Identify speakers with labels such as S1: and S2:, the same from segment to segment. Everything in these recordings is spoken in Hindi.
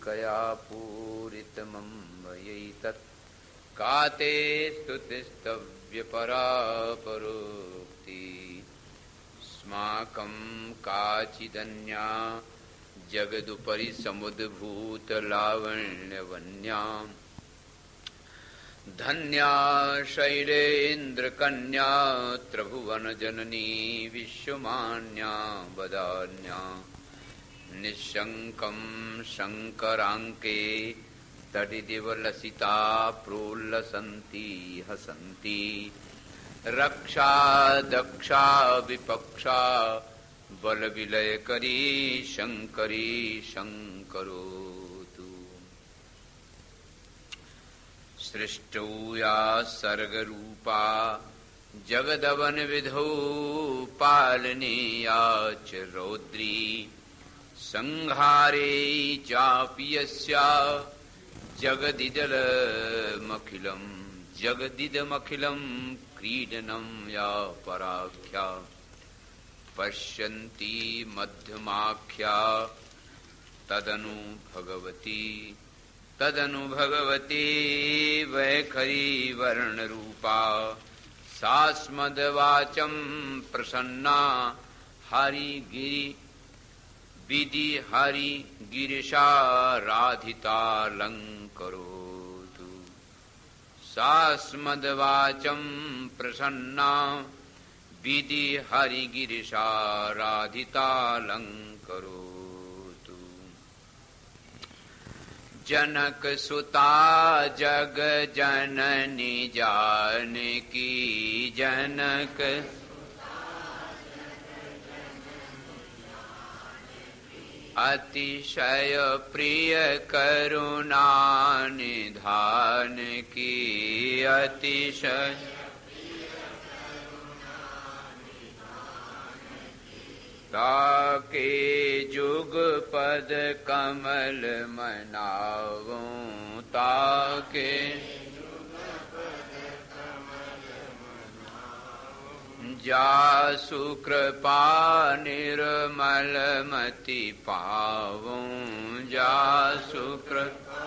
S1: कया पूरितमम्मयैतत् काते स्तुतिस्तव्यपरा परोक्ति स्माकं काचिदन्या जगदुपरि समुद्भूतलावण्यवन्या धन्या शैलेन्द्रकन्या त्रिभुवनजननी विश्वमान्या वदान्या निःशङ्कं शङ्कराङ्के तडिदिवलसिता प्रोल्लसन्ति हसन्ति रक्षा दक्षा विपक्षा बलविलयकरी शङ्करी शङ्करोतु सृष्टौ या सर्गरूपा जगदवनविधौ पालनीया च रौद्री संहारे चापि यस्या जगदिदमखिलं क्रीडनं या पराख्या पश्यन्ति मध्यमाख्या तदनु भगवती वैखरी वर्णरूपा सास्मद्वाचं प्रसन्ना विधि हरि गिरिशाराधितालङ्करोतु सास्मद्वाचं प्रसन्ना विधि हरि गिरिशाराधितालङ्करोतु जनक सुता जग जननी जानकी जनक अतिशय प्रिय करुणा निधान की अतिशय ताके जुग पद कमल मनावूं ताके जासु कृपा निर्मल मति पावूं जासु कृपा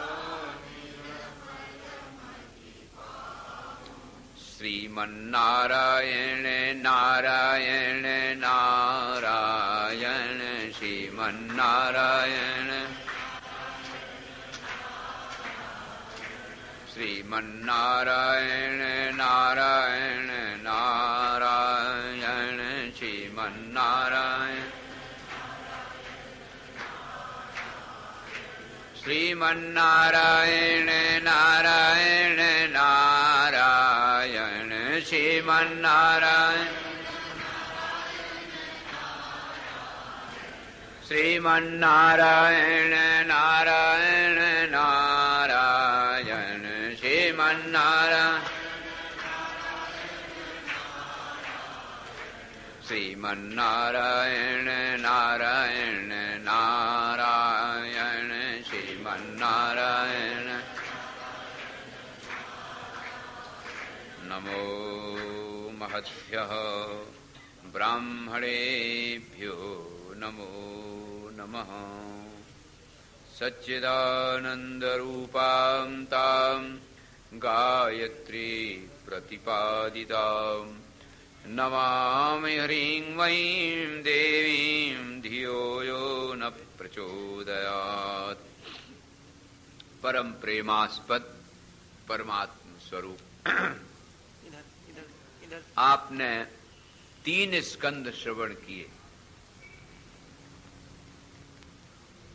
S1: श्रीमन्नारायण नारायण नारायण श्रीमन्नारायण श्रीमन्नारायण नारायण नारायण श्रीमन्नारायण श्रीमन्नारायण नारायण नारायण श्रीमन्नारायण श्रीमन्नारायण नारायण नारायण श्रीमन्नारायण श्रीमन्नारायण नारायण नारायण श्रीमन्नारायण नमो महद्भ्यः ब्राह्मणेभ्यो नमो नमः सच्चिदानन्दरूपां तां गायत्री प्रतिपादितां नमामि ह्रीं वैं देवीं धियो यो न प्रचोदयात्। परम प्रेमास्पद परमात्म स्वरूप आपने 3 स्कंद श्रवण किए।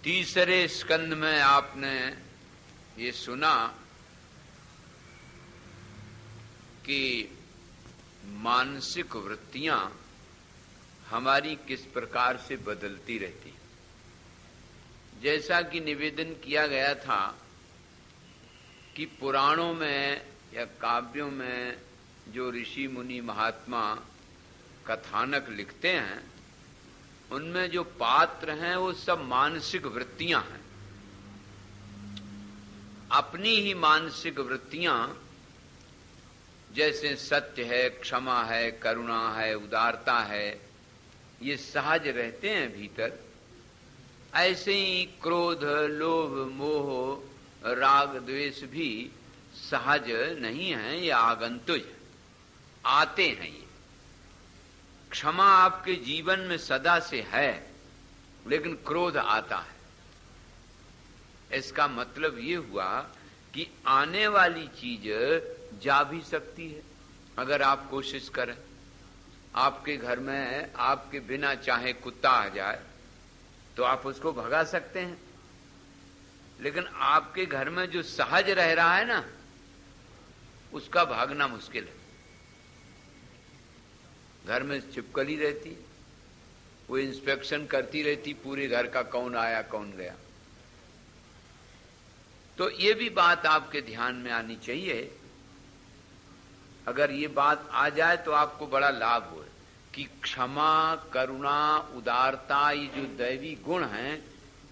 S1: तीसरे स्कंद में आपने ये सुना कि मानसिक वृत्तियां हमारी किस प्रकार से बदलती रहती। जैसा कि निवेदन किया गया था कि पुराणों में या काव्यों में जो ऋषि मुनि महात्मा कथानक लिखते हैं उनमें जो पात्र हैं वो सब मानसिक वृत्तियां हैं। अपनी ही मानसिक वृत्तियां जैसे सत्य है, क्षमा है, करुणा है, उदारता है, ये सहज रहते हैं भीतर। ऐसे ही क्रोध, लोभ, मोह, राग, द्वेष भी सहज नहीं है, ये आगंतुक आते हैं। ये क्षमा आपके जीवन में सदा से है, लेकिन क्रोध आता है। इसका मतलब ये हुआ कि आने वाली चीज जा भी सकती है अगर आप कोशिश करें। आपके घर में आपके बिना चाहे कुत्ता आ जाए तो आप उसको भगा सकते हैं, लेकिन आपके घर में जो सहज रह रहा है ना, उसका भागना मुश्किल है। घर में छिपकली रहती, वो इंस्पेक्शन करती रहती पूरे घर का, कौन आया कौन गया। तो ये भी बात आपके ध्यान में आनी चाहिए। अगर ये बात आ जाए तो आपको बड़ा लाभ हो कि क्षमा, करुणा, उदारता, ये जो दैवी गुण हैं,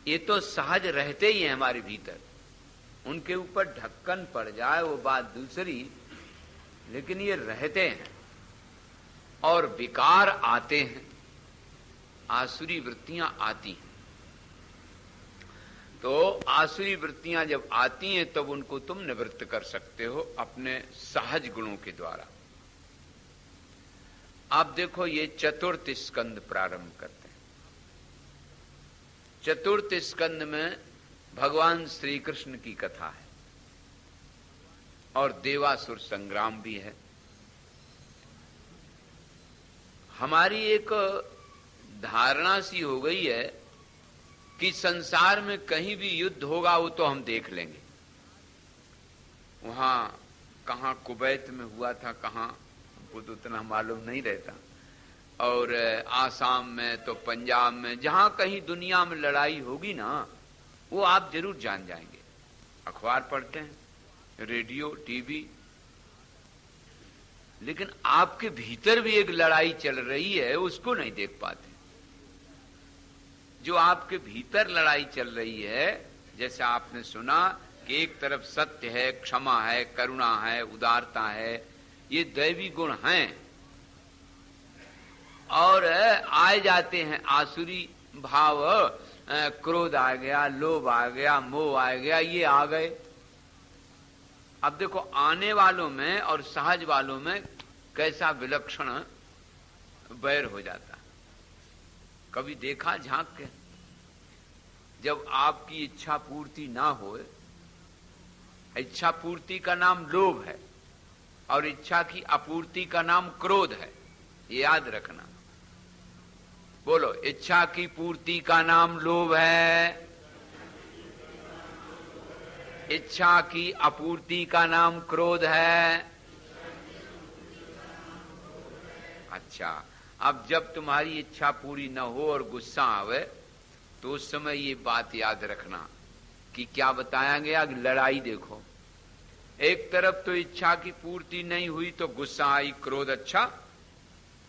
S1: ये तो सहज रहते ही हैं हमारे भीतर। उनके ऊपर ढक्कन पड़ जाए वो बात दूसरी, लेकिन ये रहते हैं। और विकार आते हैं, आसुरी वृत्तियां आती हैं। तो आसुरी वृत्तियां जब आती हैं तब उनको तुम निवृत्त कर सकते हो अपने सहज गुणों के द्वारा। आप देखो, ये चतुर्थ स्कंद प्रारंभ करते हैं। चतुर्थ स्कंद में भगवान श्री कृष्ण की कथा है और देवासुर संग्राम भी है। हमारी एक धारणा सी हो गई है कि संसार में कहीं भी युद्ध होगा वो तो हम देख लेंगे। वहां कहां कुवैत में हुआ था, कहां हमको तो उतना मालूम नहीं रहता, और आसाम में तो पंजाब में, जहां कहीं दुनिया में लड़ाई होगी ना, वो आप जरूर जान जाएंगे। अखबार पढ़ते हैं, रेडियो, टीवी, लेकिन आपके भीतर भी एक लड़ाई चल रही है, उसको नहीं देख पाते। जो आपके भीतर लड़ाई चल रही है, जैसे आपने सुना कि एक तरफ सत्य है, क्षमा है, करुणा है, उदारता है, ये दैवी गुण हैं, और आए जाते हैं आसुरी भाव, क्रोध आ गया, लोभ आ गया, मोह आ गया, ये आ गए। अब देखो, आने वालों में और सहज वालों में कैसा विलक्षण बैर हो जाता। कभी देखा झांक के? जब आपकी इच्छा पूर्ति ना हो, इच्छा पूर्ति का नाम लोभ है और इच्छा की आपूर्ति का नाम क्रोध है, ये याद रखना। बोलो, इच्छा की पूर्ति का नाम लोभ है, इच्छा की आपूर्ति का नाम क्रोध है। अच्छा, अब जब तुम्हारी इच्छा पूरी न हो और गुस्सा आवे तो उस समय ये बात याद रखना कि क्या बताया गया। लड़ाई देखो, एक तरफ तो इच्छा की पूर्ति नहीं हुई तो गुस्सा आई, क्रोध। अच्छा,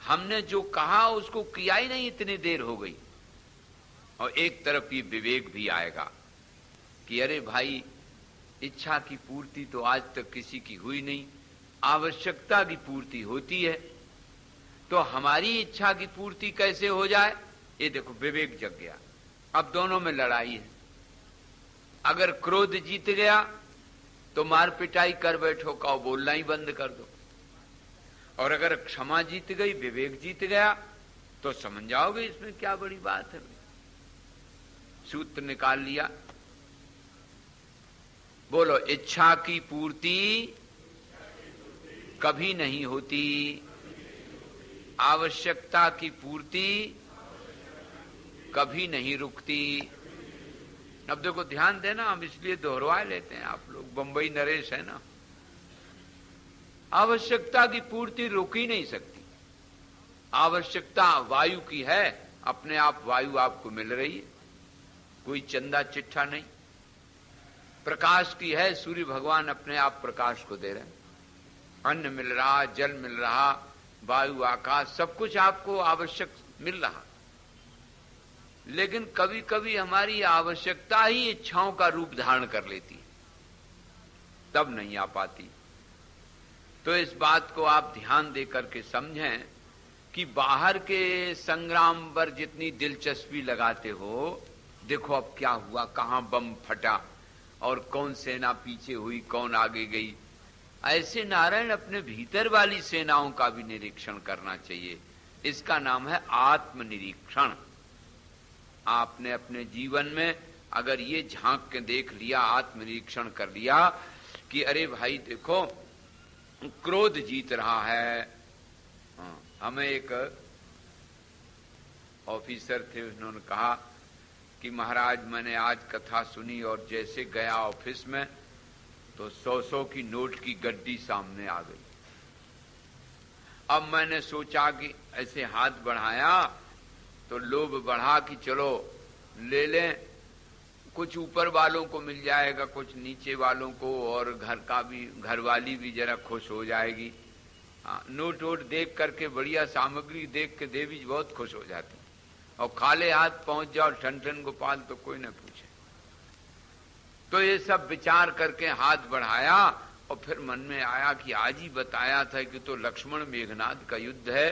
S1: हमने जो कहा उसको किया ही नहीं, इतनी देर हो गई। और एक तरफ ये विवेक भी आएगा कि अरे भाई, इच्छा की पूर्ति तो आज तक किसी की हुई नहीं, आवश्यकता की पूर्ति होती है, तो हमारी इच्छा की पूर्ति कैसे हो जाए। ये देखो, विवेक जग गया। अब दोनों में लड़ाई है। अगर क्रोध जीत गया तो मार पिटाई कर बैठो, कहो बोलना ही बंद कर दो। और अगर क्षमा जीत गई, विवेक जीत गया, तो समझ जाओगे इसमें क्या बड़ी बात है। सूत्र निकाल लिया। बोलो, इच्छा की पूर्ति कभी नहीं होती, आवश्यकता की पूर्ति कभी नहीं रुकती। अब देखो, ध्यान देना, हम इसलिए दोहरवा लेते हैं, आप लोग बंबई नरेश है ना। आवश्यकता की पूर्ति रुक ही नहीं सकती। आवश्यकता वायु की है, अपने आप वायु आपको मिल रही है, कोई चंदा चिट्ठा नहीं। प्रकाश की है, सूर्य भगवान अपने आप प्रकाश को दे रहे हैं। अन्न मिल रहा, जल मिल रहा, वायु, आकाश, सब कुछ आपको आवश्यक मिल रहा। लेकिन कभी कभी हमारी आवश्यकता ही इच्छाओं का रूप धारण कर लेती, तब नहीं आ पाती। तो इस बात को आप ध्यान देकर के समझें कि बाहर के संग्राम पर जितनी दिलचस्पी लगाते हो, देखो अब क्या हुआ, कहां बम फटा और कौन सेना पीछे हुई, कौन आगे गई। ऐसे नारायण अपने भीतर वाली सेनाओं का भी निरीक्षण करना चाहिए। इसका नाम है आत्मनिरीक्षण। आपने अपने जीवन में अगर ये झांक के देख लिया, आत्मनिरीक्षण कर लिया कि अरे भाई देखो क्रोध जीत रहा है। हमें एक ऑफिसर थे, उन्होंने कहा कि महाराज मैंने आज कथा सुनी और जैसे गया ऑफिस में तो 100 की नोट की गड्डी सामने आ गई। अब मैंने सोचा कि ऐसे हाथ बढ़ाया तो लोभ बढ़ा कि चलो ले लें, कुछ ऊपर वालों को मिल जाएगा, कुछ नीचे वालों को, और घर वाली भी जरा खुश हो जाएगी। नोट वोट देख करके, बढ़िया सामग्री देख के देवी बहुत खुश हो जाती, और खाले हाथ पहुंच जाओ ठन ठन गोपाल तो कोई न पूछे। तो ये सब विचार करके हाथ बढ़ाया और फिर मन में आया कि आज ही बताया था कि तो लक्ष्मण मेघनाद का युद्ध है,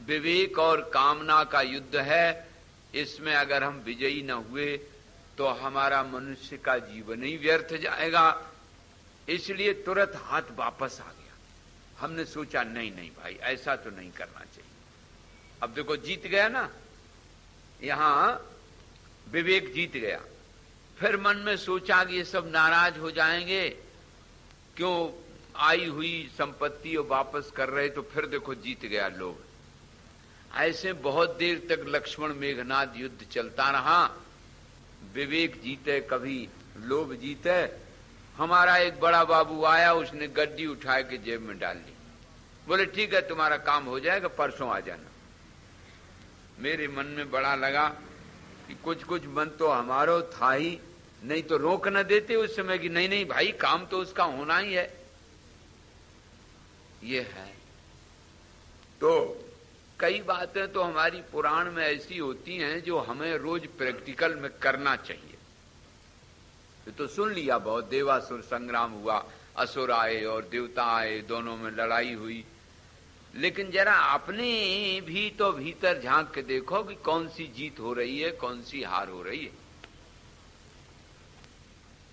S1: विवेक और कामना का युद्ध है। इसमें अगर हम विजयी न हुए तो हमारा मनुष्य का जीवन ही व्यर्थ जाएगा। इसलिए तुरंत हाथ वापस आ गया। हमने सोचा नहीं नहीं भाई ऐसा तो नहीं करना चाहिए। अब देखो जीत गया ना, यहां विवेक जीत गया। फिर मन में सोचा कि ये सब नाराज हो जाएंगे, क्यों आई हुई संपत्ति और वापस कर रहे, तो फिर देखो जीत गया लोग। ऐसे बहुत देर तक लक्ष्मण मेघनाद युद्ध चलता रहा। विवेक जीते कभी लोभ जीते। हमारा एक बड़ा बाबू आया, उसने गड्डी उठा के जेब में डाल ली, बोले ठीक है तुम्हारा काम हो जाएगा, परसों आ जाना। मेरे मन में बड़ा लगा कि कुछ कुछ मन तो हमारो था ही, नहीं तो रोक न देते उस समय कि नहीं नहीं भाई काम तो उसका होना ही है। ये है तो कई बातें तो हमारी पुराण में ऐसी होती हैं जो हमें रोज प्रैक्टिकल में करना चाहिए। तो सुन लिया बहुत, देवासुर संग्राम हुआ, असुर आए और देवता आए, दोनों में लड़ाई हुई। लेकिन जरा अपने भी तो भीतर झांक के देखो कि कौन सी जीत हो रही है, कौन सी हार हो रही है।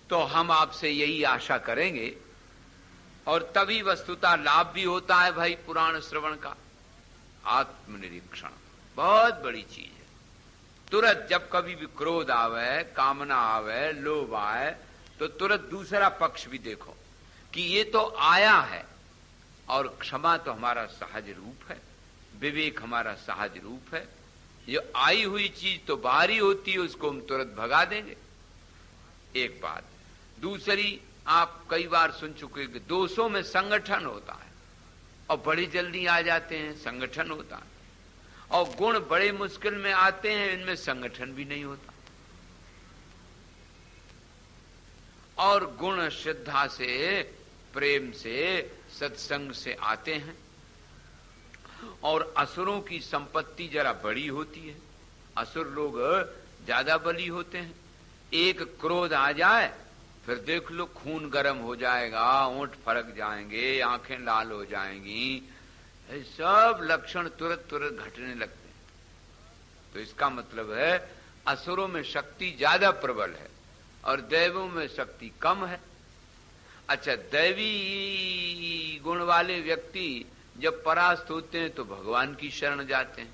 S1: तो हम आपसे यही आशा करेंगे, और तभी वस्तुतः लाभ भी होता है भाई पुराण श्रवण का। आत्मनिरीक्षण बहुत बड़ी चीज है। तुरंत जब कभी भी क्रोध आवे, कामना आवे, लोभ आए, तो तुरंत दूसरा पक्ष भी देखो कि ये तो आया है, और क्षमा तो हमारा सहज रूप है, विवेक हमारा सहज रूप है। ये आई हुई चीज तो बाहरी होती है, उसको हम तुरंत भगा देंगे। एक बात। दूसरी, आप कई बार सुन चुके कि दोषों में संगठन होता है और बड़ी जल्दी आ जाते हैं, संगठन होता है, और गुण बड़े मुश्किल में आते हैं, इनमें संगठन भी नहीं होता। और गुण श्रद्धा से, प्रेम से, सत्संग से आते हैं। और असुरों की संपत्ति जरा बड़ी होती है, असुर लोग ज्यादा बली होते हैं। एक क्रोध आ जाए फिर देख लो खून गर्म हो जाएगा, ओंठ फरक जाएंगे, आंखें लाल हो जाएंगी, ये सब लक्षण तुरंत तुरंत घटने लगते हैं। तो इसका मतलब है असुरों में शक्ति ज्यादा प्रबल है और दैवों में शक्ति कम है। अच्छा, दैवी गुण वाले व्यक्ति जब परास्त होते हैं तो भगवान की शरण जाते हैं,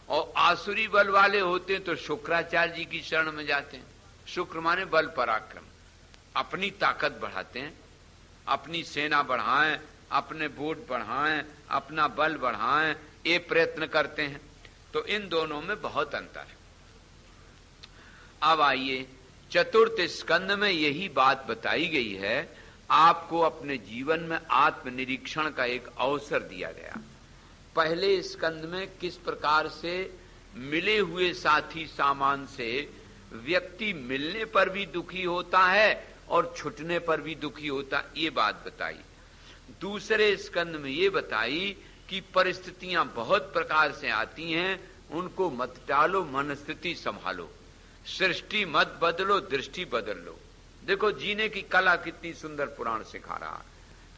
S1: और आसुरी बल वाले होते हैं तो शुक्राचार्य जी की शरण में जाते हैं। शुक्र माने बल पराक्रम, अपनी ताकत बढ़ाते हैं, अपनी सेना बढ़ाएं, अपने वोट बढ़ाएं, अपना बल बढ़ाएं, ये प्रयत्न करते हैं। तो इन दोनों में बहुत अंतर है। अब आइए, चतुर्थ स्कंद में यही बात बताई गई है। आपको अपने जीवन में आत्मनिरीक्षण का एक अवसर दिया गया। पहले स्कंद में किस प्रकार से मिले हुए साथी सामान से व्यक्ति मिलने पर भी दुखी होता है और छुटने पर भी दुखी होता, ये बात बताई। दूसरे स्कंद में ये बताई कि परिस्थितियां बहुत प्रकार से आती हैं, उनको मत टालो, मनस्थिति संभालो, सृष्टि मत बदलो, दृष्टि बदल लो। देखो जीने की कला कितनी सुंदर पुराण सिखा रहा है।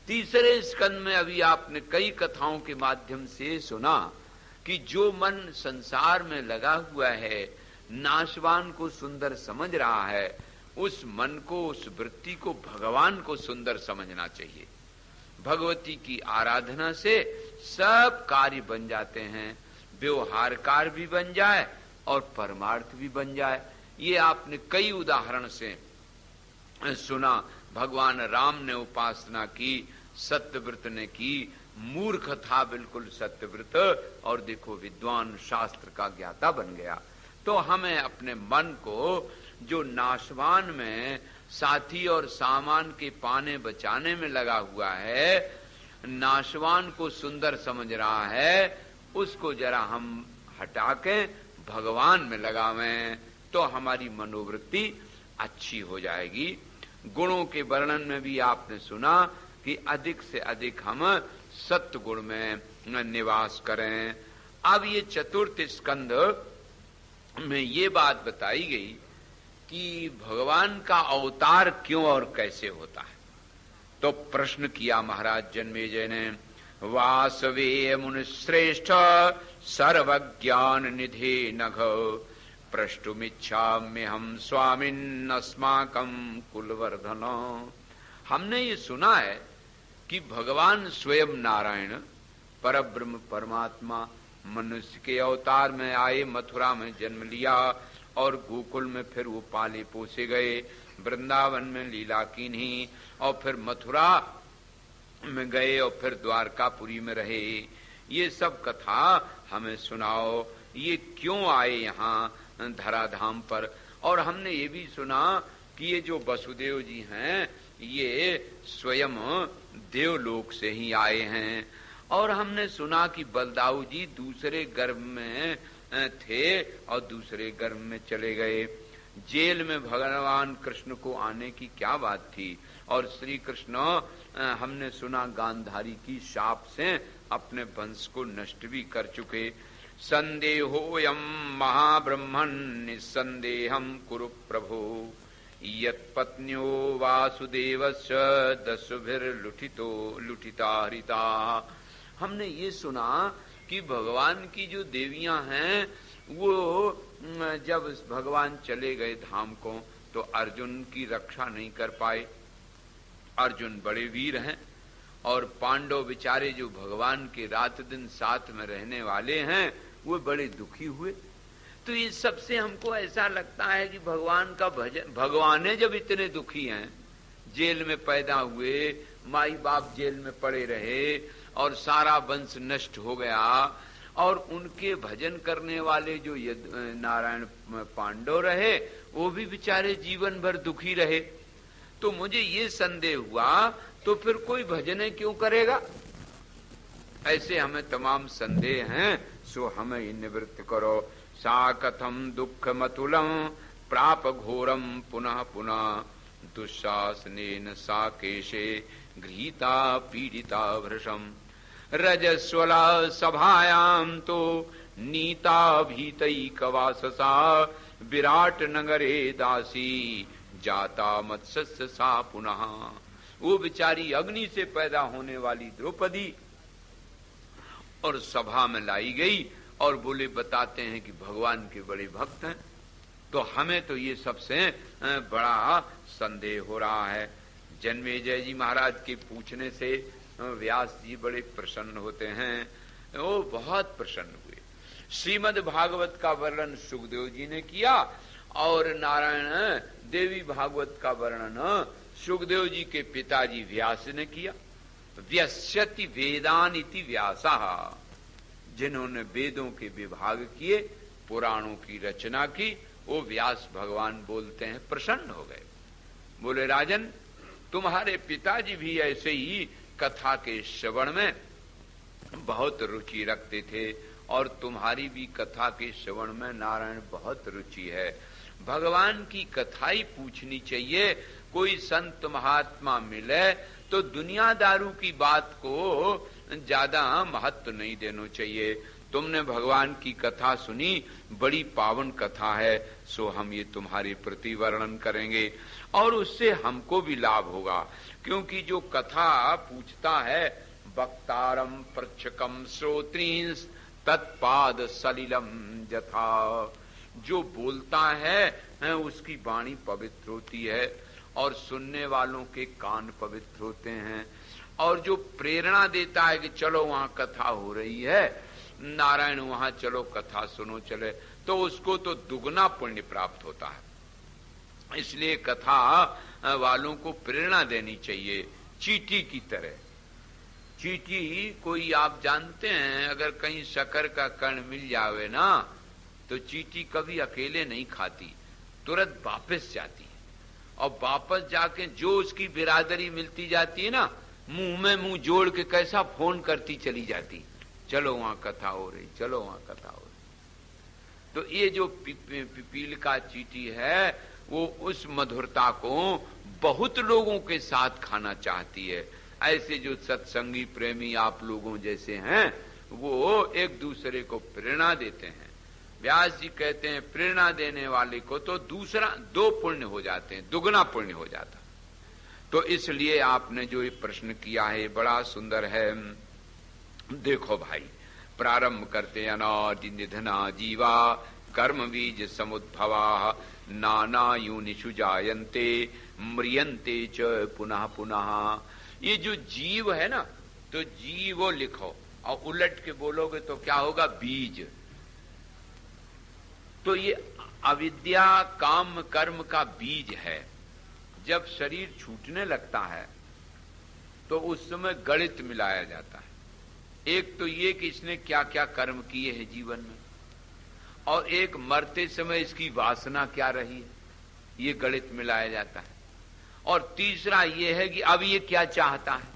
S1: तीसरे स्कंद में अभी आपने कई कथाओं के माध्यम से सुना कि जो मन संसार में लगा हुआ है, नाशवान को सुंदर समझ रहा है, उस मन को, उस वृत्ति को भगवान को सुंदर समझना चाहिए। भगवती की आराधना से सब कार्य बन जाते हैं, व्यवहार कार्य भी बन जाए और परमार्थ भी बन जाए। ये आपने कई उदाहरण से सुना। भगवान राम ने उपासना की, सत्यव्रत ने की, मूर्ख था बिल्कुल सत्यव्रत, और देखो विद्वान शास्त्र का ज्ञाता बन गया। तो हमें अपने मन को जो नाशवान में साथी और सामान के पाने बचाने में लगा हुआ है, नाशवान को सुंदर समझ रहा है, उसको जरा हम हटा के भगवान में लगावें तो हमारी मनोवृत्ति अच्छी हो जाएगी। गुणों के वर्णन में भी आपने सुना कि अधिक से अधिक हम सत्य गुण में निवास करें। अब ये चतुर्थ स्कंद में ये बात बताई गई कि भगवान का अवतार क्यों और कैसे होता है। तो प्रश्न किया महाराज जन्मेजय ने, वासवे मुनिश्रेष्ठ सर्वज्ञान निधे नघ प्रष्टुमिच्छाम्य हम स्वामिन् अस्माकं कुलवर्धन। हमने ये सुना है कि भगवान स्वयं नारायण परब्रह्म परमात्मा मनुष्य के अवतार में आए, मथुरा में जन्म लिया और गोकुल में फिर वो पाले पोसे गए, वृंदावन में लीला कीन्ही और फिर मथुरा में गए और फिर द्वारकापुरी में रहे। ये सब कथा हमें सुनाओ, ये क्यों आए यहाँ धराधाम पर। और हमने ये भी सुना कि ये जो वसुदेव जी हैं ये स्वयं देवलोक से ही आए हैं। और हमने सुना कि बलदाऊ जी दूसरे गर्भ में थे और दूसरे गर्भ में चले गए। जेल में भगवान कृष्ण को आने की क्या बात थी। और श्री कृष्ण हमने सुना गांधारी की शाप से अपने वंश को नष्ट भी कर चुके। संदेहोयम महाब्रह्मन् निसंदेहम कुरु प्रभो यत्पत्न्यो वासुदेवस्य दशभिर्लुठितो लुठिता हरिता। हमने ये सुना कि भगवान की जो देवियां हैं वो जब भगवान चले गए धाम को तो अर्जुन की रक्षा नहीं कर पाए। अर्जुन बड़े वीर हैं और पांडव बेचारे जो भगवान के रात दिन साथ में रहने वाले हैं वो बड़े दुखी हुए। तो इस सबसे हमको ऐसा लगता है कि भगवान का भजन, भगवान जब इतने दुखी हैं, जेल में पैदा हुए, माई बाप जेल में पड़े रहे और सारा वंश नष्ट हो गया और उनके भजन करने वाले जो नारायण पांडव रहे वो भी बेचारे जीवन भर दुखी रहे। तो मुझे ये संदेह हुआ तो फिर कोई भजन क्यों करेगा। ऐसे हमें तमाम संदेह हैं, सो हमें निवृत्त करो। सा कथम दुख मतुलम प्राप घोरम पुनः पुनः दुशासनेन सा केशे गृहीता पीड़िता भृशम रजस्वला सभायां तो नीता भीतैकवाससा विराट नगरे दासी जाता मत्स्य सा पुनः। वो बेचारी अग्नि से पैदा होने वाली द्रौपदी और सभा में लाई गई और बोले बताते हैं कि भगवान के बड़े भक्त हैं। तो हमें तो ये सबसे बड़ा संदेह हो रहा है। जन्मेजय जी महाराज के पूछने से व्यास जी बड़े प्रसन्न होते हैं, वो बहुत प्रसन्न हुए। श्रीमद् भागवत का वर्णन सुखदेव जी ने किया और नारायण देवी भागवत का वर्णन सुखदेव जी के पिताजी व्यास ने किया। व्यस्यति वेदान इति व्यासः, जिन्होंने वेदों के विभाग किए, पुराणों की रचना की, वो व्यास भगवान बोलते हैं प्रसन्न हो गए। बोले राजन तुम्हारे पिताजी भी ऐसे ही कथा के श्रवण में बहुत रुचि रखते थे और तुम्हारी भी कथा के श्रवण में नारायण बहुत रुचि है। भगवान की कथा ही पूछनी चाहिए। कोई संत महात्मा मिले तो दुनियादारू की बात को ज्यादा महत्व नहीं देना चाहिए। तुमने भगवान की कथा सुनी, बड़ी पावन कथा है, सो हम ये तुम्हारे प्रति वर्णन करेंगे और उससे हमको भी लाभ होगा। क्योंकि जो कथा पूछता है वक्तारम प्रच्छकम श्रोत्रींस तत्पाद सलिलम जथा, जो बोलता है उसकी वाणी पवित्र होती है और सुनने वालों के कान पवित्र होते हैं। और जो प्रेरणा देता है कि चलो वहां कथा हो रही है, नारायण वहां चलो कथा सुनो चले, तो उसको तो दुगना पुण्य प्राप्त होता है। इसलिए कथा वालों को प्रेरणा देनी चाहिए, चींटी की तरह। चींटी कोई आप जानते हैं, अगर कहीं शक्कर का कण मिल जावे ना तो चींटी कभी अकेले नहीं खाती, तुरंत वापस जाती है और वापस जाके जो उसकी बिरादरी मिलती जाती है ना, मुंह में मुंह जोड़ के कैसा फोन करती चली जाती, चलो वहां कथा हो रही, चलो वहां कथा हो रही। तो ये जो पीपील का चींटी है वो उस मधुरता को बहुत लोगों के साथ खाना चाहती है। ऐसे जो सत्संगी प्रेमी आप लोगों जैसे हैं वो एक दूसरे को प्रेरणा देते हैं। व्यास जी कहते हैं प्रेरणा देने वाले को तो दूसरा दो पुण्य हो जाते हैं, दुगना पुण्य हो जाता। तो इसलिए आपने जो ये प्रश्न किया है बड़ा सुंदर है। देखो भाई, प्रारंभ करते अनादि निधना जीवा कर्म बीज समुद्भवा नाना योनिषु जायन्ते म्रियन्ते च पुनः पुनः। ये जो जीव है ना, तो जीवो लिखो और उलट के बोलोगे तो क्या होगा, बीज। तो ये अविद्या काम कर्म का बीज है। जब शरीर छूटने लगता है तो उस समय गणित मिलाया जाता है। एक तो ये कि इसने क्या क्या कर्म किए हैं जीवन में, और एक मरते समय इसकी वासना क्या रही है, ये गणित मिलाया जाता है। और तीसरा ये है कि अब ये क्या चाहता है।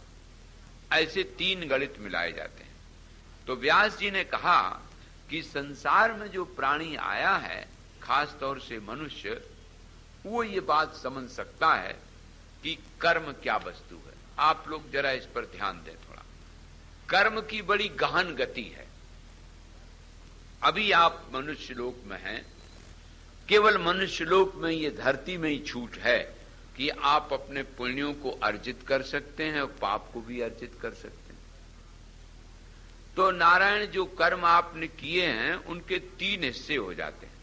S1: ऐसे तीन गणित मिलाए जाते हैं। तो व्यास जी ने कहा कि संसार में जो प्राणी आया है, खास तौर से मनुष्य, वो ये बात समझ सकता है कि कर्म क्या वस्तु है। आप लोग जरा इस पर ध्यान दें थोड़ा। कर्म की बड़ी गहन गति है। अभी आप मनुष्य लोक में हैं, केवल मनुष्य लोक में, ये धरती में ही छूट है कि आप अपने पुण्यों को अर्जित कर सकते हैं और पाप को भी अर्जित कर सकते हैं। तो नारायण जो कर्म आपने किए हैं उनके तीन हिस्से हो जाते हैं।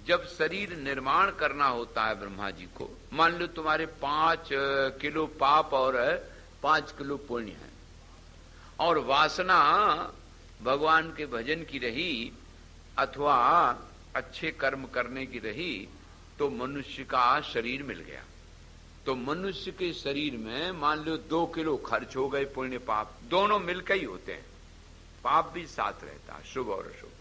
S1: जब शरीर निर्माण करना होता है ब्रह्मा जी को, मान लो तुम्हारे 5 किलो पाप और 5 किलो पुण्य है, और वासना भगवान के भजन की रही अथवा अच्छे कर्म करने की रही, तो मनुष्य का शरीर मिल गया। तो मनुष्य के शरीर में मान लो 2 किलो खर्च हो गए, पुण्य पाप दोनों मिलकर ही होते हैं, पाप भी साथ रहता है, शुभ और अशुभ।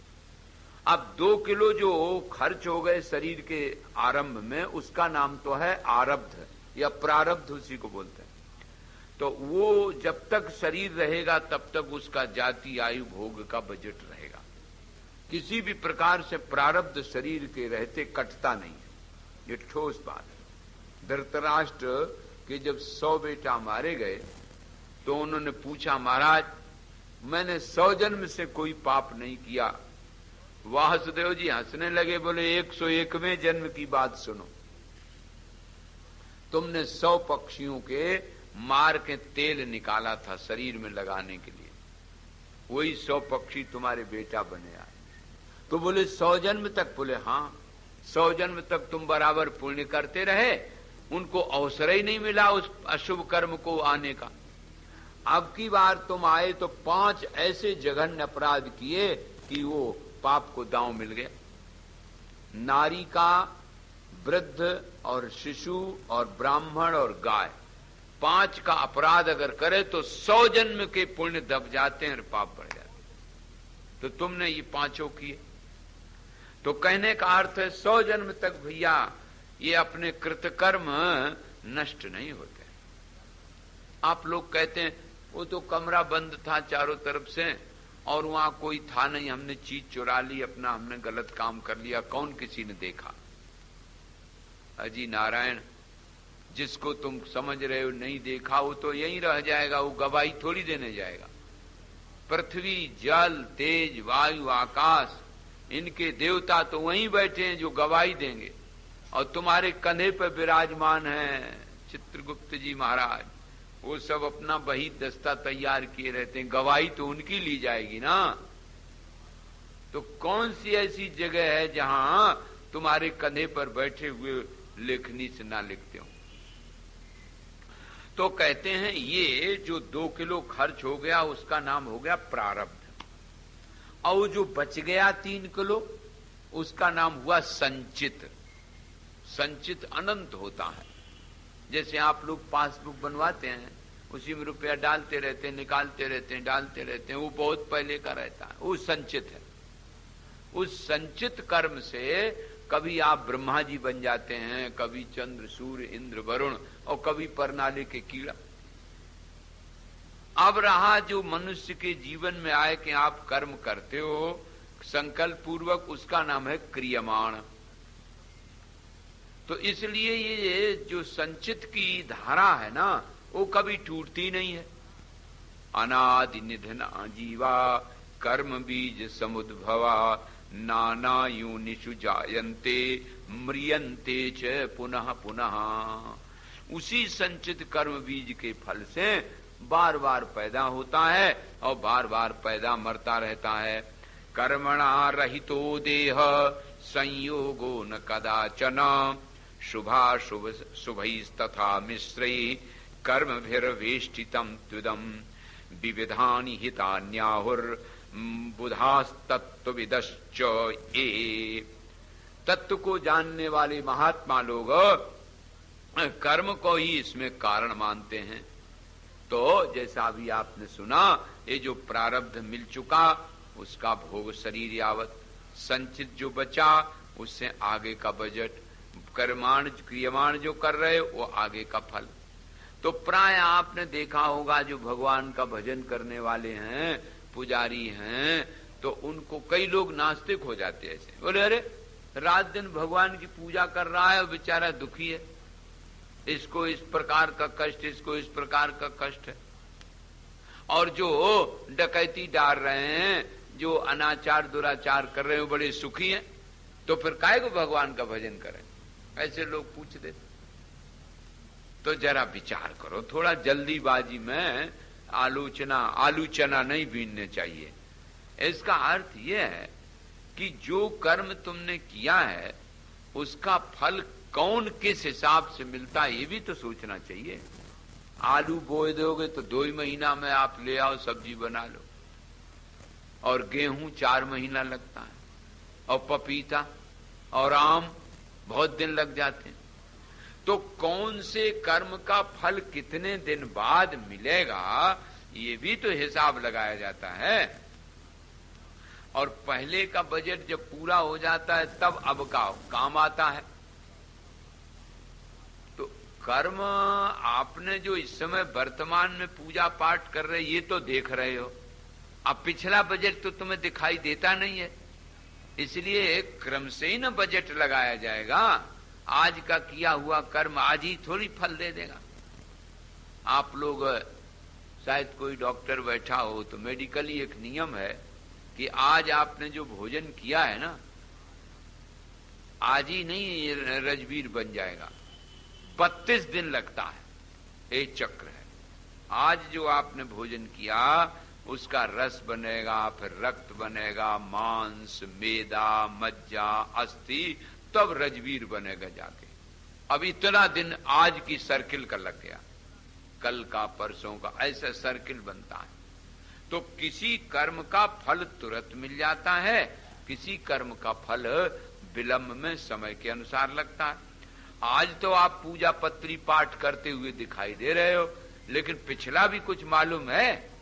S1: अब 2 किलो जो खर्च हो गए शरीर के आरंभ में, उसका नाम तो है आरब्ध या प्रारब्ध, उसी को बोलते हैं। तो वो जब तक शरीर रहेगा तब तक उसका जाति आयु भोग का बजट रहेगा। किसी भी प्रकार से प्रारब्ध शरीर के रहते कटता नहीं है, ये ठोस बात है। धृतराष्ट्र के जब 100 बेटा मारे गए तो उन्होंने पूछा, महाराज मैंने 100 जन्म से कोई पाप नहीं किया। वासुदेव जी हंसने लगे, बोले 101वें जन्म की बात सुनो। तुमने 100 पक्षियों के मार के तेल निकाला था शरीर में लगाने के लिए, वही 100 पक्षी तुम्हारे बेटा बने आए। तो बोले 100 जन्म तक? बोले हाँ, 100 जन्म तक तुम बराबर पुण्य करते रहे, उनको अवसर ही नहीं मिला उस अशुभ कर्म को आने का। अब की बार तुम आए तो 5 ऐसे जघन्य अपराध किए कि वो पाप को दांव मिल गया। नारी का, वृद्ध और शिशु और ब्राह्मण और गाय, 5 का अपराध अगर करे तो 100 जन्म के पुण्य दब जाते हैं और पाप बढ़ जाते हैं। तो तुमने ये 5 किए। तो कहने का अर्थ है 100 जन्म तक भैया ये अपने कृतकर्म नष्ट नहीं होते। आप लोग कहते हैं वो तो कमरा बंद था चारों तरफ से और वहां कोई था नहीं, हमने चीज चुरा ली, अपना हमने गलत काम कर लिया, कौन किसी ने देखा। अजी नारायण, जिसको तुम समझ रहे हो नहीं देखा वो तो यहीं रह जाएगा, वो गवाही थोड़ी देने जाएगा। पृथ्वी, जल, तेज, वायु, आकाश, इनके देवता तो वहीं बैठे हैं जो गवाही देंगे, और तुम्हारे कंधे पर विराजमान हैं चित्रगुप्त जी महाराज, वो सब अपना वही दस्ता तैयार किए रहते हैं, गवाही तो उनकी ली जाएगी ना। तो कौन सी ऐसी जगह है जहां तुम्हारे कंधे पर बैठे हुए लेखनी से ना लिखते हो? तो कहते हैं ये जो 2 किलो खर्च हो गया उसका नाम हो गया प्रारब्ध, और जो बच गया 3 किलो उसका नाम हुआ संचित। संचित अनंत होता है। जैसे आप लोग पासबुक बनवाते हैं, उसी में रुपया डालते रहते हैं, निकालते रहते हैं, डालते रहते हैं, वो बहुत पहले का रहता है, वो संचित है। उस संचित कर्म से कभी आप ब्रह्मा जी बन जाते हैं, कभी चंद्र सूर्य इंद्र वरुण, और कभी परनाले के कीड़ा। अब रहा जो मनुष्य के जीवन में आए कि आप कर्म करते हो संकल्प पूर्वक, उसका नाम है क्रियमाण। तो इसलिए ये जो संचित की धारा है ना, वो कभी टूटती नहीं है। अनादि निधना जीवा कर्म बीज समुद्भवा नाना योनिषु जायन्ते म्रियन्ते च पुनः पुनः। उसी संचित कर्म बीज के फल से बार बार पैदा होता है और बार बार पैदा मरता रहता है। कर्मणा रहितो देह संयोगो न कदाचन शुभाशुभ शुभैस्तथा मिश्रै कर्मभिर्वेष्टितं त्विदं विविधानि हितान्याहुर बुधास्तत्त्वविदश्च ये। तत्व को जानने वाले महात्मा लोग कर्म को ही इसमें कारण मानते हैं। तो जैसा अभी आपने सुना, ये जो प्रारब्ध मिल चुका उसका भोग शरीर यावत, संचित जो बचा उससे आगे का बजट, कर्माण क्रियमाण जो कर रहे वो आगे का फल। तो प्राय आपने देखा होगा जो भगवान का भजन करने वाले हैं, पुजारी हैं, तो उनको कई लोग नास्तिक हो जाते हैं। ऐसे बोले अरे रात दिन भगवान की पूजा कर रहा है और बेचारा दुखी है, इसको इस प्रकार का कष्ट, इसको इस प्रकार का कष्ट है। और जो डकैती डाल रहे हैं, जो अनाचार दुराचार कर रहे हैं, वो बड़े सुखी हैं, तो फिर काहे को भगवान का भजन करें? ऐसे लोग पूछ देते। तो जरा विचार करो, थोड़ा जल्दीबाजी में आलोचना नहीं बीनने चाहिए। इसका अर्थ यह है कि जो कर्म तुमने किया है उसका फल कौन किस हिसाब से मिलता है, ये भी तो सोचना चाहिए। आलू बोए दोगे तो 2 ही महीना में आप ले आओ, सब्जी बना लो, और गेहूं 4 महीना लगता है, और पपीता और आम बहुत दिन लग जाते हैं। तो कौन से कर्म का फल कितने दिन बाद मिलेगा, ये भी तो हिसाब लगाया जाता है। और पहले का बजट जब पूरा हो जाता है तब अब का काम आता है। तो कर्म आपने जो इस समय वर्तमान में पूजा पाठ कर रहे, ये तो देख रहे हो, अब पिछला बजट तो तुम्हें दिखाई देता नहीं है। इसलिए क्रम से ही न बजट लगाया जाएगा। आज का किया हुआ कर्म आज ही थोड़ी फल दे देगा। आप लोग शायद कोई डॉक्टर बैठा हो तो मेडिकली एक नियम है कि आज आपने जो भोजन किया है ना, आज ही नहीं रजबीर बन जाएगा, 32 दिन लगता है, एक चक्र है। आज जो आपने भोजन किया उसका रस बनेगा, फिर रक्त बनेगा, मांस, मेदा, मज्जा, अस्थि, तब रजबीर बनेगा जाके। अब इतना दिन आज की सर्किल का लग गया, कल का परसों का, ऐसा सर्किल बनता है। तो किसी कर्म का फल तुरंत मिल जाता है, किसी कर्म का फल विलंब में समय के अनुसार लगता है। आज तो आप पूजा पत्री पाठ करते हुए दिखाई दे रहे हो, लेकिन पिछला भी कुछ मालूम है,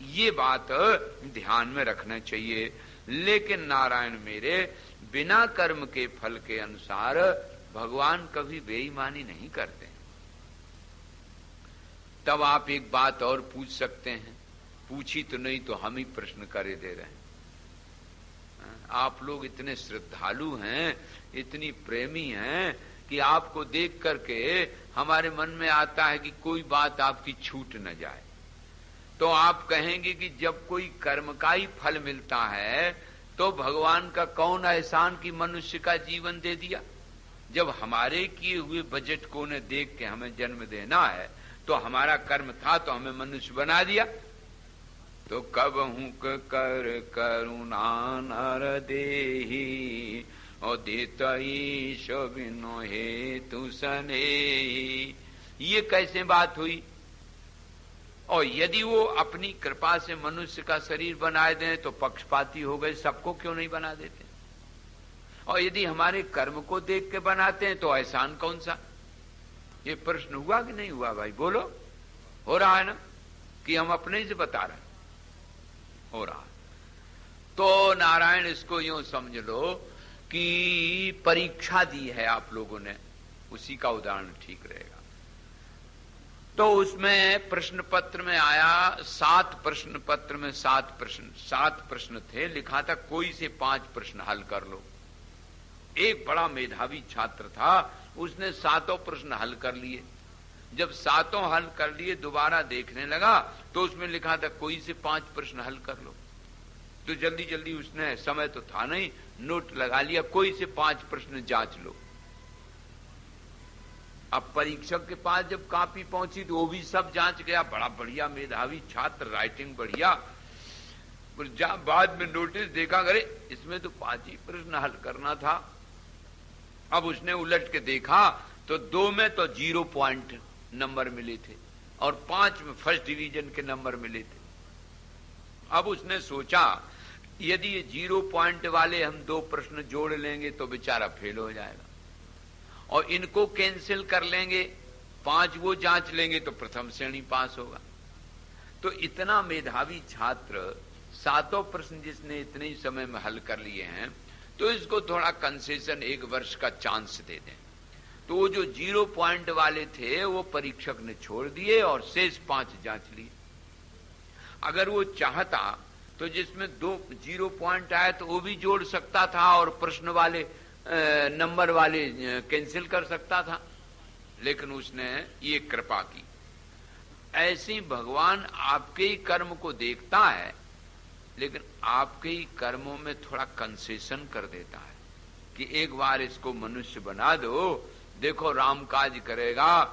S1: ये बात ध्यान में रखना चाहिए। लेकिन नारायण मेरे, बिना कर्म के फल के अनुसार भगवान कभी बेईमानी नहीं करते। तब आप एक बात और पूछ सकते हैं, पूछी तो नहीं तो हम ही प्रश्न करे दे रहे हैं। आप लोग इतने श्रद्धालु हैं, इतनी प्रेमी हैं कि आपको देख करके हमारे मन में आता है कि कोई बात आपकी छूट न जाए। तो आप कहेंगे कि जब कोई कर्म का ही फल मिलता है तो भगवान का कौन एहसान कि मनुष्य का जीवन दे दिया। जब हमारे किए हुए बजट को ने देख के हमें जन्म देना है तो हमारा कर्म था तो हमें मनुष्य बना दिया। तो कब हूं कर करुणा नर देही, और देता ईश बिनो हेतु सनेही। ये कैसे बात हुई? और यदि वो अपनी कृपा से मनुष्य का शरीर बनाए दें तो पक्षपाती हो गए, सबको क्यों नहीं बना देते? और यदि हमारे कर्म को देख के बनाते हैं तो एहसान कौन सा? ये प्रश्न हुआ कि नहीं हुआ भाई? बोलो। हो रहा है ना कि हम अपने से बता रहे हैं? हो रहा है। तो नारायण इसको यूं समझ लो कि परीक्षा दी है आप लोगों ने, उसी का उदाहरण ठीक रहेगा। तो उसमें प्रश्न पत्र में आया, 7 प्रश्न पत्र में 7 प्रश्न थे। लिखा था कोई से 5 प्रश्न हल कर लो। एक बड़ा मेधावी छात्र था, उसने 7 प्रश्न हल कर लिए। जब 7 हल कर लिए, दोबारा देखने लगा तो उसमें लिखा था कोई से 5 प्रश्न हल कर लो। तो जल्दी जल्दी उसने, समय तो था नहीं, नोट लगा लिया, कोई से 5 प्रश्न जांच लो। अब परीक्षक के पास जब कॉपी पहुंची तो वो भी सब जांच गया। बड़ा बढ़िया मेधावी छात्र, राइटिंग बढ़िया। बाद में नोटिस देखा, अरे इसमें तो 5 ही प्रश्न हल करना था। अब उसने उलट के देखा तो 2 में तो 0 पॉइंट नंबर मिले थे और 5 में फर्स्ट डिवीजन के नंबर मिले थे। अब उसने सोचा यदि ये 0 पॉइंट वाले हम 2 प्रश्न जोड़ लेंगे तो बेचारा फेल हो जाएगा, और इनको कैंसिल कर लेंगे, 5 वो जांच लेंगे तो प्रथम श्रेणी पास होगा। तो इतना मेधावी छात्र 7 प्रश्न जिसने इतने ही समय में हल कर लिए हैं, तो इसको थोड़ा कंसेशन 1 वर्ष का चांस दे दें। तो वो जो 0 पॉइंट वाले थे वो परीक्षक ने छोड़ दिए और शेष 5 जांच लिए। अगर वो चाहता तो जिसमें 2 0 पॉइंट आए तो वो भी जोड़ सकता था और प्रश्न वाले नंबर वाले कैंसिल कर सकता था, लेकिन उसने ये कृपा की। ऐसे भगवान आपके ही कर्म को देखता है, लेकिन आपके ही कर्मों में थोड़ा कंसेशन कर देता है कि एक बार इसको मनुष्य बना दो, देखो राम काज करेगा,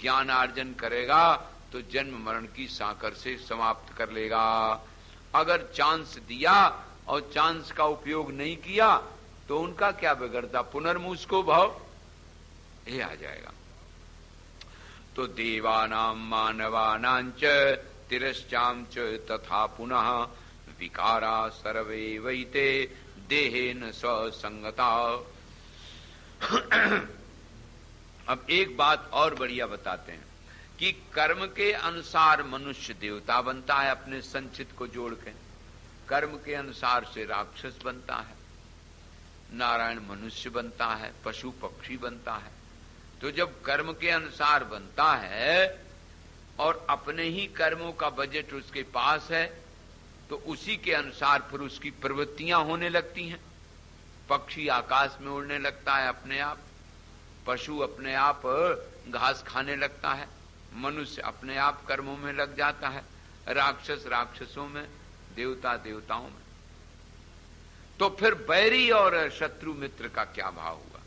S1: ज्ञान अर्जन करेगा तो जन्म मरण की साकर से समाप्त कर लेगा। अगर चांस दिया और चांस का उपयोग नहीं किया तो उनका क्या बिगड़ता? पुनर्मुस्को भाव ये आ जाएगा। तो देवानां मानवानां च तिरश्चां च तथा पुनः विकारा सर्वे वैते देहेन स्वसंगता। अब एक बात और बढ़िया बताते हैं कि कर्म के अनुसार मनुष्य देवता बनता है, अपने संचित को जोड़ के। कर्म के अनुसार से राक्षस बनता है, नारायण मनुष्य बनता है, पशु पक्षी बनता है। तो जब कर्म के अनुसार बनता है और अपने ही कर्मों का बजट उसके पास है, तो उसी के अनुसार फिर उसकी प्रवृत्तियां होने लगती हैं। पक्षी आकाश में उड़ने लगता है अपने आप, पशु अपने आप घास खाने लगता है, मनुष्य अपने आप कर्मों में लग जाता है, राक्षस राक्षसों में, देवता देवताओं में। तो फिर बैरी और शत्रु मित्र का क्या भाव हुआ?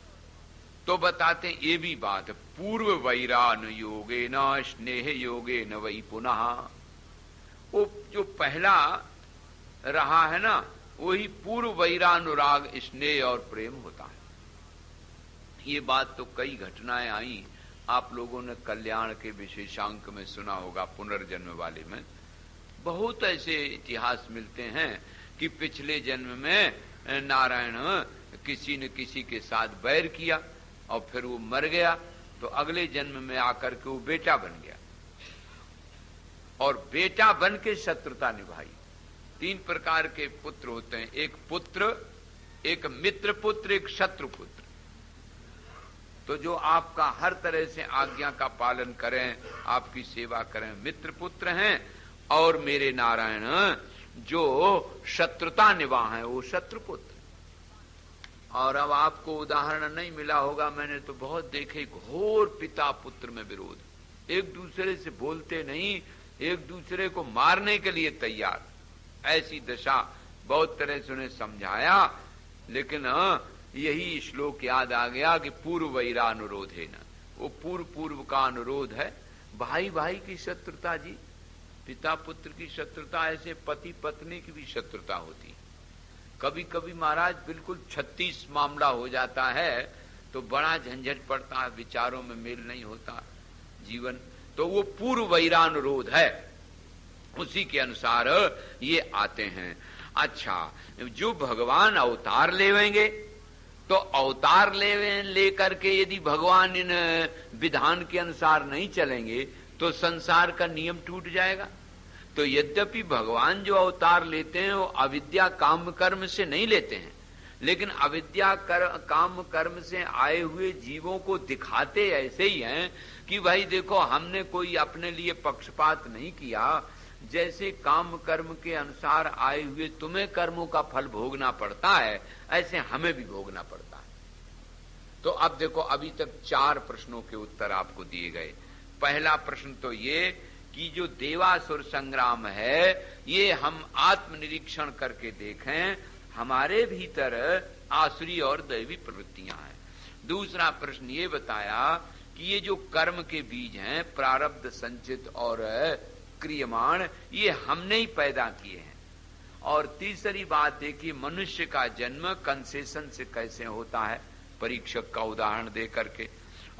S1: तो बताते ये भी बात है, पूर्व वैरानुयोगे न स्नेह योगे न वही पुनः। वो जो पहला रहा है ना, वही पूर्व वैरानुराग स्नेह और प्रेम होता है। ये बात तो कई घटनाएं आई, आप लोगों ने कल्याण के विशेषांक में सुना होगा, पुनर्जन्म वाले में बहुत ऐसे इतिहास मिलते हैं कि पिछले जन्म में नारायण किसी न किसी के साथ बैर किया और फिर वो मर गया, तो अगले जन्म में आकर के वो बेटा बन गया और बेटा बन के शत्रुता निभाई। 3 प्रकार के पुत्र होते हैं, एक पुत्र, एक मित्र पुत्र, एक शत्रु पुत्र। तो जो आपका हर तरह से आज्ञा का पालन करें, आपकी सेवा करें, मित्र पुत्र हैं। और मेरे नारायण जो शत्रुता निवाह है वो शत्रु पुत्र। और अब आपको उदाहरण नहीं मिला होगा, मैंने तो बहुत देखे, घोर पिता पुत्र में विरोध, एक दूसरे से बोलते नहीं, एक दूसरे को मारने के लिए तैयार। ऐसी दशा बहुत तरह से उन्हें समझाया, लेकिन यही श्लोक याद आ गया कि पूर्व वैरानुरोध है ना, वो पूर्व का अनुरोध है। भाई भाई की शत्रुता जी, पिता पुत्र की शत्रुता, ऐसे पति पत्नी की भी शत्रुता होती। कभी कभी महाराज बिल्कुल 36 मामला हो जाता है तो बड़ा झंझट पड़ता है, विचारों में मेल नहीं होता जीवन, तो वो पूर्व वैरानुरोध है, उसी के अनुसार ये आते हैं। अच्छा, जो भगवान अवतार लेवेंगे तो अवतार ले करके यदि भगवान इन विधान के अनुसार नहीं चलेंगे तो संसार का नियम टूट जाएगा। तो यद्यपि भगवान जो अवतार लेते हैं वो अविद्या काम कर्म से नहीं लेते हैं, लेकिन अविद्या काम कर्म से आए हुए जीवों को दिखाते ऐसे ही हैं कि भाई देखो हमने कोई अपने लिए पक्षपात नहीं किया, जैसे काम कर्म के अनुसार आए हुए तुम्हें कर्मों का फल भोगना पड़ता है ऐसे हमें भी भोगना पड़ता है। तो अब देखो अभी तक 4 प्रश्नों के उत्तर आपको दिए गए। पहला प्रश्न तो ये कि जो देवासुर संग्राम है ये हम आत्मनिरीक्षण करके देखें, हमारे भीतर आसुरी और दैवी प्रवृत्तियां हैं। दूसरा प्रश्न ये बताया कि ये जो कर्म के बीज हैं प्रारब्ध संचित और क्रियमाण, ये हमने ही पैदा किए हैं। और तीसरी बात है कि मनुष्य का जन्म कंसेशन से कैसे होता है, परीक्षक का उदाहरण दे करके।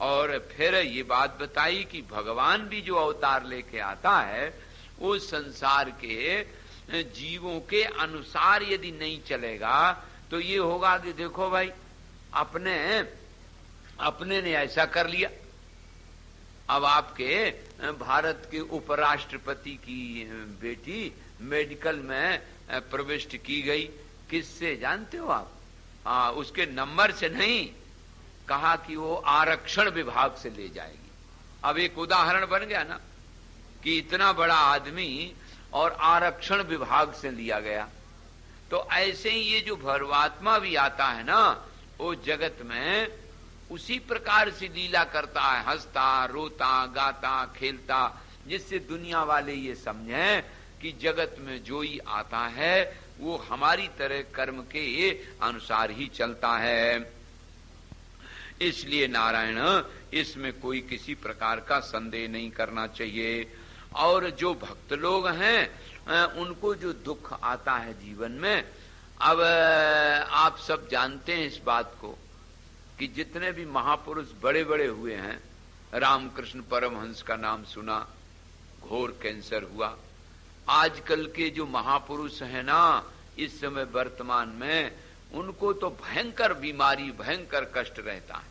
S1: और फिर ये बात बताई कि भगवान भी जो अवतार लेके आता है वो संसार के जीवों के अनुसार यदि नहीं चलेगा तो ये होगा कि देखो भाई अपने ने ऐसा कर लिया। अब आपके भारत के उपराष्ट्रपति की बेटी मेडिकल में प्रविष्ट की गई, किससे जानते हो आप? उसके नंबर से नहीं, कहा कि वो आरक्षण विभाग से ले जाएगी। अब एक उदाहरण बन गया ना कि इतना बड़ा आदमी और आरक्षण विभाग से लिया गया। तो ऐसे ही ये जो परमात्मा भी आता है ना, वो जगत में उसी प्रकार से लीला करता है, हंसता रोता गाता खेलता, जिससे दुनिया वाले ये समझें कि जगत में जो ही आता है वो हमारी तरह कर्म के अनुसार ही चलता है। इसलिए नारायण इसमें कोई किसी प्रकार का संदेह नहीं करना चाहिए। और जो भक्त लोग हैं उनको जो दुख आता है जीवन में, अब आप सब जानते हैं इस बात को कि जितने भी महापुरुष बड़े बड़े हुए हैं, रामकृष्ण परमहंस का नाम सुना, घोर कैंसर हुआ। आजकल के जो महापुरुष हैं ना इस समय वर्तमान में, उनको तो भयंकर बीमारी भयंकर कष्ट रहता है।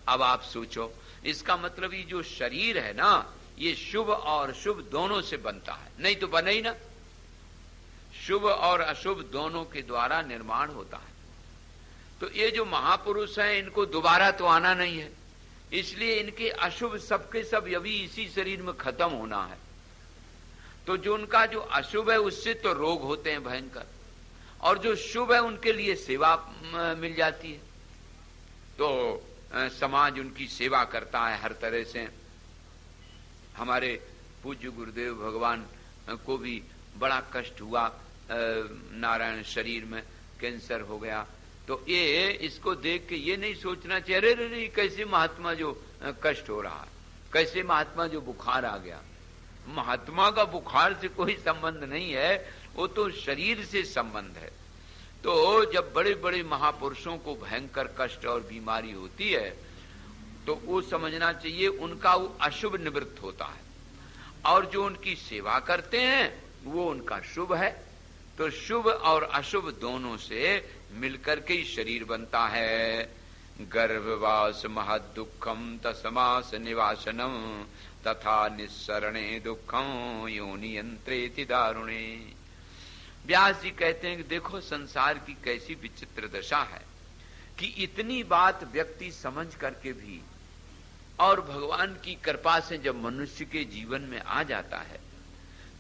S1: अब आप सोचो, इसका मतलब ये जो शरीर है ना ये शुभ और अशुभ दोनों से बनता है, नहीं तो बने ही ना। शुभ और अशुभ दोनों के द्वारा निर्माण होता है। तो ये जो महापुरुष हैं इनको दोबारा तो आना नहीं है, इसलिए इनके अशुभ सबके सब अभी इसी शरीर में खत्म होना है। तो जो उनका जो अशुभ है उससे तो रोग होते हैं भयंकर, और जो शुभ है उनके लिए सेवा मिल जाती है। तो समाज उनकी सेवा करता है हर तरह से। हमारे पूज्य गुरुदेव भगवान को भी बड़ा कष्ट हुआ, नारायण शरीर में कैंसर हो गया। तो ये इसको देख के ये नहीं सोचना चाहिए अरे रे कैसे महात्मा जो कष्ट हो रहा है, कैसे महात्मा जो बुखार आ गया। महात्मा का बुखार से कोई संबंध नहीं है, वो तो शरीर से संबंध है। तो जब बड़े बड़े महापुरुषों को भयंकर कष्ट और बीमारी होती है तो वो समझना चाहिए उनका वो अशुभ निवृत्त होता है, और जो उनकी सेवा करते हैं वो उनका शुभ है। तो शुभ और अशुभ दोनों से मिलकर के ही शरीर बनता है। गर्भवास महद दुखम तस्मास निवासनम तथा निस्सरणे दुखम योनि यंत्रेति दारुणे। व्यास जी कहते हैं कि देखो संसार की कैसी विचित्र दशा है कि इतनी बात व्यक्ति समझ करके भी, और भगवान की कृपा से जब मनुष्य के जीवन में आ जाता है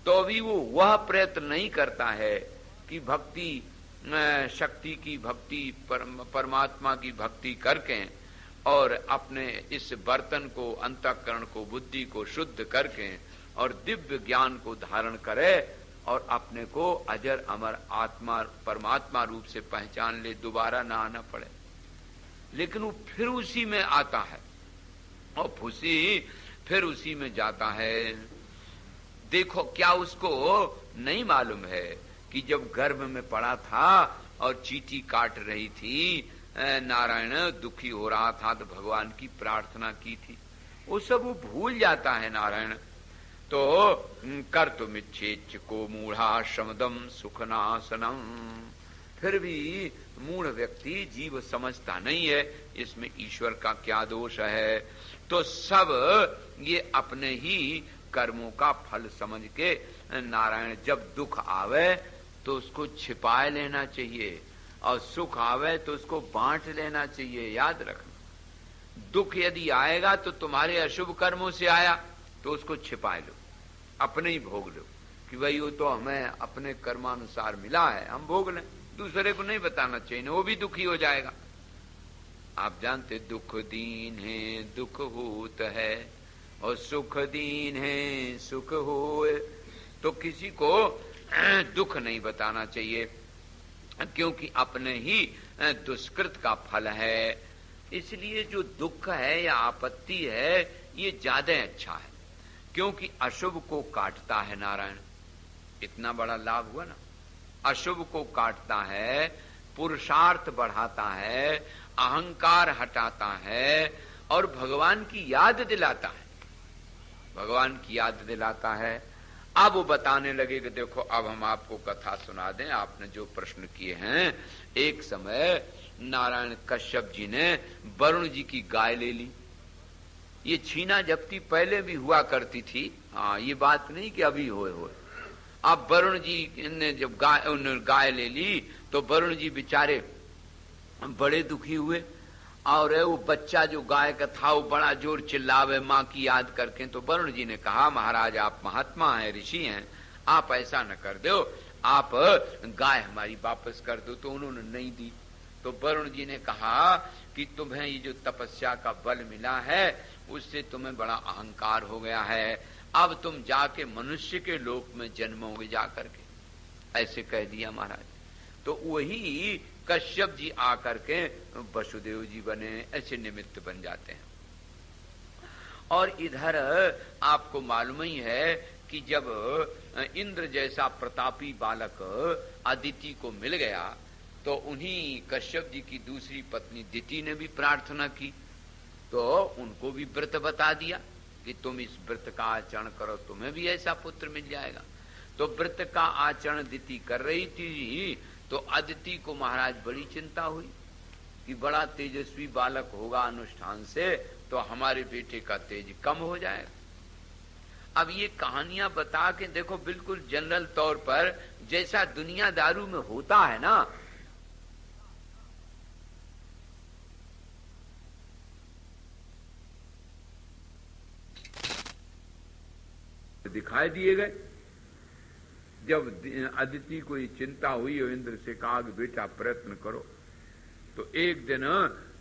S1: तो भी वो वह प्रयत्न नहीं करता है कि भक्ति शक्ति की भक्ति परमात्मा की भक्ति करके और अपने इस बर्तन को अंतःकरण को बुद्धि को शुद्ध करके और दिव्य ज्ञान को धारण करे और अपने को अजर अमर आत्मा परमात्मा रूप से पहचान ले, दोबारा ना आना पड़े। लेकिन वो फिर उसी में आता है और फिर उसी में जाता है। देखो क्या उसको नहीं मालूम है कि जब गर्भ में पड़ा था और चींटी काट रही थी, नारायण दुखी हो रहा था तो भगवान की प्रार्थना की थी, वो सब वो भूल जाता है नारायण। तो कर तुम इच्छेच को मूढ़ा शमदम सुखनासनम, फिर भी मूढ़ व्यक्ति जीव समझता नहीं है इसमें ईश्वर का क्या दोष है। तो सब ये अपने ही कर्मों का फल समझ के नारायण जब दुख आवे तो उसको छिपाए लेना चाहिए और सुख आवे तो उसको बांट लेना चाहिए। याद रखना, दुख यदि आएगा तो तुम्हारे अशुभ कर्मों से आया तो उसको छिपाए लो, अपने ही भोग लो कि भाई वो तो हमें अपने कर्मानुसार मिला है, हम भोग लें, दूसरे को नहीं बताना चाहिए, वो भी दुखी हो जाएगा। आप जानते दुख दीन है दुख होत है और सुख दीन है सुख होए, तो किसी को दुख नहीं बताना चाहिए क्योंकि अपने ही दुष्कृत का फल है। इसलिए जो दुख है या आपत्ति है ये ज्यादा अच्छा है क्योंकि अशुभ को काटता है नारायण। इतना बड़ा लाभ हुआ ना, अशुभ को काटता है, पुरुषार्थ बढ़ाता है, अहंकार हटाता है और भगवान की याद दिलाता है, भगवान की याद दिलाता है। अब वो बताने लगे कि देखो अब हम आपको कथा सुना दें, आपने जो प्रश्न किए हैं। एक समय नारायण कश्यप जी ने वरुण जी की गाय ले ली। ये छीना जब्ती पहले भी हुआ करती थी, हाँ ये बात नहीं कि अभी होए। अब वरुण जी ने जब गाय ले ली तो वरुण जी बेचारे बड़े दुखी हुए और वो बच्चा जो गाय का था वो बड़ा जोर चिल्लावे माँ की याद करके। तो वरुण जी ने कहा महाराज आप महात्मा हैं, ऋषि हैं, आप ऐसा न कर दो, आप गाय हमारी वापस कर दो। तो उन्होंने नहीं दी। तो वरुण जी ने कहा कि तुम्हें ये जो तपस्या का बल मिला है उससे तुम्हें बड़ा अहंकार हो गया है, अब तुम जाके मनुष्य के लोक में जन्मोगे जाकर के, ऐसे कह दिया महाराज। तो वही कश्यप जी आकर के वसुदेव जी बने, ऐसे निमित्त बन जाते हैं। और इधर आपको मालूम ही है कि जब इंद्र जैसा प्रतापी बालक अदिति को मिल गया तो उन्हीं कश्यप जी की दूसरी पत्नी दिति ने भी प्रार्थना की, तो उनको भी व्रत बता दिया कि तुम इस व्रत का आचरण करो, तुम्हें भी ऐसा पुत्र मिल जाएगा। तो व्रत का आचरण दिति कर रही थी तो अदिति को महाराज बड़ी चिंता हुई कि बड़ा तेजस्वी बालक होगा अनुष्ठान से तो हमारे बेटे का तेज कम हो जाएगा। अब ये कहानियां बता के देखो बिल्कुल जनरल तौर पर जैसा दुनियादारू में होता है ना, दिखाई दिए गए। जब अदिति को ये चिंता हुई और इंद्र से कहा कि बेटा प्रयत्न करो, तो एक दिन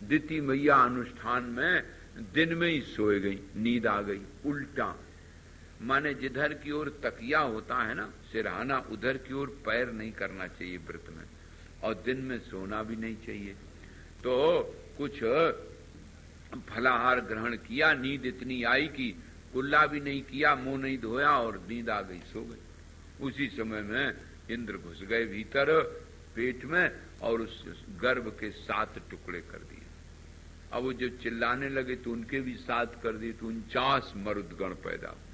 S1: दिति मैया अनुष्ठान में दिन में ही सोए गई, नींद आ गई उल्टा, माने जिधर की ओर तकिया होता है ना सिरहाना उधर की ओर पैर नहीं करना चाहिए व्रत में, और दिन में सोना भी नहीं चाहिए। तो कुछ फलाहार ग्रहण किया, नींद इतनी आई कि कुल्ला भी नहीं किया, मुंह नहीं धोया और नींद आ गई, सो गई। उसी समय में इंद्र घुस गए भीतर पेट में और उस गर्भ के 7 टुकड़े कर दिए। अब वो जब चिल्लाने लगे तो उनके भी 7 कर दिए, तो 49 मरुदगण पैदा हुए।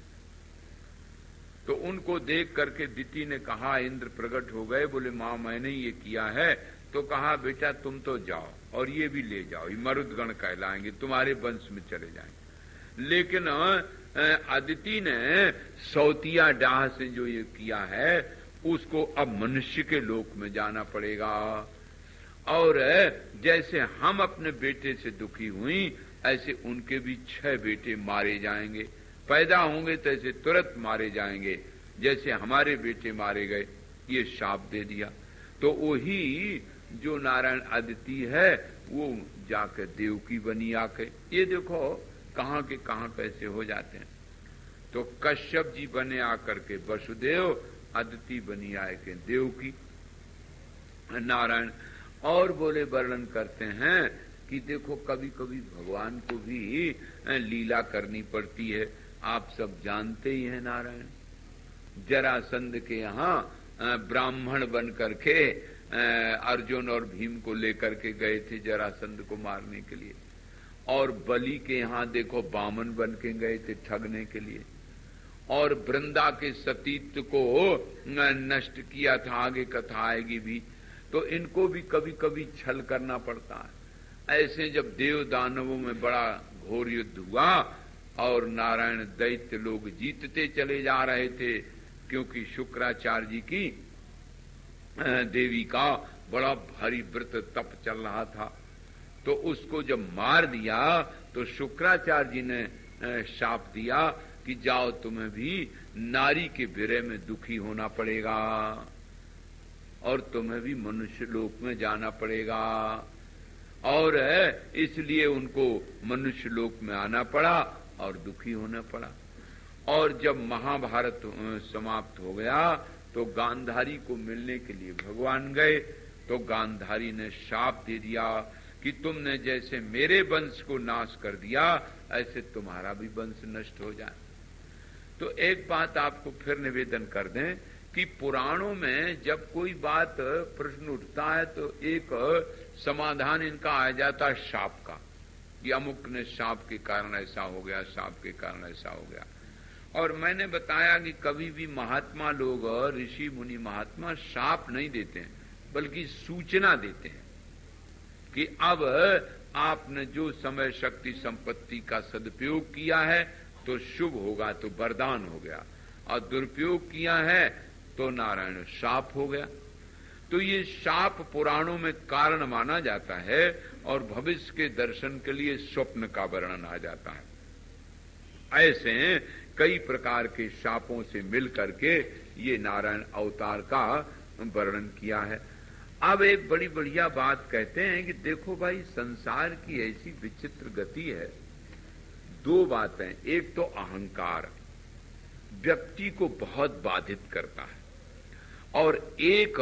S1: तो उनको देख करके दिति ने कहा, इंद्र प्रकट हो गए, बोले माँ मैंने ये किया है। तो कहा बेटा तुम तो जाओ और ये भी ले जाओ, ये मरुदगण कहलाएंगे, तुम्हारे वंश में चले जाएंगे। लेकिन अदिति ने सौतिया डाह से जो ये किया है उसको अब मनुष्य के लोक में जाना पड़ेगा। और जैसे हम अपने बेटे से दुखी हुई ऐसे उनके भी 6 बेटे मारे जाएंगे, पैदा होंगे तो ऐसे तुरंत मारे जाएंगे जैसे हमारे बेटे मारे गए, ये शाप दे दिया। तो वही जो नारायण अदिति है वो जाकर देवकी बनी आके। ये देखो कहां के कहां कैसे हो जाते हैं। तो कश्यप जी बने आकर के वसुदेव, अदिति बनी आए के देवकी नारायण। और बोले वर्णन करते हैं कि देखो कभी कभी भगवान को भी लीला करनी पड़ती है, आप सब जानते ही हैं नारायण। जरासंध के यहाँ ब्राह्मण बन करके अर्जुन और भीम को लेकर के गए थे जरासंध को मारने के लिए, और बलि के यहाँ देखो बामन बन के गए थे ठगने के लिए, और वृंदा के सतीत्व को नष्ट किया था, आगे कथा आएगी भी। तो इनको भी कभी कभी छल करना पड़ता है। ऐसे जब देव दानवों में बड़ा घोर युद्ध हुआ और नारायण दैत्य लोग जीतते चले जा रहे थे, क्योंकि शुक्राचार्य जी की देवी का बड़ा भारी व्रत तप चल रहा था, तो उसको जब मार दिया तो शुक्राचार्य जी ने शाप दिया कि जाओ तुम्हें भी नारी के विरह में दुखी होना पड़ेगा और तुम्हें भी मनुष्य लोक में जाना पड़ेगा, और इसलिए उनको मनुष्य लोक में आना पड़ा और दुखी होना पड़ा। और जब महाभारत समाप्त हो गया तो गांधारी को मिलने के लिए भगवान गए, तो गांधारी ने शाप दे दिया कि तुमने जैसे मेरे वंश को नाश कर दिया ऐसे तुम्हारा भी वंश नष्ट हो जाए। तो एक बात आपको फिर निवेदन कर दें कि पुराणों में जब कोई बात प्रश्न उठता है तो एक समाधान इनका आ जाता है शाप का, कि अमुक ने शाप के कारण ऐसा हो गया, शाप के कारण ऐसा हो गया। और मैंने बताया कि कभी भी महात्मा लोग, ऋषि मुनि महात्मा शाप नहीं देते हैं, बल्कि सूचना देते हैं कि अब आपने जो समय शक्ति संपत्ति का सदुपयोग किया है तो शुभ होगा, तो वरदान हो गया, और दुरुपयोग किया है तो नारायण शाप हो गया। तो ये शाप पुराणों में कारण माना जाता है और भविष्य के दर्शन के लिए स्वप्न का वर्णन आ जाता है। ऐसे कई प्रकार के शापों से मिल करके ये नारायण अवतार का वर्णन किया है। अब एक बड़ी बढ़िया बात कहते हैं कि देखो भाई, संसार की ऐसी विचित्र गति है। दो बातें, एक तो अहंकार व्यक्ति को बहुत बाधित करता है, और एक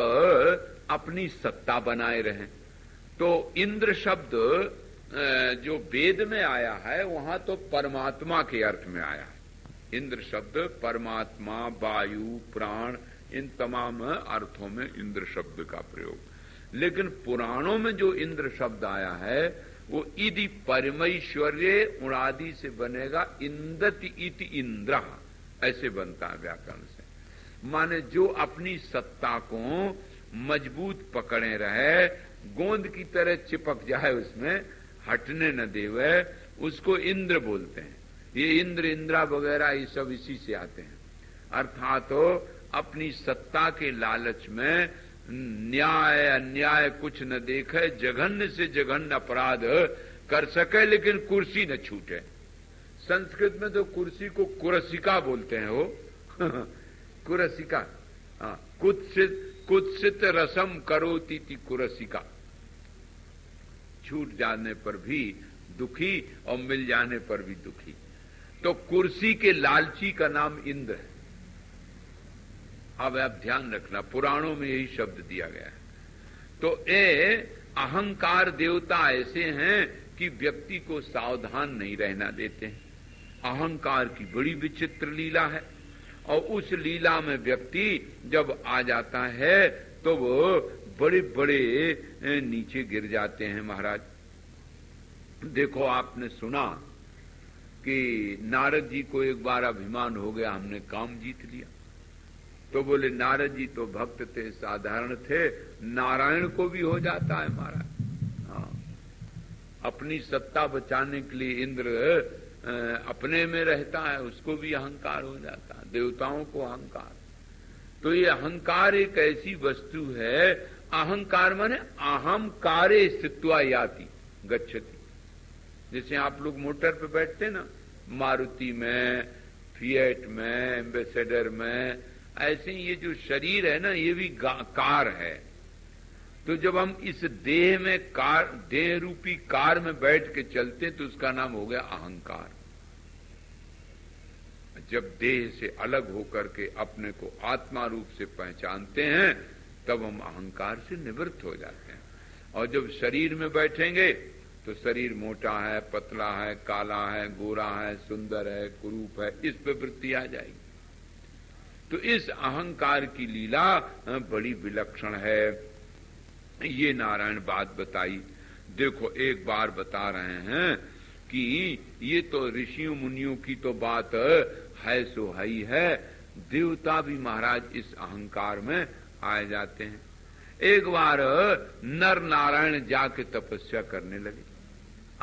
S1: अपनी सत्ता बनाए रहे। तो इंद्र शब्द जो वेद में आया है वहां तो परमात्मा के अर्थ में आया है। इंद्र शब्द परमात्मा, वायु, प्राण, इन तमाम अर्थों में इंद्र शब्द का प्रयोग। लेकिन पुराणों में जो इंद्र शब्द आया है वो इति परमैश्वर्य उणादि से बनेगा, इंदति इति इंद्र, ऐसे बनता है व्याकरण से। माने जो अपनी सत्ता को मजबूत पकड़े रहे, गोंद की तरह चिपक जाए, उसमें हटने न देवे, उसको इंद्र बोलते हैं। ये इंद्र, इंद्रा वगैरह ये सब इसी से आते हैं। अर्थात तो अपनी सत्ता के लालच में न्याय अन्याय कुछ न देखे, जघन्य से जघन्य अपराध कर सके लेकिन कुर्सी न छूटे। संस्कृत में तो कुर्सी को कुरसिका बोलते हैं। हो कुरसिका, कुत्सित रसम करोति ति कुरसिका, छूट जाने पर भी दुखी और मिल जाने पर भी दुखी। तो कुर्सी के लालची का नाम इंद्र है। अब आप ध्यान रखना, पुराणों में यही शब्द दिया गया है। तो ये अहंकार देवता ऐसे हैं कि व्यक्ति को सावधान नहीं रहना देते हैं। अहंकार की बड़ी विचित्र लीला है, और उस लीला में व्यक्ति जब आ जाता है तो वो बड़े बड़े नीचे गिर जाते हैं। महाराज देखो, आपने सुना कि नारद जी को एक बार अभिमान हो गया, हमने काम जीत लिया। तो बोले नारद जी तो भक्त थे, साधारण थे, नारायण को भी हो जाता है महाराज। हाँ, अपनी सत्ता बचाने के लिए इंद्र अपने में रहता है, उसको भी अहंकार हो जाता है, देवताओं को अहंकार। तो ये अहंकार एक ऐसी वस्तु है, अहंकार माने अहम कारे स्थित्वा याति गच्छति। जैसे आप लोग मोटर पे बैठते ना, मारुति में, फिएट में, एम्बेसडर में, ऐसे ये जो शरीर है ना, ये भी कार है। तो जब हम इस देह में देह रूपी कार में बैठ के चलते तो उसका नाम हो गया अहंकार। जब देह से अलग होकर के अपने को आत्मा रूप से पहचानते हैं तब हम अहंकार से निवृत्त हो जाते हैं। और जब शरीर में बैठेंगे तो शरीर मोटा है, पतला है, काला है, गोरा है, सुंदर है, कुरूप है, इस पे वृत्ति आ जाएगी। तो इस अहंकार की लीला बड़ी विलक्षण है। ये नारायण बात बताई। देखो एक बार बता रहे हैं कि ये तो ऋषियों मुनियों की तो बात है सो है ही है, देवता भी महाराज इस अहंकार में आ जाते हैं। एक बार नर नारायण जाके तपस्या करने लगे।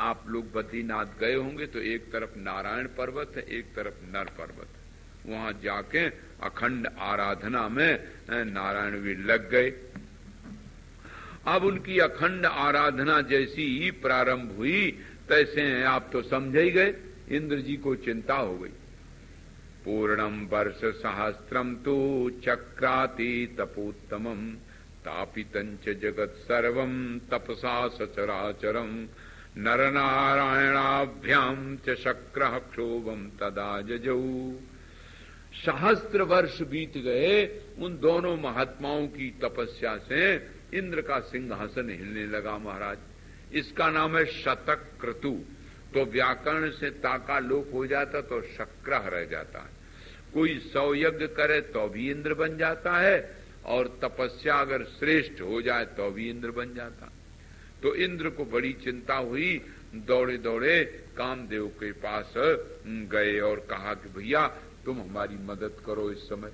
S1: आप लोग बद्रीनाथ गए होंगे तो एक तरफ नारायण पर्वत है, एक तरफ नर पर्वत है। वहां जाके अखंड आराधना में नारायण भी लग गए। अब उनकी अखंड आराधना जैसी ही प्रारंभ हुई तैसे आप तो समझ ही गए, इंद्र जी को चिंता हो गई। पूर्णम वर्ष सहस्त्रम तो चक्राति तपोत्तमम तापितंच जगत सर्वम तपसा सचराचरम नरनारायणाभ्याम च शक्रः क्षोभम तदा जजौ। सहस्त्र वर्ष बीत गए। उन दोनों महात्माओं की तपस्या से इंद्र का सिंहासन हिलने लगा महाराज। इसका नाम है शतक क्रतु। तो व्याकरण से ताका लोप हो जाता तो शक्रह रह जाता है। कोई 100 यज्ञ करे तो भी इंद्र बन जाता है, और तपस्या अगर श्रेष्ठ हो जाए तो भी इंद्र बन जाता। तो इंद्र को बड़ी चिंता हुई, दौड़े दौड़े कामदेव के पास गए और कहा कि भैया तुम हमारी मदद करो। इस समय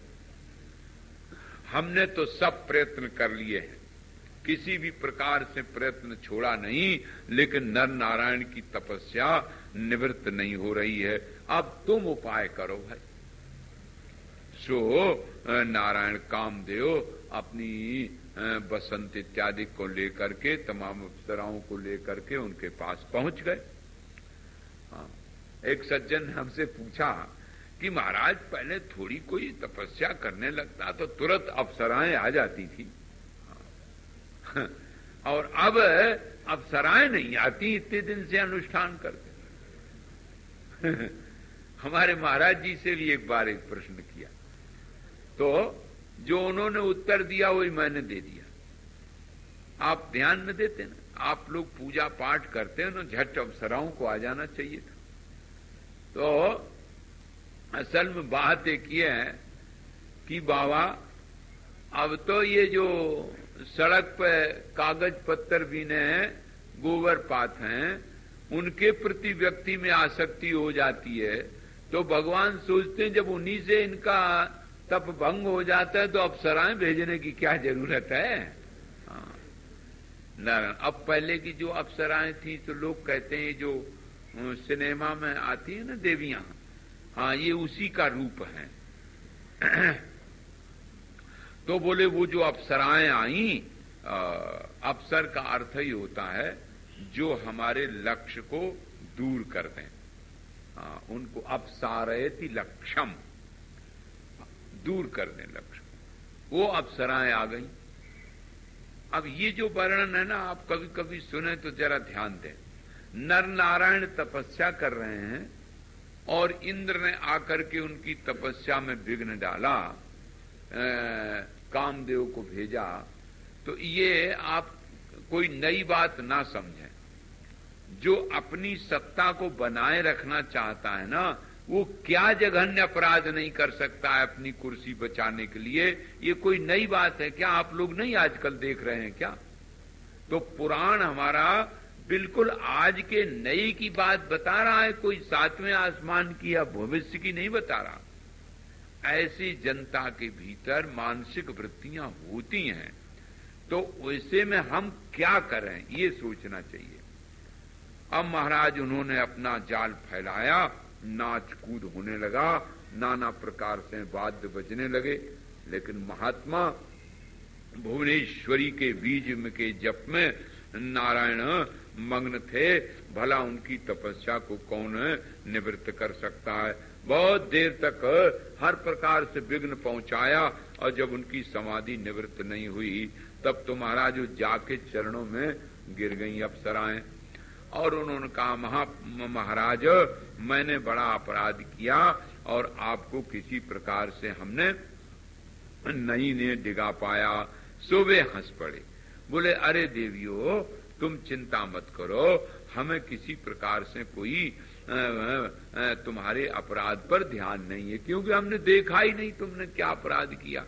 S1: हमने तो सब प्रयत्न कर लिए हैं, किसी भी प्रकार से प्रयत्न छोड़ा नहीं, लेकिन नर नारायण की तपस्या निवृत्त नहीं हो रही है। अब तुम उपाय करो भाई। सो नारायण कामदेव अपनी बसंत इत्यादि को लेकर के, तमाम अप्सराओं को लेकर के उनके पास पहुंच गए। एक सज्जन ने हमसे पूछा कि महाराज पहले थोड़ी कोई तपस्या करने लगता तो तुरंत अप्सराएं आ जाती थी, और अब अप्सराएं नहीं आती, इतने दिन से अनुष्ठान करते। हमारे महाराज जी से भी एक बार एक प्रश्न किया, तो जो उन्होंने उत्तर दिया वही मैंने दे दिया। आप ध्यान न देते ना, आप लोग पूजा पाठ करते हैं ना, झट अप्सराओं को आ जाना चाहिए था। तो असल में बात एक ये है कि बाबा अब तो ये जो सड़क पे कागज पत्थर बीने हैं, गोबर पात हैं, उनके प्रति व्यक्ति में आसक्ति हो जाती है। तो भगवान सोचते हैं जब उन्हीं से इनका तप भंग हो जाता है तो अप्सराएं भेजने की क्या जरूरत है। हाँ। अब पहले की जो अप्सराएं थी तो लोग कहते हैं जो सिनेमा में आती है ना देवियां, हाँ ये उसी का रूप है। तो बोले वो जो अप्सराएं आई, अप्सर का अर्थ ही होता है जो हमारे लक्ष्य को दूर कर दें। उनको अपसारयति लक्ष्यम, दूर कर दें लक्ष्य। वो अप्सराएं आ गई। अब ये जो वर्णन है ना, आप कभी कभी सुने तो जरा ध्यान दें। नर नारायण तपस्या कर रहे हैं और इंद्र ने आकर के उनकी तपस्या में विघ्न डाला, कामदेव को भेजा। तो ये आप कोई नई बात ना समझें। जो अपनी सत्ता को बनाए रखना चाहता है ना, वो क्या जघन्य अपराध नहीं कर सकता है अपनी कुर्सी बचाने के लिए। ये कोई नई बात है क्या? आप लोग नहीं आजकल देख रहे हैं क्या? तो पुराण हमारा बिल्कुल आज के नई की बात बता रहा है, कोई 7वें आसमान की या भविष्य की नहीं बता रहा। ऐसी जनता के भीतर मानसिक वृत्तियां होती हैं, तो वैसे में हम क्या करें ये सोचना चाहिए। अब महाराज उन्होंने अपना जाल फैलाया, नाच कूद होने लगा, नाना प्रकार से वाद्य बजने लगे। लेकिन महात्मा भुवनेश्वरी के बीज के जप में नारायण मग्न थे। भला उनकी तपस्या को कौन निवृत्त कर सकता है। बहुत देर तक हर प्रकार से विघ्न पहुंचाया, और जब उनकी समाधि निवृत्त नहीं हुई तब तो महाराज जाके चरणों में गिर गई अप्सराएं, और उन्होंने कहा महाराज मैंने बड़ा अपराध किया और आपको किसी प्रकार से हमने नहीं ने डिगा पाया। सो वे हंस पड़े, बोले अरे देवियों
S2: तुम चिंता मत करो, हमें किसी प्रकार से कोई तुम्हारे अपराध पर ध्यान नहीं है, क्योंकि हमने देखा ही नहीं तुमने क्या अपराध किया।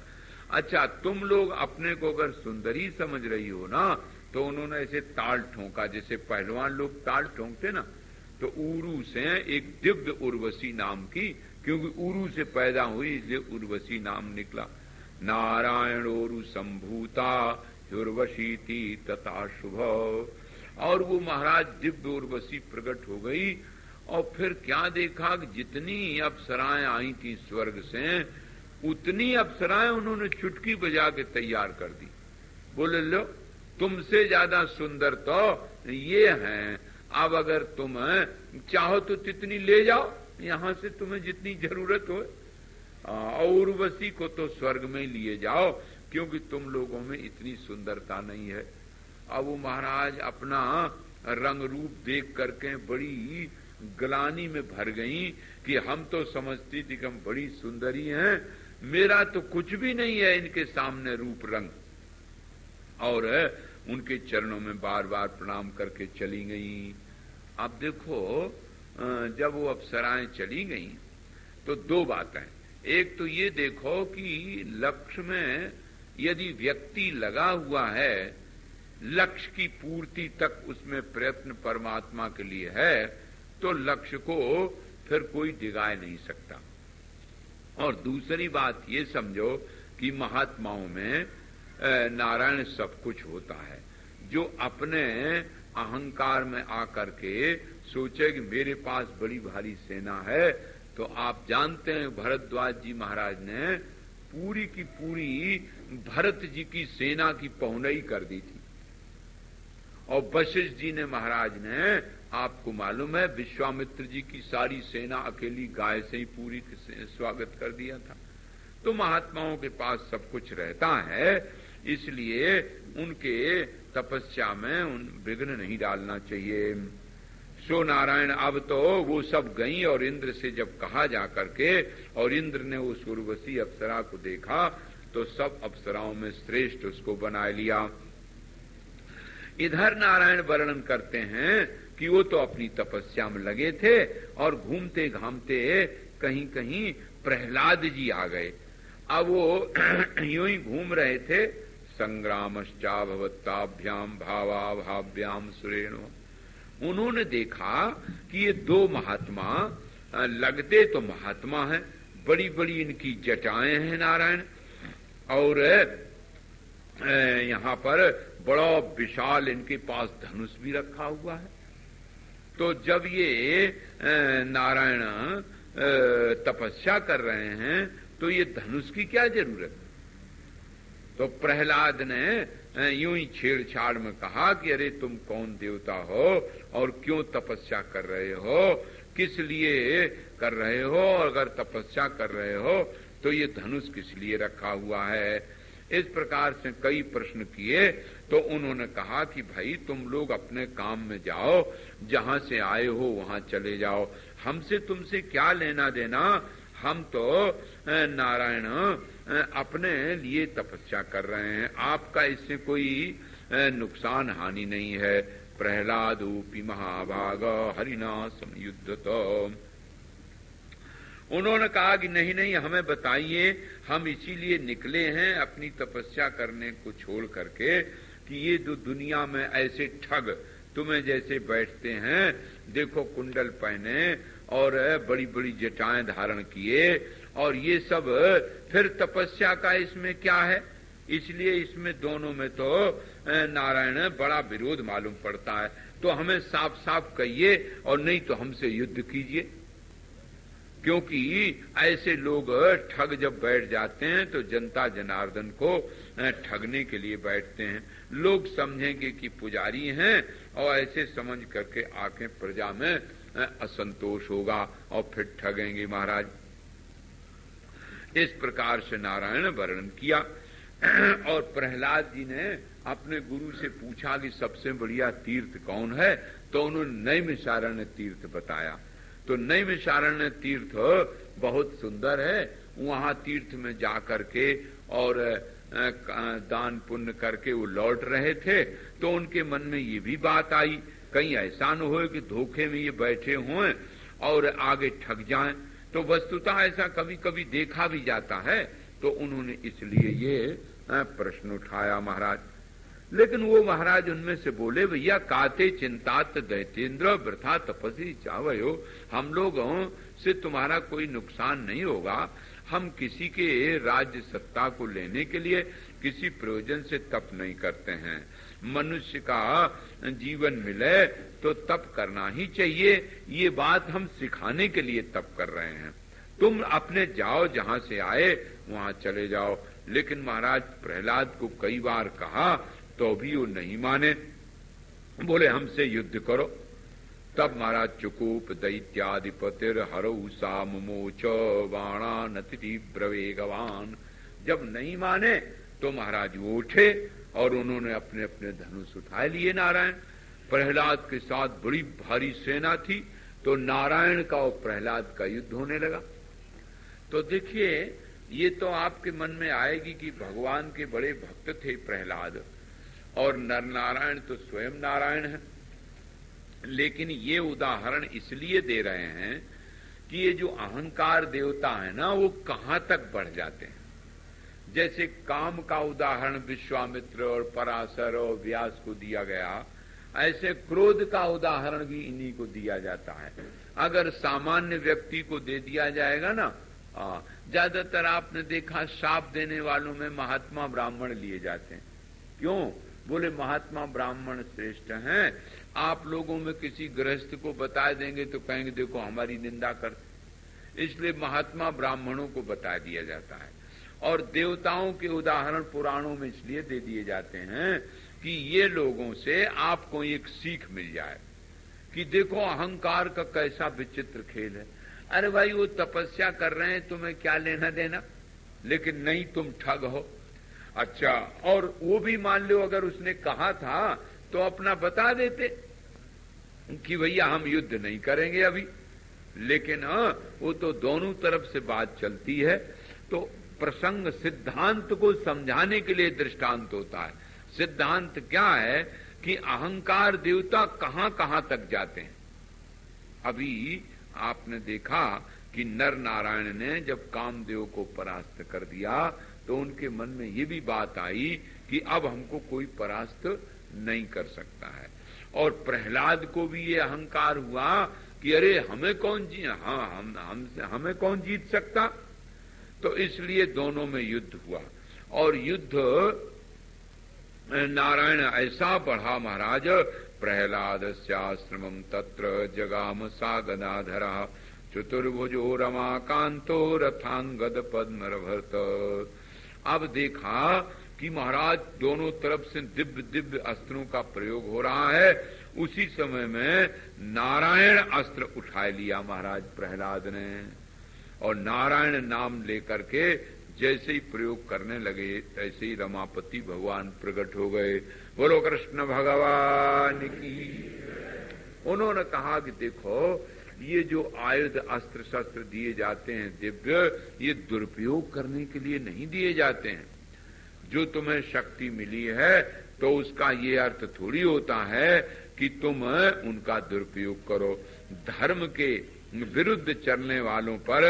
S2: अच्छा, तुम लोग अपने को अगर सुंदरी समझ रही हो ना, तो उन्होंने ऐसे ताल ठोंका, जैसे पहलवान लोग ताल ठोंकते ना, तो उरू से एक दिव्य उर्वशी नाम की, क्योंकि उरू से पैदा हुई इसलिए उर्वशी नाम निकला। नारायण ओरु संभूता उर्वशी थी तथा शुभ। और वो महाराज दिव्य उर्वशी प्रकट हो गई, और फिर क्या देखा कि जितनी अप्सराएं आई थी स्वर्ग से, उतनी अप्सराएं उन्होंने चुटकी बजा के तैयार कर दी। बोले लो, तुमसे ज्यादा सुंदर तो ये हैं, अब अगर तुम चाहो तो तितनी ले जाओ यहां से, तुम्हें जितनी जरूरत हो, और उर्वशी को तो स्वर्ग में लिए जाओ, क्योंकि तुम लोगों में इतनी सुंदरता नहीं है। अब वो महाराज अपना रंग रूप देख करके बड़ी ग्लानि में भर गई कि हम तो समझती थी कि हम बड़ी सुंदरी हैं, मेरा तो कुछ भी नहीं है इनके सामने रूप रंग। और उनके चरणों में बार बार प्रणाम करके चली गई। अब देखो, जब वो अप्सराएं चली गई तो दो बातें, एक तो ये देखो कि लक्ष्य में यदि व्यक्ति लगा हुआ है, लक्ष्य की पूर्ति तक उसमें प्रयत्न परमात्मा के लिए है, तो लक्ष्य को फिर कोई डिगाए नहीं सकता। और दूसरी बात ये समझो कि महात्माओं में नारायण सब कुछ होता है। जो अपने अहंकार में आकर के सोचे कि मेरे पास बड़ी भारी सेना है, तो आप जानते हैं भरद्वाज जी महाराज ने पूरी की पूरी भरत जी की सेना की पहुनई कर दी थी, और वशिष्ठ जी ने महाराज ने, आपको मालूम है, विश्वामित्र जी की सारी सेना अकेली गाय से ही पूरी स्वागत कर दिया था। तो महात्माओं के पास सब कुछ रहता है, इसलिए उनके तपस्या में विघ्न नहीं डालना चाहिए। सो नारायण, अब तो वो सब गई, और इंद्र से जब कहा जा करके, और इंद्र ने उस उर्वशी अप्सरा को देखा, तो सब अप्सराओं में श्रेष्ठ उसको बना लिया। इधर नारायण वर्णन करते हैं कि वो तो अपनी तपस्या में लगे थे, और घूमते घामते कहीं कहीं प्रहलाद जी आ गए। अब वो यूं ही घूम रहे थे, संग्रामश्चा भवत्ताभ्याम भावा भाव्याम सुरेणो। उन्होंने देखा कि ये दो महात्मा, लगते तो महात्मा हैं, बड़ी बड़ी इनकी जटाएं हैं नारायण, और यहाँ पर बड़ा विशाल इनके पास धनुष भी रखा हुआ है। तो जब ये नारायण तपस्या कर रहे हैं, तो ये धनुष की क्या जरूरत? तो प्रहलाद ने यूं ही छेड़छाड़ में कहा कि अरे तुम कौन देवता हो, और क्यों तपस्या कर रहे हो, किस लिए कर रहे हो, और अगर तपस्या कर रहे हो तो ये धनुष किस लिए रखा हुआ है। इस प्रकार से कई प्रश्न किए, तो उन्होंने कहा कि भाई तुम लोग अपने काम में जाओ, जहां से आए हो वहां चले जाओ, हमसे तुमसे क्या लेना देना, हम तो नारायण अपने लिए तपस्या कर रहे हैं, आपका इससे कोई नुकसान हानि नहीं है। प्रहलादोपि महाभाग हरिना संयुद्धत। उन्होंने कहा कि नहीं नहीं, हमें बताइए, हम इसीलिए निकले हैं अपनी तपस्या करने को छोड़ करके, कि ये जो दुनिया में ऐसे ठग तुम्हें जैसे बैठते हैं, देखो कुंडल पहने और बड़ी बड़ी जटाएं धारण किए, और ये सब फिर तपस्या का इसमें क्या है। इसलिए इसमें दोनों में तो नारायण बड़ा विरोध मालूम पड़ता है। तो हमें साफ साफ कहिए, और नहीं तो हमसे युद्ध कीजिए, क्योंकि ऐसे लोग ठग जब बैठ जाते हैं तो जनता जनार्दन को ठगने के लिए बैठते हैं। लोग समझेंगे कि पुजारी हैं, और ऐसे समझ करके आके प्रजा में असंतोष होगा, और फिर ठगेंगे महाराज। इस प्रकार से नारायण वर्णन किया। और प्रहलाद जी ने अपने गुरु से पूछा कि सबसे बढ़िया तीर्थ कौन है, तो उन्होंने नैमिषारण्य तीर्थ बताया। तो नैमिषारण्य तीर्थ बहुत सुंदर है, वहां तीर्थ में जाकर के और दान पुण्य करके वो लौट रहे थे, तो उनके मन में ये भी बात आई कहीं ऐसा न हो कि धोखे में ये बैठे हों और आगे ठग जाएं। तो वस्तुतः ऐसा कभी कभी देखा भी जाता है, तो उन्होंने इसलिए ये प्रश्न उठाया महाराज। लेकिन वो महाराज उनमें से बोले, भैया काते चिंतात दैतेंद्र वृथा तपस्वी चावयो, हम लोगों से तुम्हारा कोई नुकसान नहीं होगा। हम किसी के राज्य सत्ता को लेने के लिए किसी प्रयोजन से तप नहीं करते हैं। मनुष्य का जीवन मिले तो तप करना ही चाहिए, ये बात हम सिखाने के लिए तप कर रहे हैं। तुम अपने जाओ, जहां से आए वहां चले जाओ। लेकिन महाराज प्रहलाद को कई बार कहा तो भी वो नहीं माने, बोले हमसे युद्ध करो। तब महाराज चुकूप दैत्याधिपतिर हरऊ सामोच बाणानति ब्रवेगवान, जब नहीं माने तो महाराज वो उठे और उन्होंने अपने अपने धनुष उठा लिए। नारायण प्रहलाद के साथ बड़ी भारी सेना थी, तो नारायण का और प्रहलाद का युद्ध होने लगा। तो देखिए, ये तो आपके मन में आएगी कि भगवान के बड़े भक्त थे प्रहलाद, और नर नारायण तो स्वयं नारायण है। लेकिन ये उदाहरण इसलिए दे रहे हैं कि ये जो अहंकार देवता है ना, वो कहां तक बढ़ जाते हैं। जैसे काम का उदाहरण विश्वामित्र और पराशर और व्यास को दिया गया, ऐसे क्रोध का उदाहरण भी इन्हीं को दिया जाता है। अगर सामान्य व्यक्ति को दे दिया जाएगा ना, ज्यादातर आपने देखा शाप देने वालों में महात्मा ब्राह्मण लिए जाते हैं। क्यों? बोले महात्मा ब्राह्मण श्रेष्ठ हैं। आप लोगों में किसी गृहस्थ को बता देंगे तो कहेंगे देखो हमारी निंदा करते, इसलिए महात्मा ब्राह्मणों को बता दिया जाता है। और देवताओं के उदाहरण पुराणों में इसलिए दे दिए जाते हैं कि ये लोगों से आपको एक सीख मिल जाए कि देखो अहंकार का कैसा विचित्र खेल है। अरे भाई वो तपस्या कर रहे हैं, तुम्हें क्या लेना देना, लेकिन नहीं तुम ठग हो। अच्छा, और वो भी मान लो अगर उसने कहा था तो अपना बता देते कि भैया हम युद्ध नहीं करेंगे अभी, लेकिन वो तो दोनों तरफ से बात चलती है। तो प्रसंग सिद्धांत को समझाने के लिए दृष्टांत होता है। सिद्धांत क्या है कि अहंकार देवता कहां कहां तक जाते हैं। अभी आपने देखा कि नर नारायण ने जब कामदेव को परास्त कर दिया तो उनके मन में ये भी बात आई कि अब हमको कोई परास्त नहीं कर सकता है। और प्रहलाद को भी ये अहंकार हुआ कि अरे हमें कौन हमें कौन जीत सकता। तो इसलिए दोनों में युद्ध हुआ, और युद्ध नारायण ऐसा बढ़ा महाराज, प्रहलादस्याश्रमं तत्र जगाम सा गदाधरा चतुर्भुजो रमाकांतो रथांगद पद्मरभर्त। अब देखा कि महाराज दोनों तरफ से दिव्य दिव्य अस्त्रों का प्रयोग हो रहा है। उसी समय में नारायण अस्त्र उठा लिया महाराज प्रहलाद ने, और नारायण नाम लेकर के जैसे ही प्रयोग करने लगे तैसे ही रमापति भगवान प्रकट हो गए। बोलो कृष्ण भगवान की। उन्होंने कहा कि देखो ये जो आयुध अस्त्र शस्त्र दिए जाते हैं दिव्य, ये दुरुपयोग करने के लिए नहीं दिए जाते हैं। जो तुम्हें शक्ति मिली है तो उसका ये अर्थ थोड़ी होता है कि तुम उनका दुरुपयोग करो। धर्म के विरुद्ध चलने वालों पर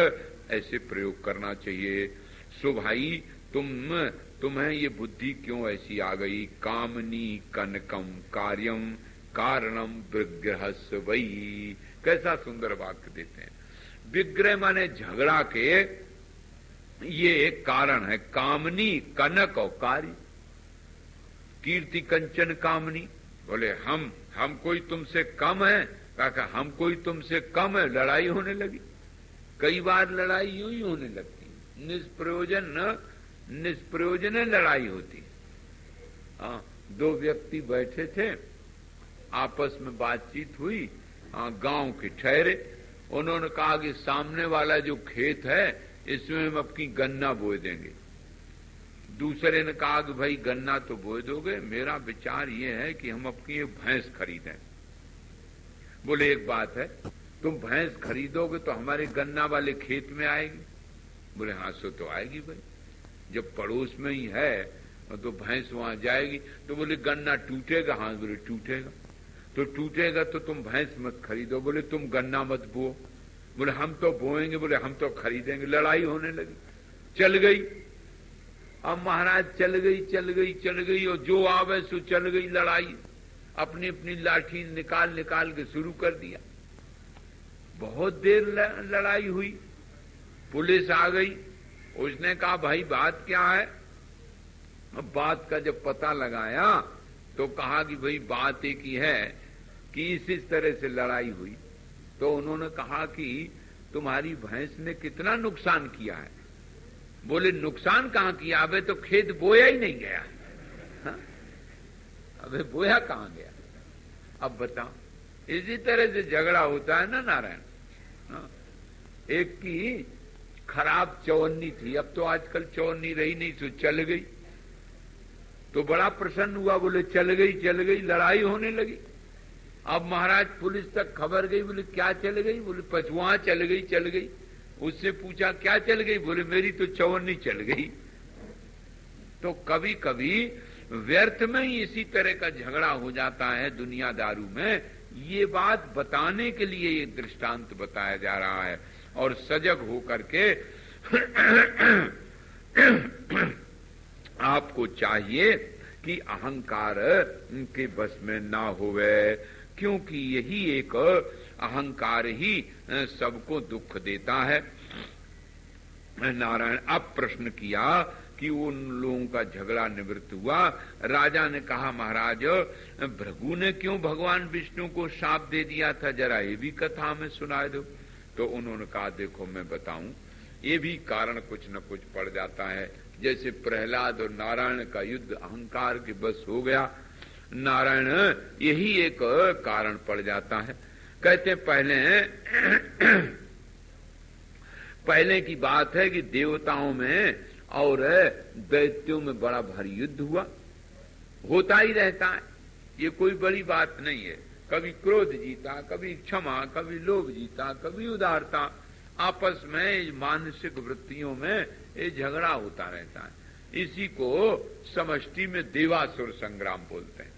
S2: ऐसे प्रयोग करना चाहिए। सो भाई तुम्हें ये बुद्धि क्यों ऐसी आ गई। कामनी कनकम कार्यम कारणम विग्रहस्य वही। कैसा सुंदर वाक्य देते हैं। विग्रह माने झगड़ा के ये एक कारण है। कामनी कनक और कार्य। कीर्ति कंचन कामनी। बोले हम कोई तुमसे कम है। कहा हम कोई तुमसे कम है। लड़ाई होने लगी। कई बार लड़ाई यूं ही होने लगती, निष्प्रयोजन लड़ाई होती। हाँ, दो व्यक्ति बैठे थे, आपस में बातचीत हुई। गांव के ठहरे। उन्होंने कहा कि सामने वाला जो खेत है इसमें हम अपनी गन्ना बोए देंगे। दूसरे ने कहा कि भाई गन्ना तो बोए दोगे, मेरा विचार ये है कि हम अपनी एक भैंस खरीदें। बोले एक बात है, तुम भैंस खरीदोगे तो हमारे गन्ना वाले खेत में आएगी। बोले हाँ सो तो आएगी भाई। जब पड़ोस में ही है तो भैंस वहां जाएगी। तो बोले गन्ना टूटेगा? हाँ। बोले टूटेगा। तो टूटेगा तो तुम भैंस मत खरीदो। बोले तुम गन्ना मत बो। बोले हम तो बोएंगे। बोले हम तो खरीदेंगे। लड़ाई होने लगी, चल गई। अब महाराज चल गई और जो आवे सो चल गई लड़ाई। अपनी अपनी लाठी निकाल के शुरू कर दिया। बहुत देर लड़ाई हुई। पुलिस आ गई। उसने कहा भाई बात क्या है? अब बात का जब पता लगाया तो कहा कि भाई बात एक ही है कि इस तरह से लड़ाई हुई। तो उन्होंने कहा कि तुम्हारी भैंस ने कितना नुकसान किया है? बोले नुकसान कहां किया? अबे तो खेत बोया ही नहीं गया। हाँ? अबे बोया कहां गया? अब बताओ। इसी तरह से झगड़ा होता है ना नारायण। हाँ? एक की खराब चवन्नी थी, अब तो आजकल चवन्नी रही नहीं, तो चल गई। तो बड़ा प्रसन्न हुआ। बोले चल गई, लड़ाई होने लगी। अब महाराज पुलिस तक खबर गई। बोले क्या चल गई? बोले पचुआ चल गई। उससे पूछा क्या चल गई? बोले मेरी तो चवन्नी चल गई। तो कभी कभी व्यर्थ में ही इसी तरह का झगड़ा हो जाता है दुनियादारू में। ये बात बताने के लिए ये दृष्टांत बताया जा रहा है। और सजग होकर के आपको चाहिए कि अहंकार के बस में ना होवे, क्योंकि यही एक अहंकार ही सबको दुख देता है। नारायण अब प्रश्न किया कि उन लोगों का झगड़ा निवृत्त हुआ। राजा ने कहा महाराज भृगु ने क्यों भगवान विष्णु को शाप दे दिया था, जरा ये भी कथा में सुना दो। तो उन्होंने कहा देखो मैं बताऊं, ये भी कारण कुछ न कुछ पड़ जाता है। जैसे प्रहलाद और नारायण का युद्ध अहंकार के बस हो गया, नारायण यही एक कारण पड़ जाता है। कहते पहले की बात है कि देवताओं में और दैत्यों में बड़ा भारी युद्ध हुआ, होता ही रहता है, ये कोई बड़ी बात नहीं है। कभी क्रोध जीता, कभी क्षमा, कभी लोभ जीता, कभी उदारता। आपस में मानसिक वृत्तियों में ये झगड़ा होता रहता है। इसी को समष्टि में देवासुर संग्राम बोलते हैं।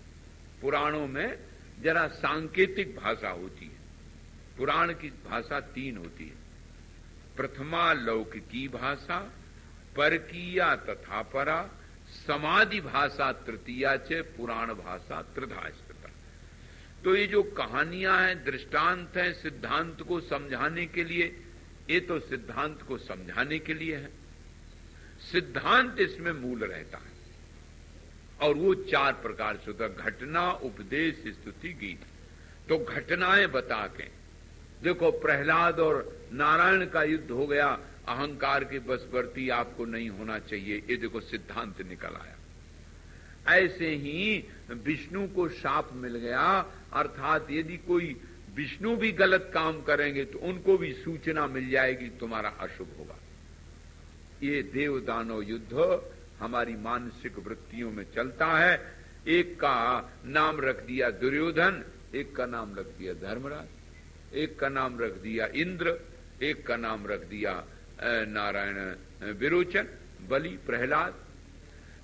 S2: पुराणों में जरा सांकेतिक भाषा होती है। पुराण की भाषा 3 होती है। प्रथमा लौकिकी भाषा, परकीया तथा परा, समाधि भाषा तृतीया च, पुराण भाषा त्रिधा स्थिता। तो ये जो कहानियां हैं, दृष्टांत हैं, सिद्धांत को समझाने के लिए, ये तो सिद्धांत को समझाने के लिए है। सिद्धांत इसमें मूल रहता है और वो 4 प्रकार से होता है। घटना, उपदेश, स्तुति, गीत। तो घटनाएं बता के देखो, प्रहलाद और नारायण का युद्ध हो गया, अहंकार के बसवर्ती आपको नहीं होना चाहिए, ये देखो सिद्धांत निकल आया। ऐसे ही विष्णु को शाप मिल गया, अर्थात यदि कोई विष्णु भी गलत काम करेंगे तो उनको भी सूचना मिल जाएगी तुम्हारा अशुभ होगा। ये देव दानव युद्ध हमारी मानसिक वृत्तियों में चलता है। एक का नाम रख दिया दुर्योधन, एक का नाम रख दिया धर्मराज, एक का नाम रख दिया इंद्र, एक का नाम रख दिया नारायण विरोचन, बलि, प्रहलाद।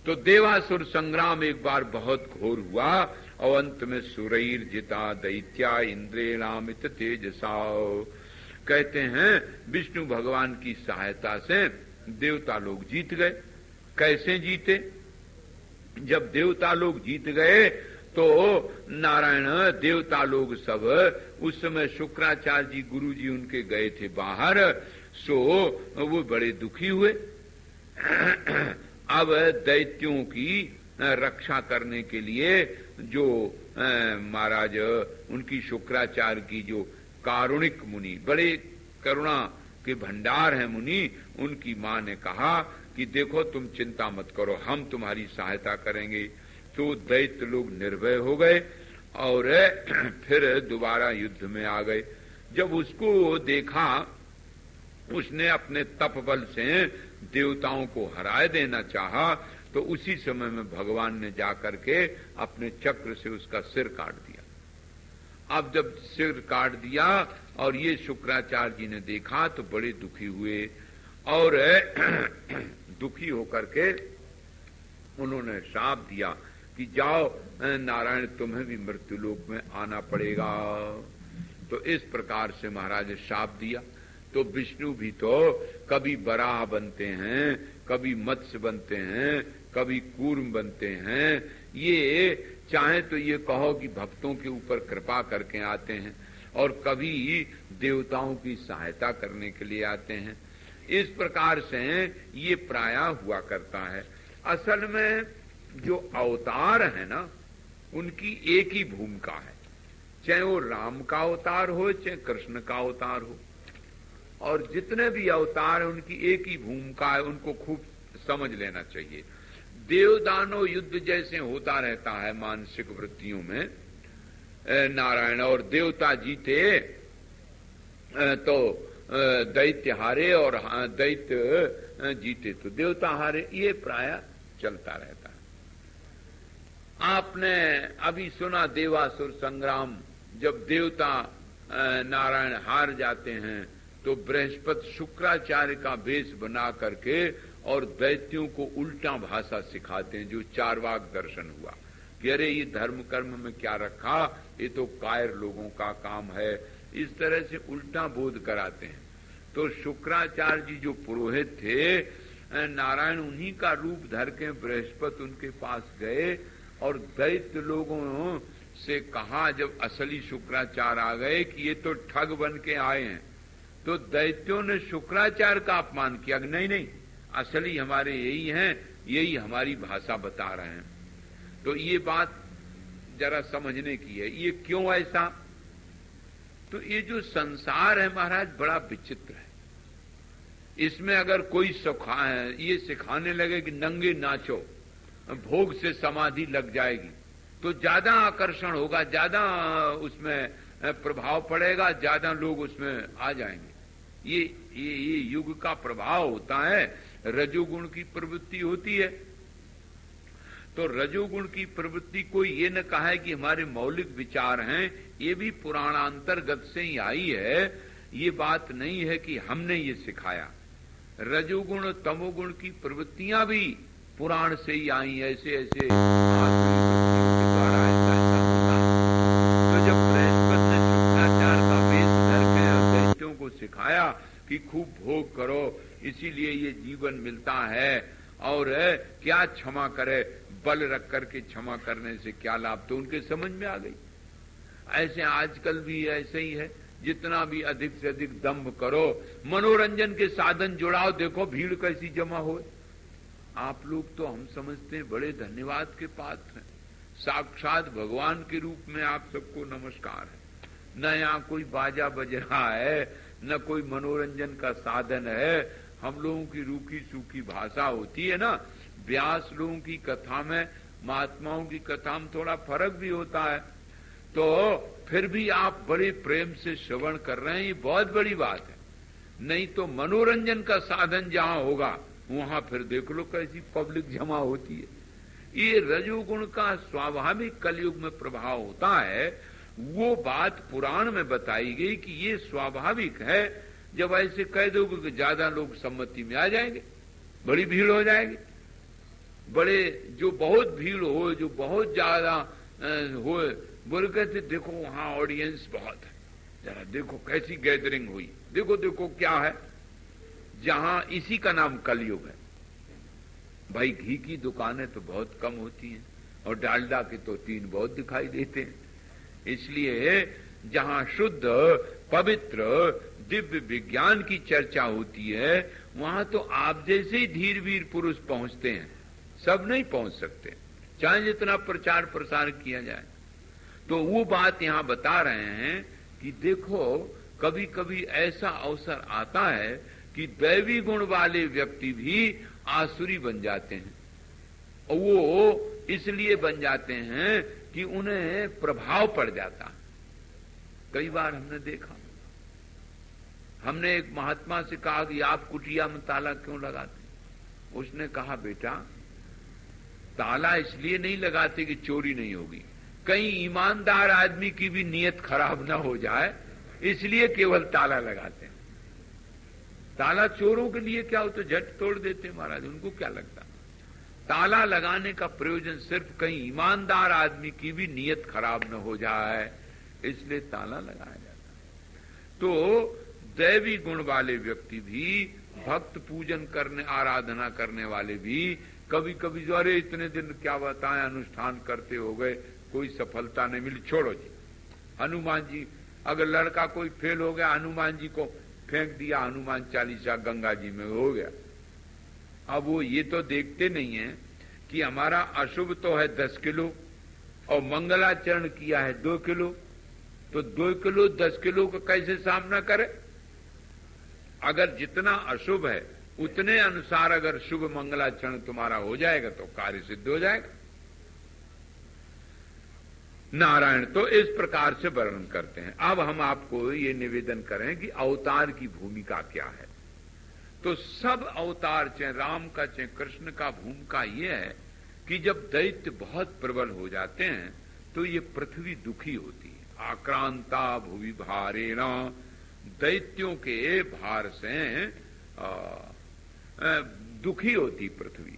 S2: तो देवासुर संग्राम एक बार बहुत घोर हुआ और अंत में सुरैर जिता दैत्या इंद्रेणामित तेजसा। कहते हैं विष्णु भगवान की सहायता से देवता लोग जीत गए। कैसे जीते? जब देवता लोग जीत गए तो नारायण देवता लोग सब, उस समय शुक्राचार्य जी गुरु जी उनके गए थे बाहर, सो वो बड़े दुखी हुए। अब दैत्यों की रक्षा करने के लिए जो महाराज उनकी शुक्राचार्य की जो कारुणिक मुनि, बड़े करुणा के भंडार हैं मुनि, उनकी मां ने कहा कि देखो तुम चिंता मत करो, हम तुम्हारी सहायता करेंगे। तो दैत्य लोग निर्भय हो गए और फिर दोबारा युद्ध में आ गए। जब उसको देखा, उसने अपने तप बल से देवताओं को हराए देना चाहा, तो उसी समय में भगवान ने जाकर के अपने चक्र से उसका सिर काट दिया। अब जब सिर काट दिया और ये शुक्राचार्य जी ने देखा तो बड़े दुखी हुए और दुखी होकर के उन्होंने शाप दिया कि जाओ नारायण, तुम्हें भी मृत्युलोक में आना पड़ेगा। तो इस प्रकार से महाराज ने शाप दिया। तो विष्णु भी तो कभी वराह बनते हैं, कभी मत्स्य बनते हैं, कभी कूर्म बनते हैं। ये चाहे तो ये कहो कि भक्तों के ऊपर कृपा करके आते हैं, और कभी देवताओं की सहायता करने के लिए आते हैं। इस प्रकार से ये प्राय हुआ करता है। असल में जो अवतार है ना, उनकी एक ही भूमिका है, चाहे वो राम का अवतार हो, चाहे कृष्ण का अवतार हो। और जितने भी अवतार हैं उनकी एक ही भूमिका है, उनको खूब समझ लेना चाहिए। देवदानव युद्ध जैसे होता रहता है मानसिक वृत्तियों में, नारायण और देवता जीते तो दैत्य हारे, और दैत्य जीते तो देवता हारे, ये प्राय चलता रहता है। आपने अभी सुना देवासुर संग्राम, जब देवता नारायण हार जाते हैं तो बृहस्पति शुक्राचार्य का वेश बना करके और दैत्यों को उल्टा भाषा सिखाते हैं, जो चारवाक दर्शन हुआ कि अरे ये धर्म कर्म में क्या रखा, ये तो कायर लोगों का काम है। इस तरह से उल्टा बोध कराते हैं। तो शुक्राचार्य जी जो पुरोहित थे, नारायण उन्हीं का रूप धर के बृहस्पति उनके पास गए और दैत्य लोगों से कहा, जब असली शुक्राचार्य आ गए, कि ये तो ठग बन के आए हैं। तो दैत्यों ने शुक्राचार्य का अपमान किया, नहीं नहीं, असली हमारे यही हैं, यही हमारी भाषा बता रहे हैं। तो ये बात जरा समझने की है। ये क्यों ऐसा? तो ये जो संसार है महाराज बड़ा विचित्र है। इसमें अगर कोई ये सिखाने लगे कि नंगे नाचो, भोग से समाधि लग जाएगी, तो ज्यादा आकर्षण होगा, ज्यादा उसमें प्रभाव पड़ेगा, ज्यादा लोग उसमें आ जाएंगे। ये युग का प्रभाव होता है, रजोगुण की प्रवृत्ति होती है। तो रजोगुण की प्रवृत्ति कोई ये न कहा है कि हमारे मौलिक विचार हैं, ये भी पुराणांतर्गत से ही आई है। ये बात नहीं है कि हमने ये सिखाया। रजोगुण तमोगुण की प्रवृत्तियां भी पुराण से ही आई, ऐसे ऐसे द्वारा ऐसा होता है। तो जब बृहस्पति ने शुक्राचार्य का वेश धर के दैत्यों को सिखाया कि खूब भोग करो, इसीलिए ये जीवन मिलता है, और क्या क्षमा करे, बल रख करके क्षमा करने से क्या लाभ, तो उनके समझ में आ गई। ऐसे आजकल भी ऐसे ही है, जितना भी अधिक से अधिक दंभ करो, मनोरंजन के साधन जुड़ाओ, देखो भीड़ कैसी जमा हो। आप लोग तो हम समझते हैं बड़े धन्यवाद के पात्र हैं, साक्षात भगवान के रूप में आप सबको नमस्कार है। न यहाँ कोई बाजा बज रहा है, न कोई मनोरंजन का साधन है। हम लोगों की रूखी सूखी भाषा होती है ना, व्यास लोगों की कथा में, महात्माओं की कथा में थोड़ा फर्क भी होता है। तो फिर भी आप बड़े प्रेम से श्रवण कर रहे हैं, ये बहुत बड़ी बात है। नहीं तो मनोरंजन का साधन जहां होगा वहां फिर देख लो कैसी पब्लिक जमा होती है। ये रजोगुण का स्वाभाविक कलयुग में प्रभाव होता है। वो बात पुराण में बताई गई कि ये स्वाभाविक है। जब ऐसे कह दोगे कि ज्यादा लोग सम्मति में आ जाएंगे, बड़ी भीड़ हो जाएगी, बड़े जो बहुत भीड़ हो, जो बहुत ज्यादा हो, बोल कहते देखो वहां ऑडियंस बहुत है, जरा देखो कैसी गैदरिंग हुई, देखो देखो क्या है। जहां इसी का नाम कलयुग है। भाई घी की दुकानें तो बहुत कम होती हैं और डालडा के तो 3 बहुत दिखाई देते हैं। इसलिए जहां शुद्ध पवित्र दिव्य विज्ञान की चर्चा होती है, वहां तो आप जैसे ही धीर वीर पुरुष पहुंचते हैं, सब नहीं पहुंच सकते, चाहे जितना प्रचार प्रसार किया जाए। तो वो बात यहां बता रहे हैं कि देखो कभी कभी ऐसा अवसर आता है कि दैवी गुण वाले व्यक्ति भी आसुरी बन जाते हैं। और वो इसलिए बन जाते हैं कि उन्हें प्रभाव पड़ जाता है। कई बार हमने देखा, हमने एक महात्मा से कहा कि आप कुटिया में ताला क्यों लगाते? उसने कहा बेटा ताला इसलिए नहीं लगाते कि चोरी नहीं होगी, कहीं ईमानदार आदमी की भी नीयत खराब ना हो जाए, इसलिए केवल ताला लगाते हैं। ताला चोरों के लिए क्या हो, तो झट तोड़ देते महाराज, उनको क्या लगता। ताला लगाने का प्रयोजन सिर्फ कहीं ईमानदार आदमी की भी नीयत खराब न हो जाए, इसलिए ताला लगाया जाता है। तो दैवी गुण वाले व्यक्ति भी, भक्त पूजन करने आराधना करने वाले भी कभी कभी जो अरे इतने दिन क्या बताएं अनुष्ठान करते हो गए, कोई सफलता नहीं मिली, छोड़ो जी। हनुमान जी, अगर लड़का कोई फेल हो गया, हनुमान जी को फेंक दिया, हनुमान चालीसा गंगा जी में हो गया। अब वो ये तो देखते नहीं है कि हमारा अशुभ तो है 10 किलो और मंगलाचरण किया है 2 किलो, तो 2 किलो 10 किलो का कैसे सामना करे। अगर जितना अशुभ है उतने अनुसार अगर शुभ मंगलाचरण तुम्हारा हो जाएगा तो कार्य सिद्ध हो जाएगा। नारायण तो इस प्रकार से वर्णन करते हैं। अब हम आपको ये निवेदन करें कि अवतार की भूमिका क्या है। तो सब अवतार, चाहे राम का चाहे कृष्ण का, भूमिका ये है कि जब दैत्य बहुत प्रबल हो जाते हैं तो ये पृथ्वी दुखी होती है। आक्रांता भुवि भारेण, दैत्यों के भार से दुखी होती पृथ्वी।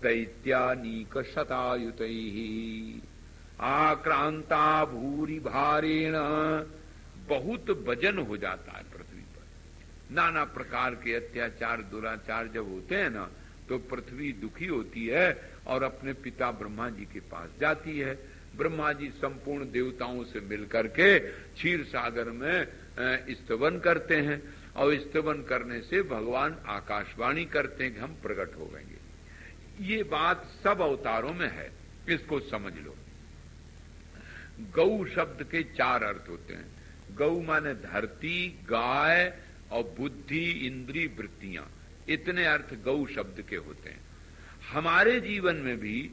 S2: दैत्यानीक शतायुतैहि आक्रांता भूरि भारेण, बहुत वजन हो जाता है पृथ्वी पर। नाना प्रकार के अत्याचार दुराचार जब होते हैं ना, तो पृथ्वी दुखी होती है और अपने पिता ब्रह्मा जी के पास जाती है। ब्रह्मा जी संपूर्ण देवताओं से मिलकर के क्षीर सागर में स्तवन करते हैं और स्तवन करने से भगवान आकाशवाणी करते हैं कि हम प्रकट हो गएंगे। ये बात सब अवतारों में है, इसको समझ लो। गौ शब्द के 4 अर्थ होते हैं। गौ माने धरती, गाय और बुद्धि, इंद्री, वृत्तियां, इतने अर्थ गौ शब्द के होते हैं। हमारे जीवन में भी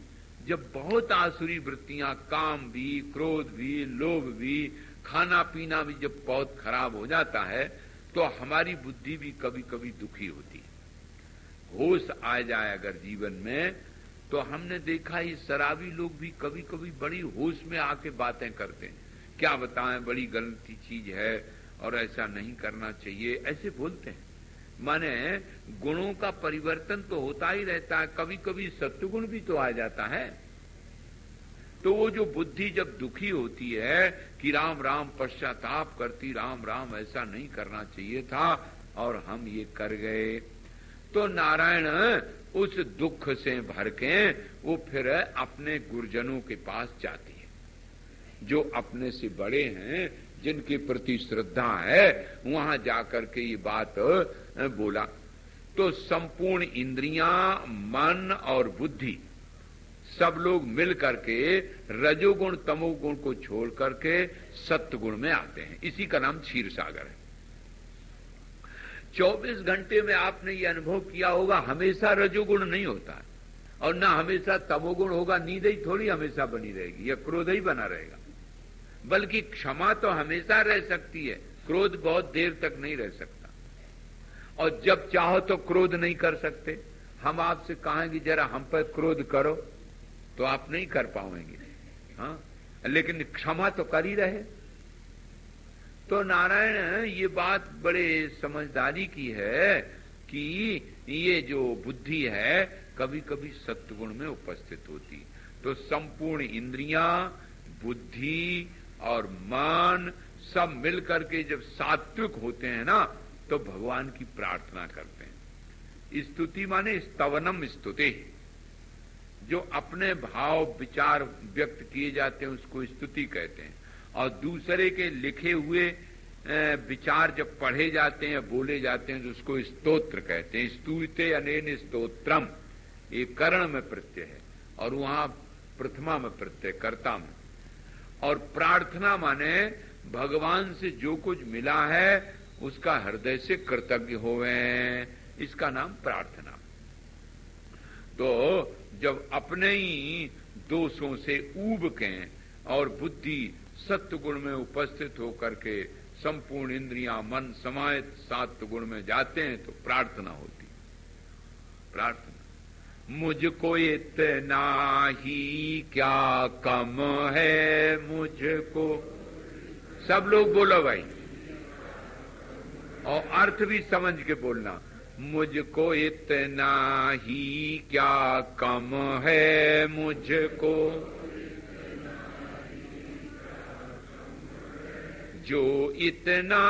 S2: जब बहुत आसुरी वृत्तियां, काम भी, क्रोध भी, लोभ भी, खाना पीना भी जब बहुत खराब हो जाता है तो हमारी बुद्धि भी कभी कभी दुखी होती है। होश आ जाए अगर जीवन में, तो हमने देखा ये शराबी लोग भी कभी कभी बड़ी होश में आके बातें करते हैं। क्या बताएं, बड़ी गलती चीज है और ऐसा नहीं करना चाहिए, ऐसे बोलते हैं। माने गुणों का परिवर्तन तो होता ही रहता है, कभी कभी सत्वगुण भी तो आ जाता है। तो वो जो बुद्धि जब दुखी होती है कि राम राम पश्चाताप करती, राम राम ऐसा नहीं करना चाहिए था और हम ये कर गए, तो नारायण उस दुख से भर के वो फिर अपने गुरुजनों के पास जाती है, जो अपने से बड़े हैं, जिनके प्रति श्रद्धा है, वहां जाकर के ये बात बोला। तो संपूर्ण इंद्रियां, मन और बुद्धि सब लोग मिल करके रजोगुण तमोगुण को छोड़ करके सत्य गुण में आते हैं। इसी का नाम क्षीर सागर है। 24 घंटे में आपने ये अनुभव किया होगा, हमेशा रजोगुण नहीं होता है और ना हमेशा तमोगुण होगा। नींद ही थोड़ी हमेशा बनी रहेगी या क्रोध ही बना रहेगा, बल्कि क्षमा तो हमेशा रह सकती है, क्रोध बहुत देर तक नहीं रह सकता। और जब चाहो तो क्रोध नहीं कर सकते। हम आपसे कहेंगे जरा हम पर क्रोध करो तो आप नहीं कर पाएंगे, हाँ, लेकिन क्षमा तो कर ही रहे। तो नारायण ये बात बड़े समझदारी की है कि ये जो बुद्धि है कभी कभी सत्वगुण में उपस्थित होती। तो संपूर्ण इंद्रियां, बुद्धि और मन सब मिलकर के जब सात्विक होते हैं ना, तो भगवान की प्रार्थना करते हैं। स्तुति माने स्तवनम स्तुते, जो अपने भाव विचार व्यक्त किए जाते हैं उसको स्तुति कहते हैं। और दूसरे के लिखे हुए विचार जब पढ़े जाते हैं, बोले जाते हैं, तो उसको स्तोत्र कहते हैं। स्तुते अनेन स्तोत्रम, ये कर्ण में प्रत्यय है और वहां प्रथमा में प्रत्यय, कर्ता में। और प्रार्थना माने भगवान से जो कुछ मिला है उसका हृदय से कृतज्ञ होवे, इसका नाम प्रार्थना। तो जब अपने ही दोषों से ऊब के और बुद्धि सत्य गुण में उपस्थित होकर के संपूर्ण इंद्रियां, मन समाहित सात्व गुण में जाते हैं तो प्रार्थना होती। प्रार्थना, मुझको इतना ही क्या कम है मुझको, सब लोग बोलो भाई, और अर्थ भी समझ के बोलना। मुझको इतना ही क्या कम है, मुझको जो इतना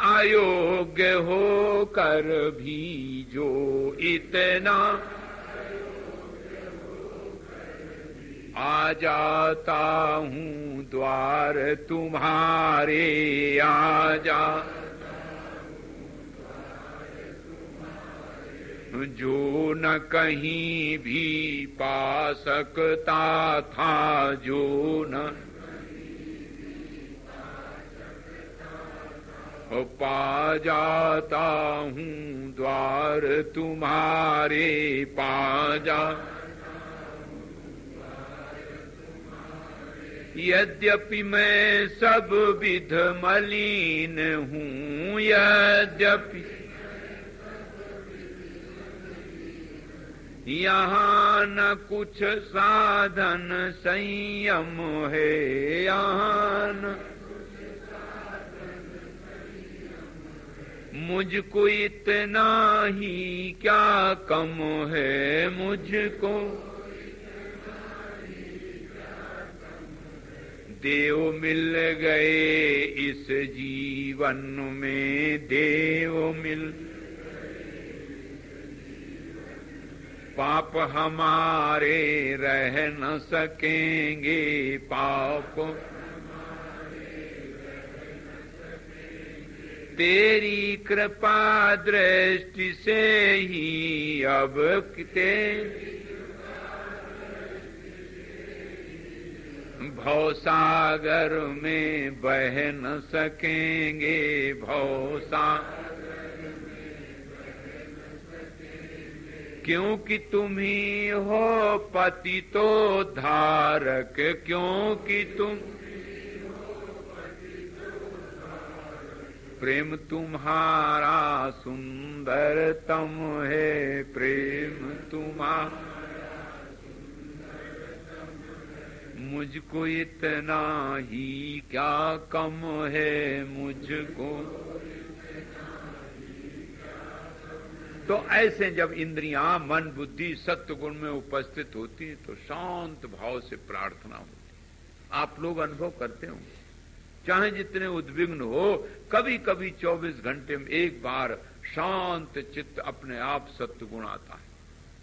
S2: अयोग्य हो कर भी, जो इतना आ जाता हूँ द्वार तुम्हारे, आ जा जो न कहीं भी पा सकता था, जो न पा जाता हूँ द्वार तुम्हारे, पा जा। यद्यपि मैं सब विध मलिन हूँ, यद्यपि यहाँ न कुछ साधन संयम है, यहाँ न मुझको इतना ही क्या कम है, मुझको देव मिल गए इस जीवन में, देव मिल पाप हमारे रह न सकेंगे, पाप तेरी कृपा दृष्टि से ही अब तेरी भवसागर में बह न सकेंगे, भवसागर क्योंकि तुम ही हो पति तो धारक, क्योंकि तुम प्रेम तुम्हारा सुंदरतम है, प्रेम तुम्हारा मुझको इतना ही क्या कम है, मुझको। तो ऐसे जब इंद्रियां मन बुद्धि सत्व गुण में उपस्थित होती है तो शांत भाव से प्रार्थना होती है। आप लोग अनुभव करते हो, चाहे जितने उद्विग्न हो, कभी कभी 24 घंटे में एक बार शांत चित्त अपने आप सत्वगुण आता है।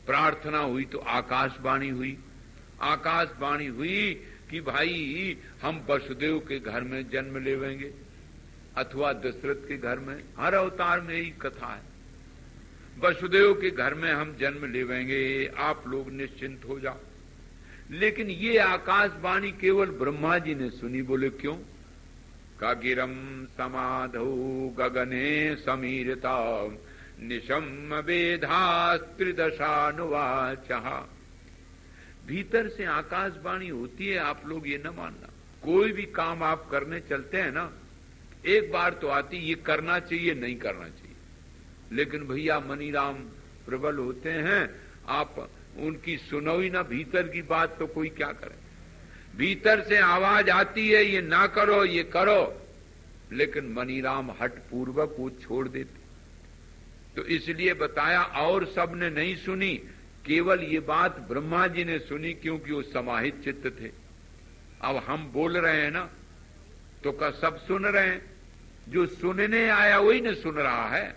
S2: प्रार्थना हुई तो आकाशवाणी हुई, आकाशवाणी हुई कि भाई हम वसुदेव के घर में जन्म लेवेंगे अथवा दशरथ के घर में। हर अवतार में यही कथा है, वसुदेव के घर में हम जन्म लेवेंगे, आप लोग निश्चिंत हो जाओ। लेकिन ये आकाशवाणी केवल ब्रह्मा जी ने सुनी। बोले क्यों? का गिरम समाधौ गगने समीरता निशम वेधास्त्रिदशानुवाचः। भीतर से आकाशवाणी होती है, आप लोग ये न मानना। कोई भी काम आप करने चलते हैं ना, एक बार तो आती ये करना चाहिए नहीं करना चाहिए। लेकिन भैया मनीराम प्रबल होते हैं, आप उनकी सुनो ही ना भीतर की बात, तो कोई क्या करे। भीतर से आवाज आती है ये ना करो ये करो, लेकिन मनीराम हट पूर्वक वो छोड़ देते। तो इसलिए बताया, और सबने नहीं सुनी, केवल ये बात ब्रह्मा जी ने सुनी, क्योंकि वो समाहित चित्त थे। अब हम बोल रहे हैं ना, तो क्या सब सुन रहे हैं? जो सुनने आया वही न सुन रहा है।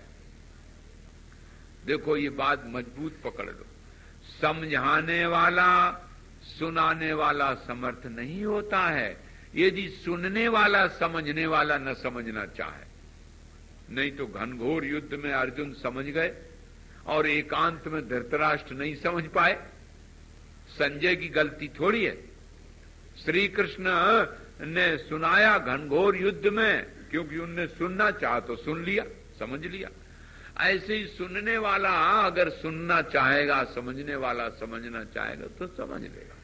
S2: देखो ये बात मजबूत पकड़ लो, समझाने वाला सुनाने वाला समर्थ नहीं होता है, यदि सुनने वाला समझने वाला न समझना चाहे। नहीं तो घनघोर युद्ध में अर्जुन समझ गए और एकांत में धृतराष्ट्र नहीं समझ पाए। संजय की गलती थोड़ी है। श्री कृष्ण ने सुनाया घनघोर युद्ध में, क्योंकि उनने सुनना चाहा तो सुन लिया, समझ लिया। ऐसे ही सुनने वाला अगर सुनना चाहेगा, समझने वाला समझना चाहेगा तो समझ लेगा।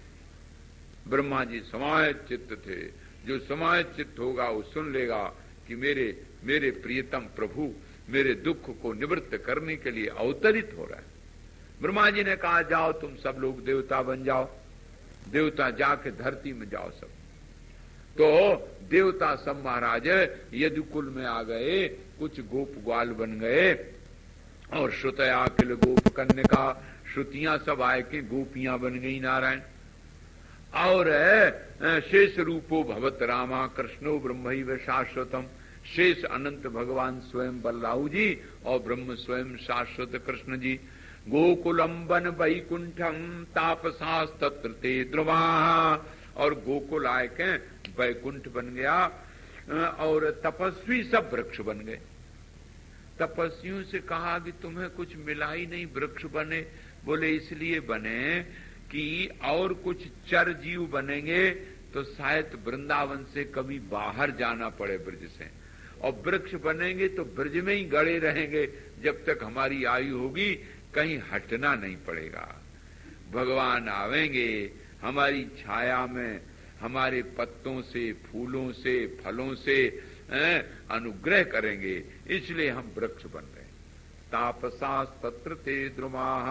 S2: ब्रह्मा जी समाहित चित्त थे, जो समाहित चित्त होगा वो सुन लेगा कि मेरे प्रियतम प्रभु मेरे दुख को निवृत्त करने के लिए अवतरित हो रहा है। ब्रह्मा जी ने कहा जाओ तुम सब लोग देवता बन जाओ। देवता जाके धरती में जाओ सब। तो देवता सब महाराज यदुकुल में आ गए, कुछ गोप ग्वाल बन गए, और श्रुतया किल गोप कन्या, श्रुतियां सब आए के गोपियां बन गई नारायण। और शेष रूपो भवत रामा कृष्णो ब्रह्मैव शाश्वतम, शेष अनंत भगवान स्वयं बलराहु जी और ब्रह्म स्वयं शाश्वत कृष्ण जी। गोकुलम वन वैकुंठम तापसास तत्र ते ध्रुवा, और गोकुल आए के वैकुंठ बन गया और तपस्वी सब वृक्ष बन गए। तपस्वियों से कहा कि तुम्हें कुछ मिला ही नहीं, वृक्ष बने। बोले इसलिए बने कि और कुछ चर जीव बनेंगे तो शायद वृंदावन से कभी बाहर जाना पड़े ब्रज से, और वृक्ष बनेंगे तो ब्रज में ही गड़े रहेंगे जब तक हमारी आयु होगी, कहीं हटना नहीं पड़ेगा। भगवान आवेंगे हमारी छाया में, हमारे पत्तों से, फूलों से, फलों से अनुग्रह करेंगे, इसलिए हम वृक्ष बन रहे। तापसास तत्र ते द्रुमाः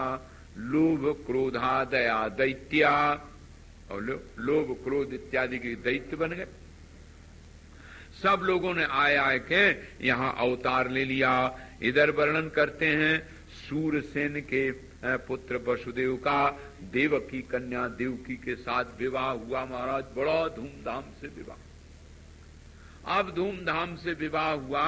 S2: लोभ क्रोधा दया दैत्या, और लोभ क्रोध इत्यादि के दैत्य बन गए। सब लोगों ने आए आए के यहाँ अवतार ले लिया। इधर वर्णन करते हैं सूरसेन के पुत्र वसुदेव का देवकी कन्या देवकी के साथ विवाह हुआ महाराज, बड़ा धूमधाम से विवाह। अब धूमधाम से विवाह हुआ,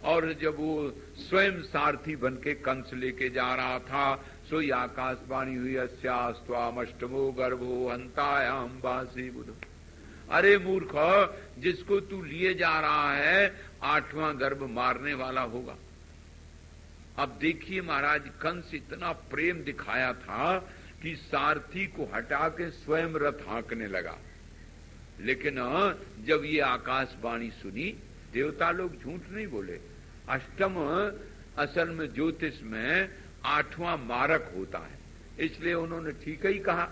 S2: और जब वो स्वयं सारथी बन के कंस लेके जा रहा था, सो ये आकाशवाणी हुई अस्यास्त्वामष्टमो गर्भो हंतायाम वासी बुध। अरे मूर्ख, जिसको तू लिए जा रहा है 8वां गर्भ मारने वाला होगा। अब देखिए महाराज, कंस इतना प्रेम दिखाया था कि सारथी को हटा के स्वयं रथ हाँकने लगा। लेकिन जब ये आकाशवाणी सुनी, देवता लोग झूठ नहीं बोले। अष्टम असल में ज्योतिष में 8वां मारक होता है, इसलिए उन्होंने ठीक ही कहा।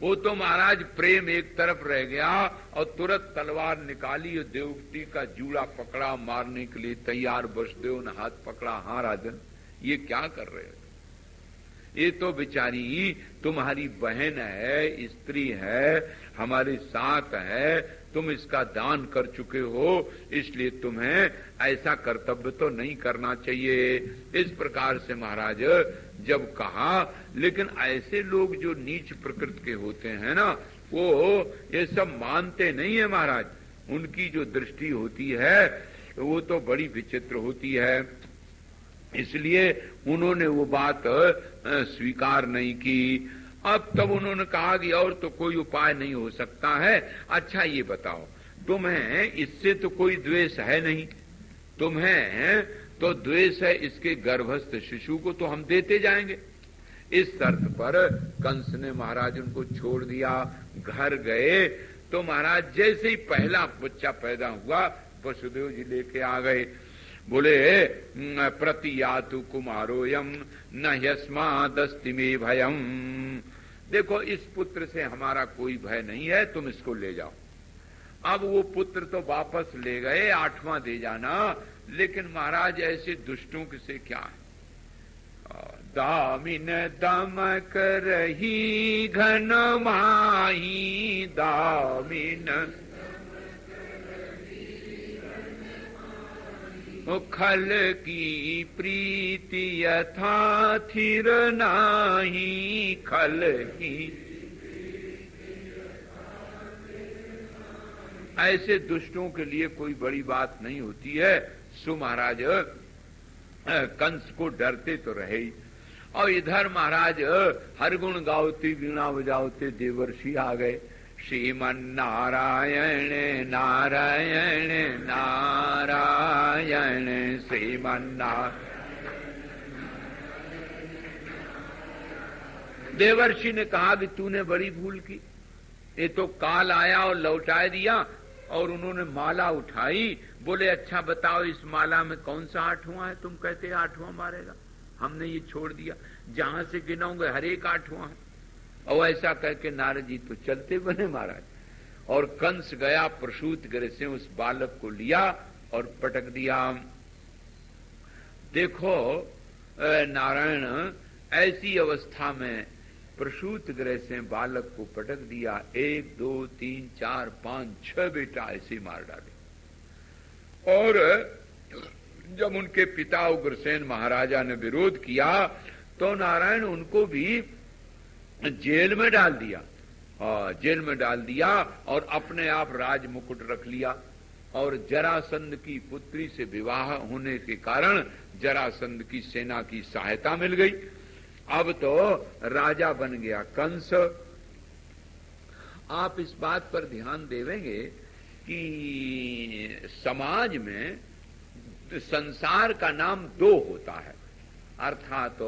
S2: वो तो महाराज प्रेम एक तरफ रह गया और तुरंत तलवार निकाली और देवकी का जूड़ा पकड़ा, मारने के लिए तैयार। वसुदेव ने हाथ पकड़ा, हाँ राजन ये क्या कर रहे हो? ये तो बेचारी तुम्हारी बहन है, स्त्री है, हमारे साथ है, तुम इसका दान कर चुके हो, इसलिए तुम्हें ऐसा कर्तव्य तो नहीं करना चाहिए। इस प्रकार से महाराज जब कहा, लेकिन ऐसे लोग जो नीच प्रकृति के होते हैं ना, वो ये सब मानते नहीं है महाराज। उनकी जो दृष्टि होती है वो तो बड़ी विचित्र होती है, इसलिए उन्होंने वो बात स्वीकार नहीं की। अब तब उन्होंने कहा कि और तो कोई उपाय नहीं हो सकता है। अच्छा ये बताओ, तुम्हें इससे तो कोई द्वेष है नहीं, तुम्हें तो द्वेष है इसके गर्भस्थ शिशु को तो हम देते जाएंगे। इस शर्त पर कंस ने महाराज उनको छोड़ दिया, घर गए। तो महाराज जैसे ही पहला बच्चा पैदा हुआ, वसुदेव जी लेके आ गए। बोले प्रतियातु कुमारोयम न यस्मादस्ति में भयम, देखो इस पुत्र से हमारा कोई भय नहीं है, तुम इसको ले जाओ। अब वो पुत्र तो वापस ले गए, 8वां दे जाना। लेकिन महाराज ऐसे दुष्टों से क्या है? दामिन दमक रही घन माही, दामिन खल की प्रीति यथा थिर नाही, खल की। ऐसे दुष्टों के लिए कोई बड़ी बात नहीं होती है। सो महाराज कंस को डरते तो रहे ही। और इधर महाराज हर गुण गाओते वीणा बजाओते देवर्षि आ गए। श्रीमन नारायण नारायण नारायण श्रीमन नारायण। देवर्षि ने कहा कि तूने बड़ी भूल की, ये तो काल आया और लौटा दिया। और उन्होंने माला उठाई, बोले अच्छा बताओ इस माला में कौन सा 8वां है? तुम कहते 8वां मारेगा, हमने ये छोड़ दिया, जहां से गिनाओगे हर एक 8वां है। और ऐसा करके नारद जी तो चलते बने महाराज। और कंस गया प्रसूत गृह से, उस बालक को लिया और पटक दिया। देखो नारायण, ऐसी अवस्था में प्रसूत गृह से बालक को पटक दिया। 1 2 3 4 5 6 बेटा ऐसे मार डाले। और जब उनके पिता उग्रसेन महाराजा ने विरोध किया तो नारायण उनको भी जेल में डाल दिया। जेल में डाल दिया और अपने आप राज मुकुट रख लिया। और जरासंध की पुत्री से विवाह होने के कारण जरासंध की सेना की सहायता मिल गई। अब तो राजा बन गया कंस। आप इस बात पर ध्यान देवेंगे कि समाज में संसार का नाम 2 होता है, अर्थात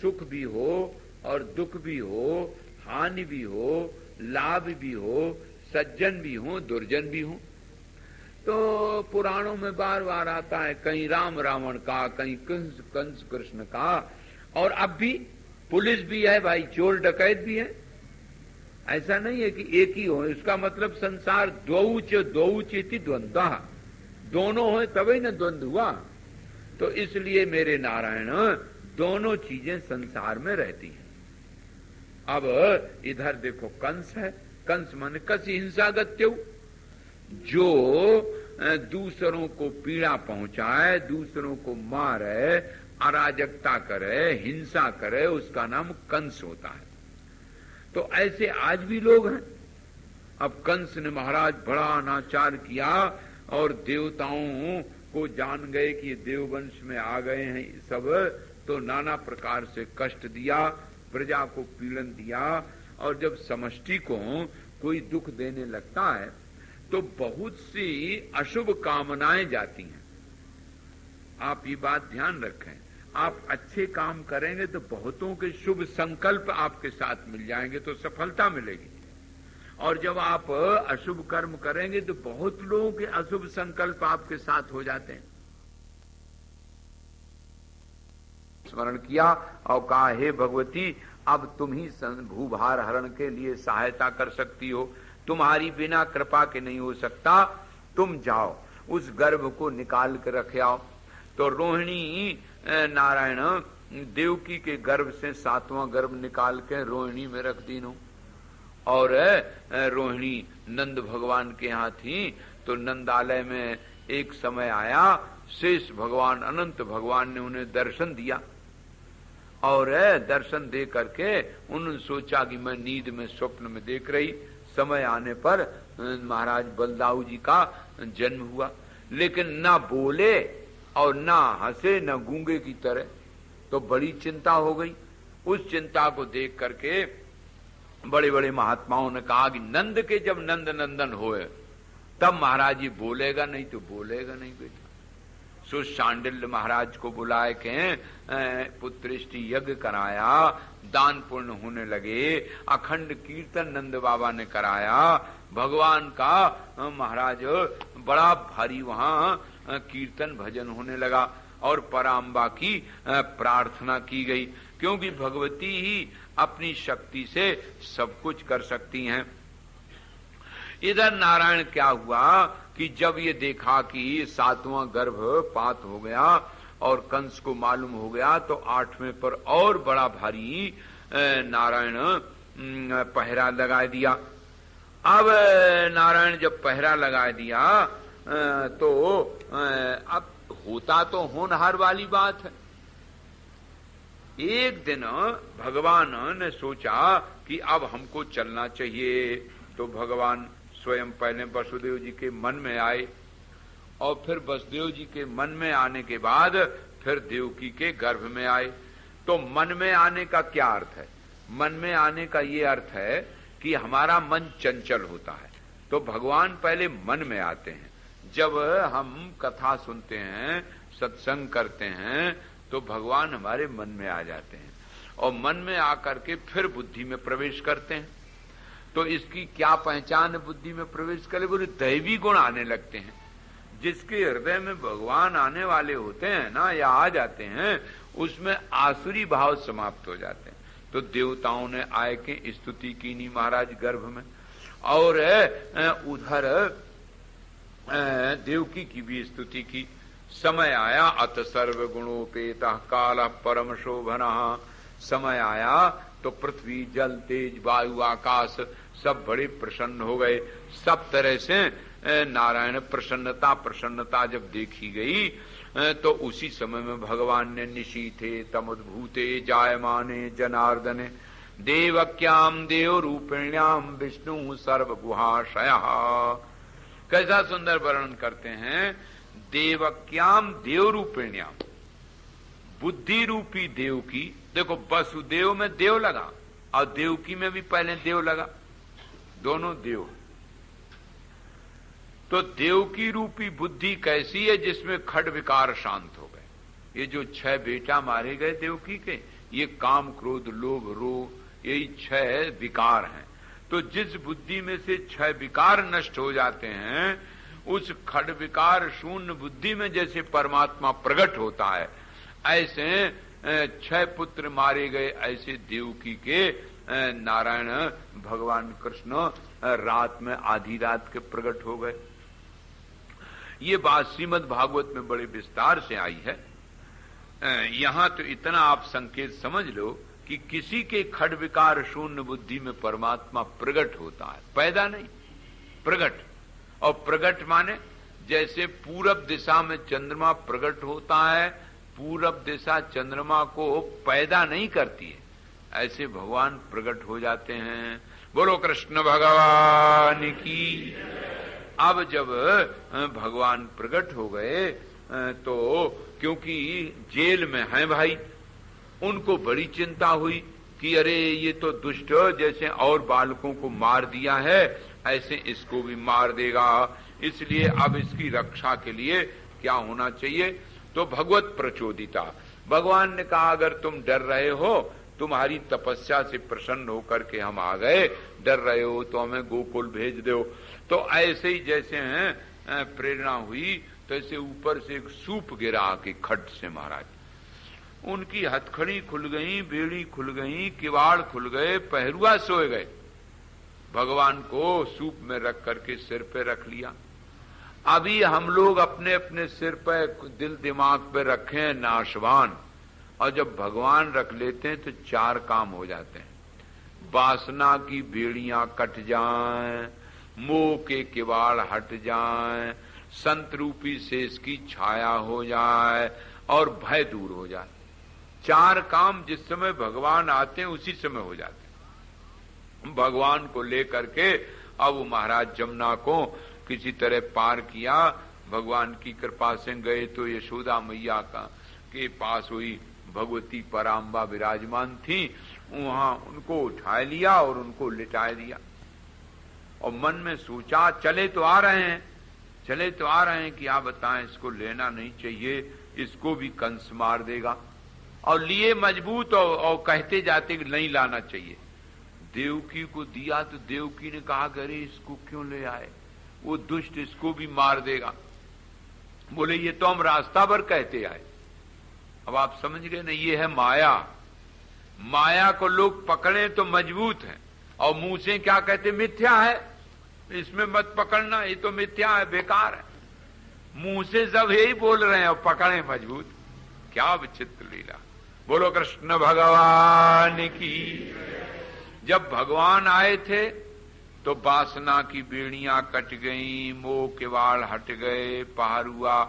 S2: सुख भी हो और दुख भी हो, हानि भी हो, लाभ भी हो, सज्जन भी हो, दुर्जन भी हो। तो पुराणों में बार बार आता है, कहीं राम रावण का, कहीं कंस कृष्ण का, और अब भी पुलिस भी है भाई, चोर डकैत भी है। ऐसा नहीं है कि एक ही हो। इसका मतलब संसार द्वौचेति द्वंद्वः, दोनों हो तभी न द्वंद्व हुआ। तो इसलिए मेरे नारायण दोनों चीजें संसार में रहती हैं। अब इधर देखो कंस है, कंस माने कसी हिंसागत्यु, जो दूसरों को पीड़ा पहुंचाए, दूसरों को मारे, अराजकता करे, हिंसा करे, उसका नाम कंस होता है। तो ऐसे आज भी लोग हैं। अब कंस ने महाराज बड़ा अनाचार किया और देवताओं को जान गए कि ये देववंश में आ गए हैं सब, तो नाना प्रकार से कष्ट दिया, प्रजा को पीड़न दिया। और जब समष्टि को कोई दुख देने लगता है तो बहुत सी अशुभ कामनाएं जाती हैं। आप ये बात ध्यान रखें, आप अच्छे काम करेंगे तो बहुतों के शुभ संकल्प आपके साथ मिल जाएंगे, तो सफलता मिलेगी। और जब आप अशुभ कर्म करेंगे तो बहुत लोगों के अशुभ संकल्प आपके साथ हो जाते हैं। स्मरण किया और कहा, हे भगवती, अब तुम ही भूभार हरण के लिए सहायता कर सकती हो, तुम्हारी बिना कृपा के नहीं हो सकता। तुम जाओ उस गर्भ को निकाल कर रख आओ। तो रोहिणी नारायण देवकी के गर्भ से 7वां गर्भ निकाल के रोहिणी में रख दीनो। और रोहिणी नंद भगवान के यहाँ थी। तो नंदालय में एक समय आया, शेष भगवान अनंत भगवान ने उन्हें दर्शन दिया। और दर्शन दे करके उन्होंने सोचा कि मैं नींद में स्वप्न में देख रही। समय आने पर महाराज बलदाऊ जी का जन्म हुआ, लेकिन ना बोले और ना हंसे, ना गूंगे की तरह। तो बड़ी चिंता हो गई। उस चिंता को देख करके बड़े बड़े महात्माओं ने कहा कि नंद के जब नंद नंदन होए तब महाराज जी बोलेगा, नहीं तो बोलेगा नहीं बेटा। सो शांडिल्य महाराज को बुलाए के पुत्रेष्टि यज्ञ कराया, दान पुण्य होने लगे, अखंड कीर्तन नंद बाबा ने कराया। भगवान का महाराज बड़ा भारी वहां कीर्तन भजन होने लगा और पराम्बा की प्रार्थना की गई, क्योंकि भगवती ही अपनी शक्ति से सब कुछ कर सकती हैं। इधर नारायण क्या हुआ कि जब ये देखा कि 7वां गर्भपात हो गया और कंस को मालूम हो गया, तो 8वें पर और बड़ा भारी नारायण पहरा लगा दिया। अब नारायण जब पहरा लगा दिया तो अब होता तो होनहार वाली बात है। एक दिन भगवान ने सोचा कि अब हमको चलना चाहिए। तो भगवान स्वयं पहले वसुदेव जी के मन में आए और फिर वसुदेव जी के मन में आने के बाद फिर देवकी के गर्भ में आए। तो मन में आने का क्या अर्थ है? मन में आने का ये अर्थ है कि हमारा मन चंचल होता है, तो भगवान पहले मन में आते हैं। जब हम कथा सुनते हैं, सत्संग करते हैं, तो भगवान हमारे मन में आ जाते हैं और मन में आकर के फिर बुद्धि में प्रवेश करते हैं। तो इसकी क्या पहचान बुद्धि में प्रवेश करे? बोले दैवी गुण आने लगते हैं। जिसके हृदय में भगवान आने वाले होते हैं ना, या आ जाते हैं, उसमें आसुरी भाव समाप्त हो जाते हैं। तो देवताओं ने आय के स्तुति की नी महाराज गर्भ में, और उधर देवकी की भी स्तुति की। समय आया अत सर्व गुणोपेता काल परम शोभना। समय आया तो पृथ्वी, जल, तेज, वायु, आकाश सब बड़े प्रसन्न हो गए। सब तरह से नारायण प्रसन्नता जब देखी गई तो उसी समय में भगवान ने निशीथे तमुद्भूते जायमाने जनार्दने देवक्याम देव रूपिण्याम विष्णु सर्वगुहाशयः। कैसा सुंदर वर्णन करते हैं। देवक्याम देव रूपिण्याम, बुद्धि रूपी देव की, देखो वसुदेव में देव लगा और देवकी में भी पहले देव लगा, दोनों देव। तो देवकी रूपी बुद्धि कैसी है जिसमें खड विकार शांत हो गए। ये जो 6 बेटा मारे गए देवकी के, ये काम क्रोध लोभ रोह यही 6 विकार हैं। तो जिस बुद्धि में से 6 विकार नष्ट हो जाते हैं, उस खड विकार शून्य बुद्धि में जैसे परमात्मा प्रकट होता है, ऐसे 6 पुत्र मारे गए। ऐसे देवकी के नारायण भगवान कृष्ण रात में आधी रात के प्रकट हो गए। ये बात श्रीमद् भागवत में बड़े विस्तार से आई है। यहां तो इतना आप संकेत समझ लो कि किसी के खड विकार शून्य बुद्धि में परमात्मा प्रकट होता है, पैदा नहीं, प्रकट। और प्रकट माने जैसे पूरब दिशा में चंद्रमा प्रकट होता है, पूरब दिशा चंद्रमा को पैदा नहीं करती है, ऐसे भगवान प्रकट हो जाते हैं। बोलो कृष्ण भगवान की। अब जब भगवान प्रकट हो गए तो क्योंकि जेल में हैं भाई, उनको बड़ी चिंता हुई कि अरे ये तो दुष्ट जैसे और बालकों को मार दिया है, ऐसे इसको भी मार देगा। इसलिए अब इसकी रक्षा के लिए क्या होना चाहिए। तो भगवत प्रचोदिता, भगवान ने कहा अगर तुम डर रहे हो, तुम्हारी तपस्या से प्रसन्न होकर के हम आ गए, डर रहे हो तो हमें गोकुल भेज दो। तो ऐसे ही जैसे प्रेरणा हुई तो ऐसे ऊपर से एक सूप गिरा के खट से महाराज, उनकी हथकड़ी खुल गई, बेड़ी खुल गई, किवाड़ खुल गए, पहरुआ सोए गए। भगवान को सूप में रख करके सिर पे रख लिया। अभी हम लोग अपने अपने सिर पे दिल दिमाग पे रखें नाशवान, और जब भगवान रख लेते हैं तो 4 काम हो जाते हैं। वासना की बेड़ियां कट जाएं, मोह के किवाड़ हट जाएं, संत रूपी शेष की छाया हो जाए और भय दूर हो जाए। 4 काम जिस समय भगवान आते हैं उसी समय हो जाते हैं। भगवान को लेकर के अब वो महाराज जमुना को किसी तरह पार किया। भगवान की कृपा से गए तो यशोदा मैया का के पास हुई भगवती पराम्बा विराजमान थी, वहां उनको उठा लिया और उनको लिटा दिया। और मन में सोचा चले तो आ रहे हैं कि आप बताएं इसको लेना नहीं चाहिए, इसको भी कंस मार देगा। और लिए मजबूत और कहते जाते कि नहीं लाना चाहिए। देवकी को दिया तो देवकी ने कहा अरे इसको क्यों ले आए, वो दुष्ट इसको भी मार देगा। बोले ये तो हम रास्ता भर कहते आए। अब आप समझ गए ना, ये है माया। माया को लोग पकड़े तो मजबूत है और मुंह से क्या कहते मिथ्या है, इसमें मत पकड़ना, ये तो मिथ्या है, बेकार है। मुंह से सब यही बोल रहे हैं और पकड़े मजबूत। क्या विचित्र लीला। बोलो कृष्ण भगवान की। जब भगवान आए थे तो वासना की बेड़ियां कट गई, मोह के वाड़ हट गए, पहरुआ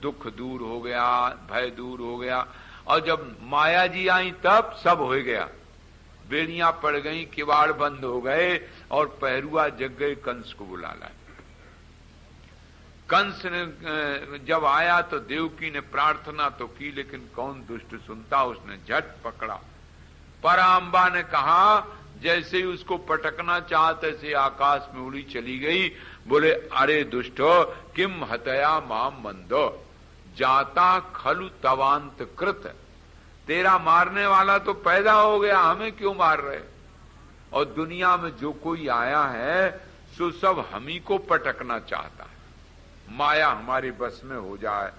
S2: दुख दूर हो गया, भय दूर हो गया। और जब माया जी आई तब सब हो गया। बेड़ियां पड़ गई, किवाड़ बंद हो गए और पहरुआ जग गए। कंस को बुला लाए। कंस ने जब आया तो देवकी ने प्रार्थना तो की, लेकिन कौन दुष्ट सुनता, उसने झट पकड़ा। पराम्बा ने कहा, जैसे ही उसको पटकना चाहते से आकाश में उड़ी चली गई। बोले अरे दुष्टो किम हतया माम मंदो जाता खलु तवांत कृत। तेरा मारने वाला तो पैदा हो गया, हमें क्यों मार रहे। और दुनिया में जो कोई आया है सो सब हम ही को पटकना चाहता है। माया हमारे बस में हो जाए,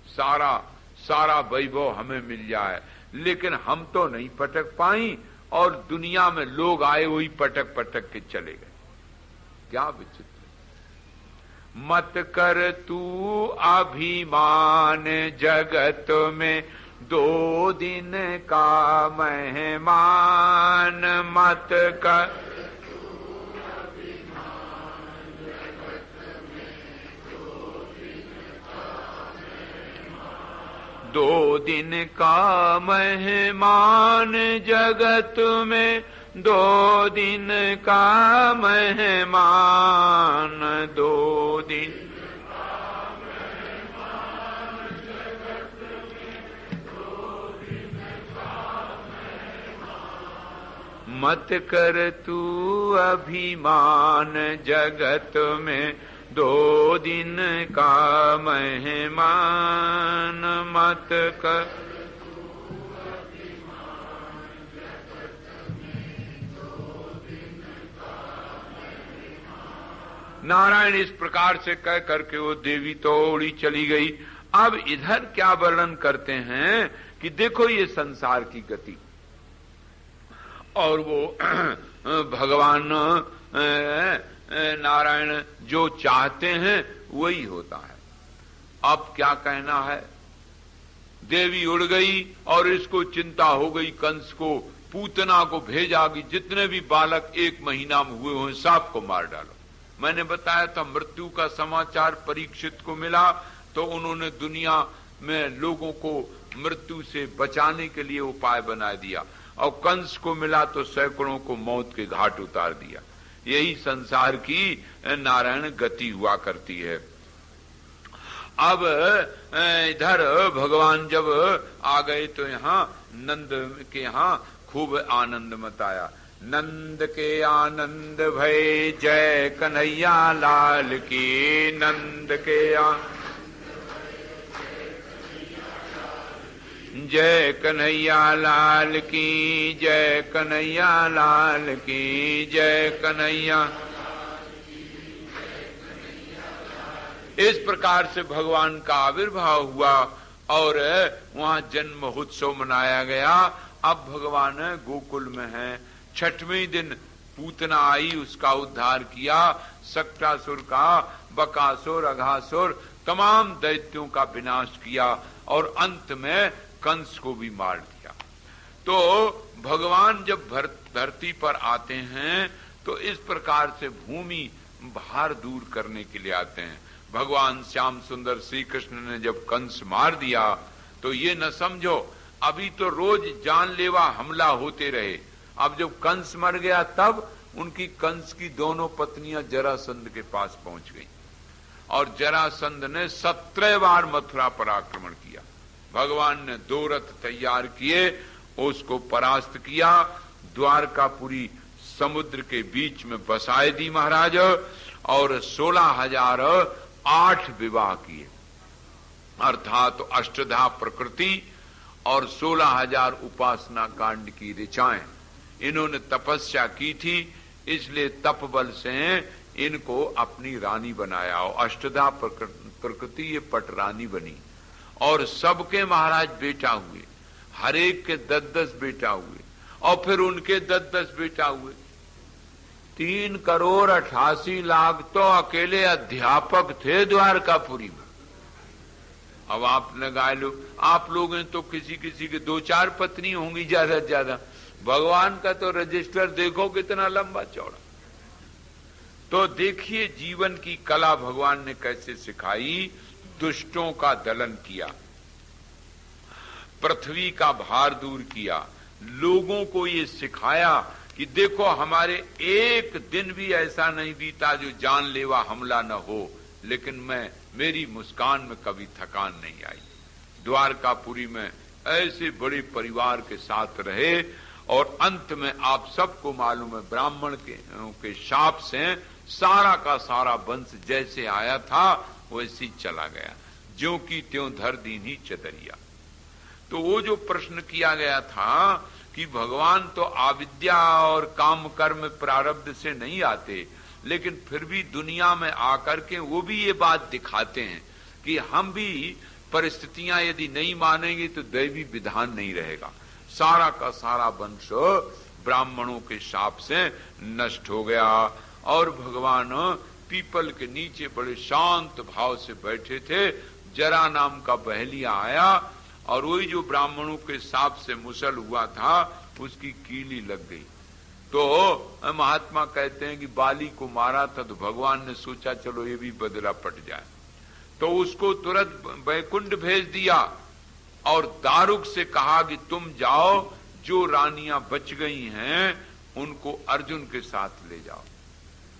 S2: सारा वैभव हमें मिल जाए, लेकिन हम तो नहीं पटक पाई और दुनिया में लोग आए वही पटक पटक के चले गए। क्या विचित्र। मत कर तू अभिमान जगत में 2 दिन का मेहमान मत कर। 2 दिन का मेहमान जगत में, 2 दिन का मेहमान, 2 दिन का मेहमान जगत में, 2 दिन का मेहमान। मत कर तू अभिमान जगत में, 2 दिन का मेहमान मत कर। नारायण इस प्रकार से कह करके वो देवी तो उड़ी चली गई। अब इधर क्या वर्णन करते हैं कि देखो ये संसार की गति, और वो भगवान नारायण जो चाहते हैं वही होता है। अब क्या कहना है, देवी उड़ गई और इसको चिंता हो गई, कंस को पूतना को भेजा कि जितने भी बालक 1 महीना में हुए हों सबको मार डालो। मैंने बताया था मृत्यु का समाचार परीक्षित को मिला तो उन्होंने दुनिया में लोगों को मृत्यु से बचाने के लिए उपाय बना दिया, और कंस को मिला तो सैकड़ों को मौत के घाट उतार दिया। यही संसार की नारायण गति हुआ करती है। अब इधर भगवान जब आ गए तो यहाँ नंद के यहाँ खूब आनंद मचाया। नंद के आनंद भय जय कन्हैया लाल की, नंद के जय कन्हैया लाल की, जय कन्हैया लाल की, जय कन्हैया। इस प्रकार से भगवान का आविर्भाव हुआ और वहां जन्म महोत्सव मनाया गया। अब भगवान गोकुल में हैं। 6वें दिन पूतना आई, उसका उद्धार किया, सक्टासुर का, बकासुर, अघासुर तमाम दैत्यों का विनाश किया और अंत में कंस को भी मार दिया। तो भगवान जब धरती पर आते हैं तो इस प्रकार से भूमि भार दूर करने के लिए आते हैं। भगवान श्याम सुंदर श्री कृष्ण ने जब कंस मार दिया तो ये न समझो अभी तो रोज जानलेवा हमला होते रहे। अब जब कंस मर गया तब उनकी कंस की दोनों पत्नियां जरासंध के पास पहुंच गईं और जरासंध ने 17 बार मथुरा पर आक्रमण किया। भगवान ने 2 रथ तैयार किए, उसको परास्त किया, द्वारकापुरी समुद्र के बीच में बसाए दी महाराज, और 16,008 विवाह किए, अर्थात अष्टधा प्रकृति और 16,000 उपासना कांड की ऋचाएं। इन्होंने तपस्या की थी, इसलिए तप बल से इनको अपनी रानी बनाया और अष्टधा प्रकृति ये पटरानी बनी। और सबके महाराज बेटा हुए, हर एक के 10-10 बेटा हुए, और फिर उनके 10-10 बेटा हुए। 3,88,00,000 तो अकेले अध्यापक थे द्वारकापुरी में। अब आप लगा लो, आप लोग तो किसी किसी के 2-4 पत्नी होंगी ज्यादा से ज्यादा। भगवान का तो रजिस्टर देखो कितना लंबा चौड़ा। तो देखिए जीवन की कला भगवान ने कैसे सिखाई। दुष्टों का दलन किया, पृथ्वी का भार दूर किया, लोगों को ये सिखाया कि देखो हमारे एक दिन भी ऐसा नहीं बीता जो जानलेवा हमला न हो, लेकिन मेरी मुस्कान में कभी थकान नहीं आई। द्वारकापुरी में ऐसे बड़े परिवार के साथ रहे और अंत में आप सबको मालूम है ब्राह्मण के शाप से सारा का सारा वंश जैसे आया था वैसे ही चला गया, ज्यों की त्यों धर दीन्ही चदरिया। तो वो जो प्रश्न किया गया था कि भगवान तो अविद्या और काम कर्म प्रारब्ध से नहीं आते, लेकिन फिर भी दुनिया में आकर के वो भी ये बात दिखाते हैं कि हम भी परिस्थितियां यदि नहीं मानेंगे तो दैवी विधान नहीं रहेगा। सारा का सारा वंश ब्राह्मणों के शाप से नष्ट हो गया और भगवान पीपल के नीचे बड़े शांत भाव से बैठे थे। जरा नाम का बहलिया आया और वही जो ब्राह्मणों के सांप से मुसल हुआ था उसकी कीली लग गई। तो महात्मा कहते हैं कि बाली को मारा था तो भगवान ने सोचा चलो ये भी बदला पट जाए, तो उसको तुरंत वैकुंठ भेज दिया और दारुक से कहा कि तुम जाओ, जो रानियां बच गई हैं उनको अर्जुन के साथ ले जाओ।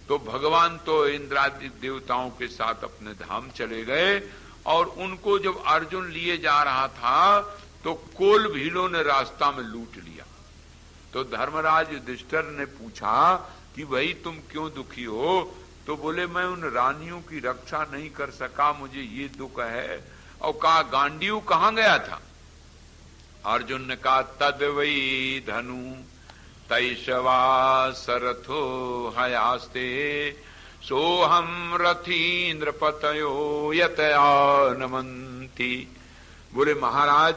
S2: तो भगवान तो इंद्रादि देवताओं के साथ अपने धाम चले गए और उनको जब अर्जुन लिए जा रहा था तो कोल भीलों ने रास्ता में लूट लिया। तो धर्मराज युधिष्ठिर ने पूछा कि भाई तुम क्यों दुखी हो? तो बोले मैं उन रानियों की रक्षा नहीं कर सका, मुझे ये दुख है। और कहा गांडीव कहां गया था? अर्जुन ने कहा तद वही धनु तैशवा सरथो हयास्ते सोहम रथीन्द्र पतयो यतया नमंती। बोले महाराज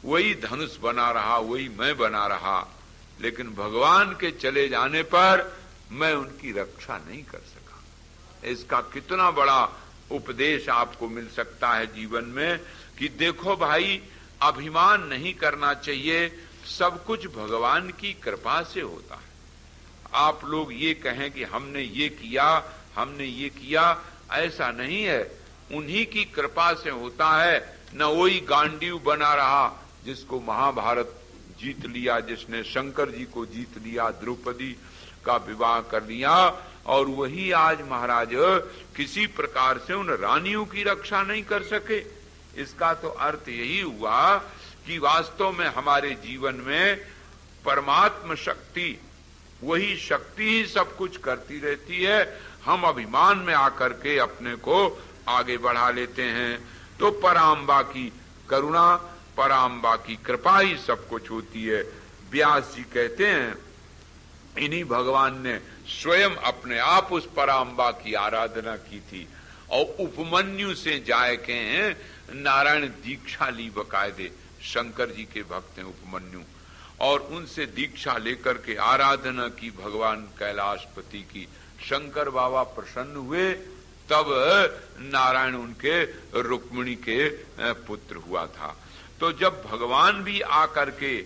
S2: वही धनुष बना रहा, वही मैं बना रहा, लेकिन भगवान के चले जाने पर मैं उनकी रक्षा नहीं कर सका। इसका कितना बड़ा उपदेश आपको मिल सकता है जीवन में कि देखो भाई, अभिमान नहीं करना चाहिए, सब कुछ भगवान की कृपा से होता है। आप लोग ये कहें कि हमने ये किया, हमने ये किया, ऐसा नहीं है। उन्हीं की कृपा से होता है। न वही गांडीव बना रहा जिसको महाभारत जीत लिया, जिसने शंकर जी को जीत लिया, द्रौपदी का विवाह कर लिया, और वही आज महाराज किसी प्रकार से उन रानियों की रक्षा नहीं कर सके। इसका तो अर्थ यही हुआ कि वास्तव में हमारे जीवन में परमात्म शक्ति, वही शक्ति ही सब कुछ करती रहती है। हम अभिमान में आकर के अपने को आगे बढ़ा लेते हैं। तो पराम्बा की करुणा, पराम्बा की कृपा ही सब कुछ होती है। व्यास जी कहते हैं इन्हीं भगवान ने स्वयं अपने आप उस पराम्बा की आराधना की थी और उपमन्यु से जाए के नारायण दीक्षा ली बकायदे। शंकर जी के भक्त हैं उपमन्यु, और उनसे दीक्षा लेकर के आराधना की भगवान कैलाशपति की। शंकर बाबा प्रसन्न हुए, तब नारायण उनके रुक्मिणी के पुत्र हुआ था। तो जब भगवान भी आकर के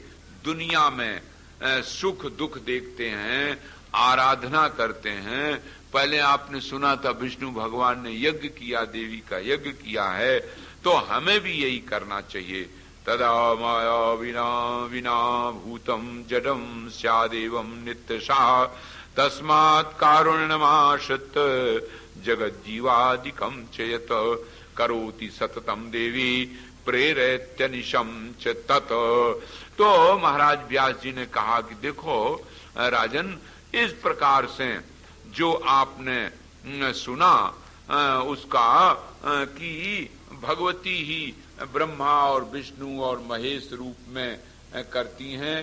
S2: दुनिया में सुख दुख देखते हैं, आराधना करते हैं। पहले आपने सुना था विष्णु भगवान ने यज्ञ किया, देवी का यज्ञ किया है, तो हमें भी यही करना चाहिए। तदा माया विना विना भूतम जडम स्यादेवं नित्यशः तस्मात् कारुण्यमाश्रित जगत जीवादिकं चयत करोति सततम देवी प्रेरत्यनिशम च तत्। तो महाराज व्यास जी ने कहा कि देखो राजन, इस प्रकार से जो आपने सुना उसका कि भगवती ही ब्रह्मा और विष्णु और महेश रूप में करती हैं,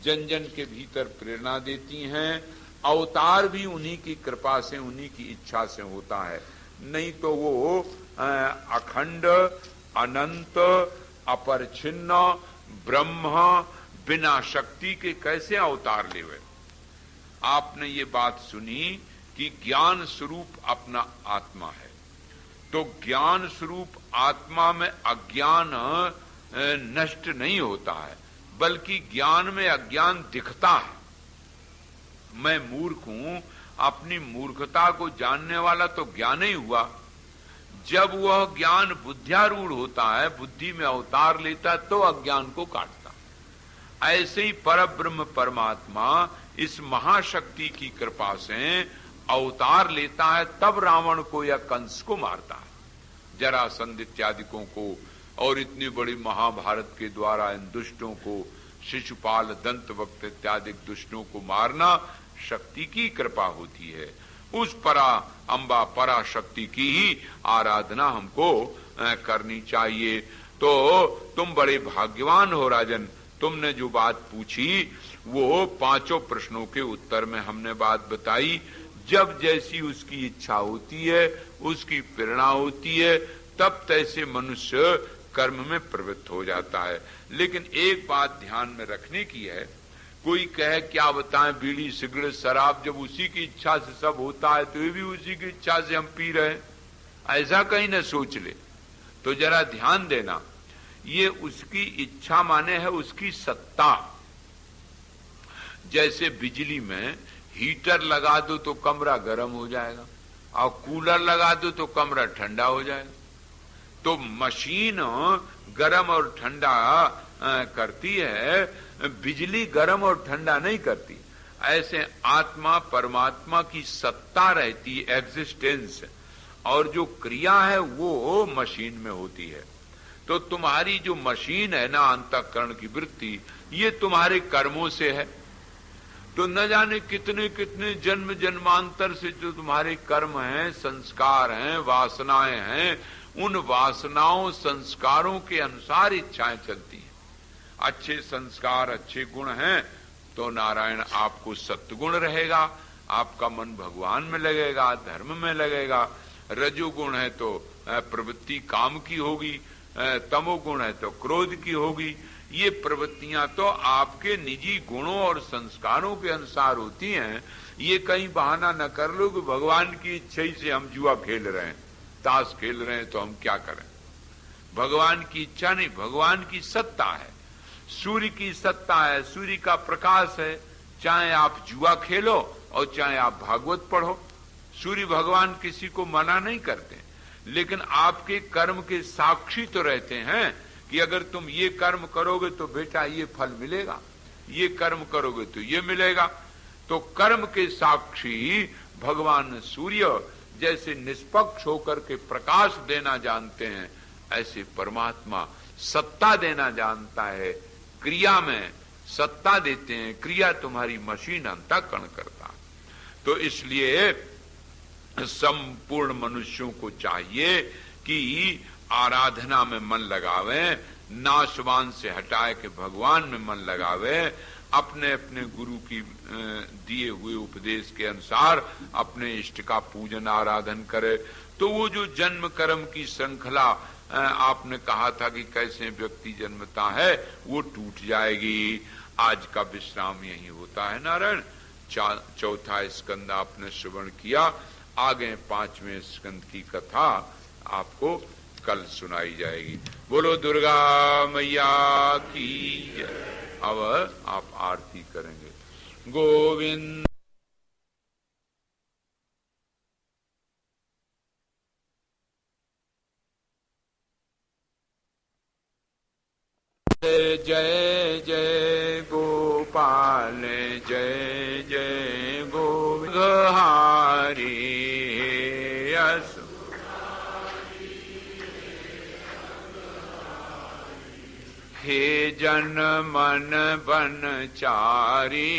S2: जन जन के भीतर प्रेरणा देती हैं। अवतार भी उन्हीं की कृपा से, उन्हीं की इच्छा से होता है, नहीं तो वो अखंड अनंत अपरिच्छिन्न ब्रह्म बिना शक्ति के कैसे अवतार लेवे। आपने ये बात सुनी कि ज्ञान स्वरूप अपना आत्मा है, तो ज्ञान स्वरूप आत्मा में अज्ञान नष्ट नहीं होता है, बल्कि ज्ञान में अज्ञान दिखता है। मैं मूर्ख हूं, अपनी मूर्खता को जानने वाला तो ज्ञान ही हुआ। जब वह ज्ञान बुद्धियारूढ़ होता है, बुद्धि में अवतार लेता, तो अज्ञान को काटता। ऐसे ही परब्रह्म परमात्मा इस महाशक्ति की कृपा से अवतार लेता है, तब रावण को या कंस को मारता है, जरासंध इत्यादिकों को, और इतनी बड़ी महाभारत के द्वारा इन दुष्टों को, शिशुपाल दंतवक्त इत्यादि दुष्टों को मारना शक्ति की कृपा होती है। उस परा अम्बा पराशक्ति की ही आराधना हमको करनी चाहिए। तो तुम बड़े भाग्यवान हो राजन, तुमने जो बात पूछी वो पांचों प्रश्नों के उत्तर में हमने बात बताई। जब जैसी उसकी इच्छा होती है, उसकी प्रेरणा होती है, तब तैसे मनुष्य कर्म में प्रवृत्त हो जाता है। लेकिन एक बात ध्यान में रखने की है, कोई कहे क्या बताएं बीड़ी सिगरेट शराब, जब उसी की इच्छा से सब होता है तो ये भी उसी की इच्छा से हम पी रहे हैं, ऐसा कहीं न सोच ले। तो जरा ध्यान देना, ये उसकी इच्छा माने है उसकी सत्ता। जैसे बिजली में हीटर लगा दो तो कमरा गर्म हो जाएगा और कूलर लगा दो तो कमरा ठंडा हो जाएगा। तो मशीन गर्म और ठंडा करती है, बिजली गर्म और ठंडा नहीं करती। ऐसे आत्मा परमात्मा की सत्ता रहती, एग्जिस्टेंस, और जो क्रिया है वो मशीन में होती है। तो तुम्हारी जो मशीन है ना, अंतःकरण की वृत्ति, ये तुम्हारे कर्मों से है। तो न जाने कितने कितने जन्म जन्मांतर से जो तुम्हारे कर्म हैं, संस्कार हैं, वासनाएं हैं, उन वासनाओं संस्कारों के अनुसार इच्छाएं चलती हैं। अच्छे संस्कार, अच्छे गुण हैं तो नारायण आपको सत्गुण रहेगा, आपका मन भगवान में लगेगा, धर्म में लगेगा। रजोगुण है तो प्रवृत्ति काम की होगी, तमोगुण है तो क्रोध की होगी। ये प्रवृत्तियां तो आपके निजी गुणों और संस्कारों के अनुसार होती हैं। ये कहीं बहाना न कर लो कि भगवान की इच्छा ही से हम जुआ खेल रहे हैं, ताश खेल रहे हैं तो हम क्या करें। भगवान की इच्छा नहीं, भगवान की सत्ता है, सूर्य की सत्ता है, सूर्य का प्रकाश है। चाहे आप जुआ खेलो और चाहे आप भागवत पढ़ो, सूर्य भगवान किसी को मना नहीं करते, लेकिन आपके कर्म के साक्षी तो रहते हैं कि अगर तुम ये कर्म करोगे तो बेटा ये फल मिलेगा, ये कर्म करोगे तो ये मिलेगा। तो कर्म के साक्षी भगवान सूर्य जैसे निष्पक्ष होकर के प्रकाश देना जानते हैं, ऐसे परमात्मा सत्ता देना जानता है, क्रिया में सत्ता देते हैं। क्रिया तुम्हारी मशीन अंतःकरण करता। तो इसलिए संपूर्ण मनुष्यों को चाहिए कि आराधना में मन लगावे, नाशवान से हटाए के भगवान में मन लगावे, अपने अपने गुरु की दिए हुए उपदेश के अनुसार अपने इष्ट का पूजन आराधन करे। तो वो जो जन्म कर्म की श्रृंखला आपने कहा था कि कैसे व्यक्ति जन्मता है, वो टूट जाएगी। आज का विश्राम यही होता है नारायण। चौथा स्कंद आपने श्रवण किया, आगे 5वें स्कंद की कथा आपको कल सुनाई जाएगी। बोलो दुर्गा मैया की जय। अब आप आरती करेंगे। गोविंद जय जय गोपाल, जय जय गोविंद हारी अस। हे जन मन बनचारी,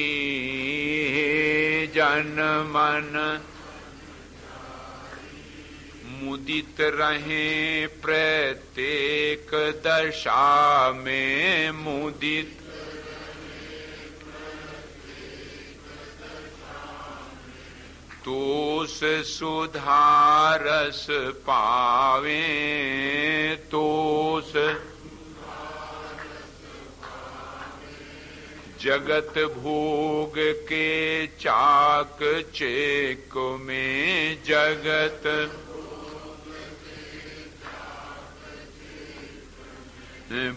S2: हे जन मन मुदित रहे प्रत्येक दशा में, मुदित तोस सुधारस पावे, तोस जगत भोग के चाक चेक में, जगत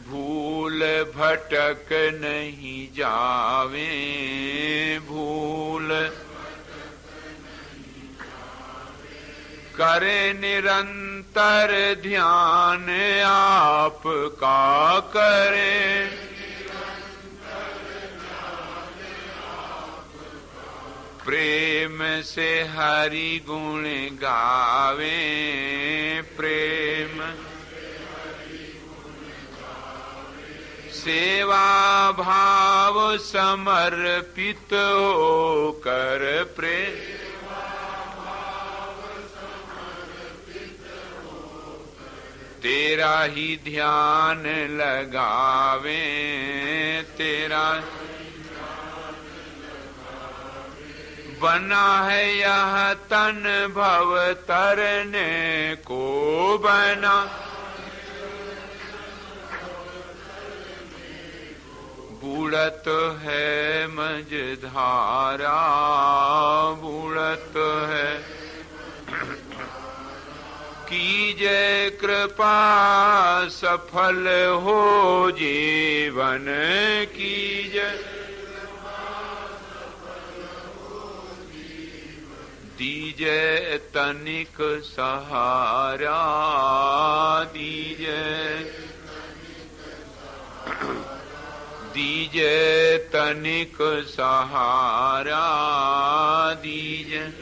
S2: भूल भटक नहीं जावे, भूल करे निरंतर ध्यान आपका करे, प्रेम से हरि गुण गावे, प्रेम सेवा भाव समर्पित होकर, प्रेम तेरा ही ध्यान लगावे, तेरा बना है यह तन भव तरने को, बना बूढ़त है मझधारा, बूढ़त है कीजय कृपा सफल हो जीवन कीजय दीजय तनिक सहारा दीजय तनिक सहारा दीजय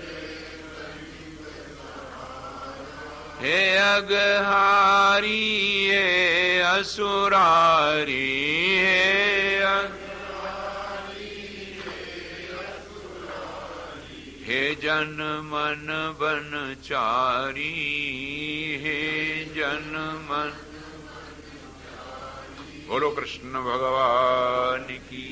S2: हे अगहारी हे असुरारी हे जन मन बनचारी हे जन मन। बोलो कृष्ण भगवान की।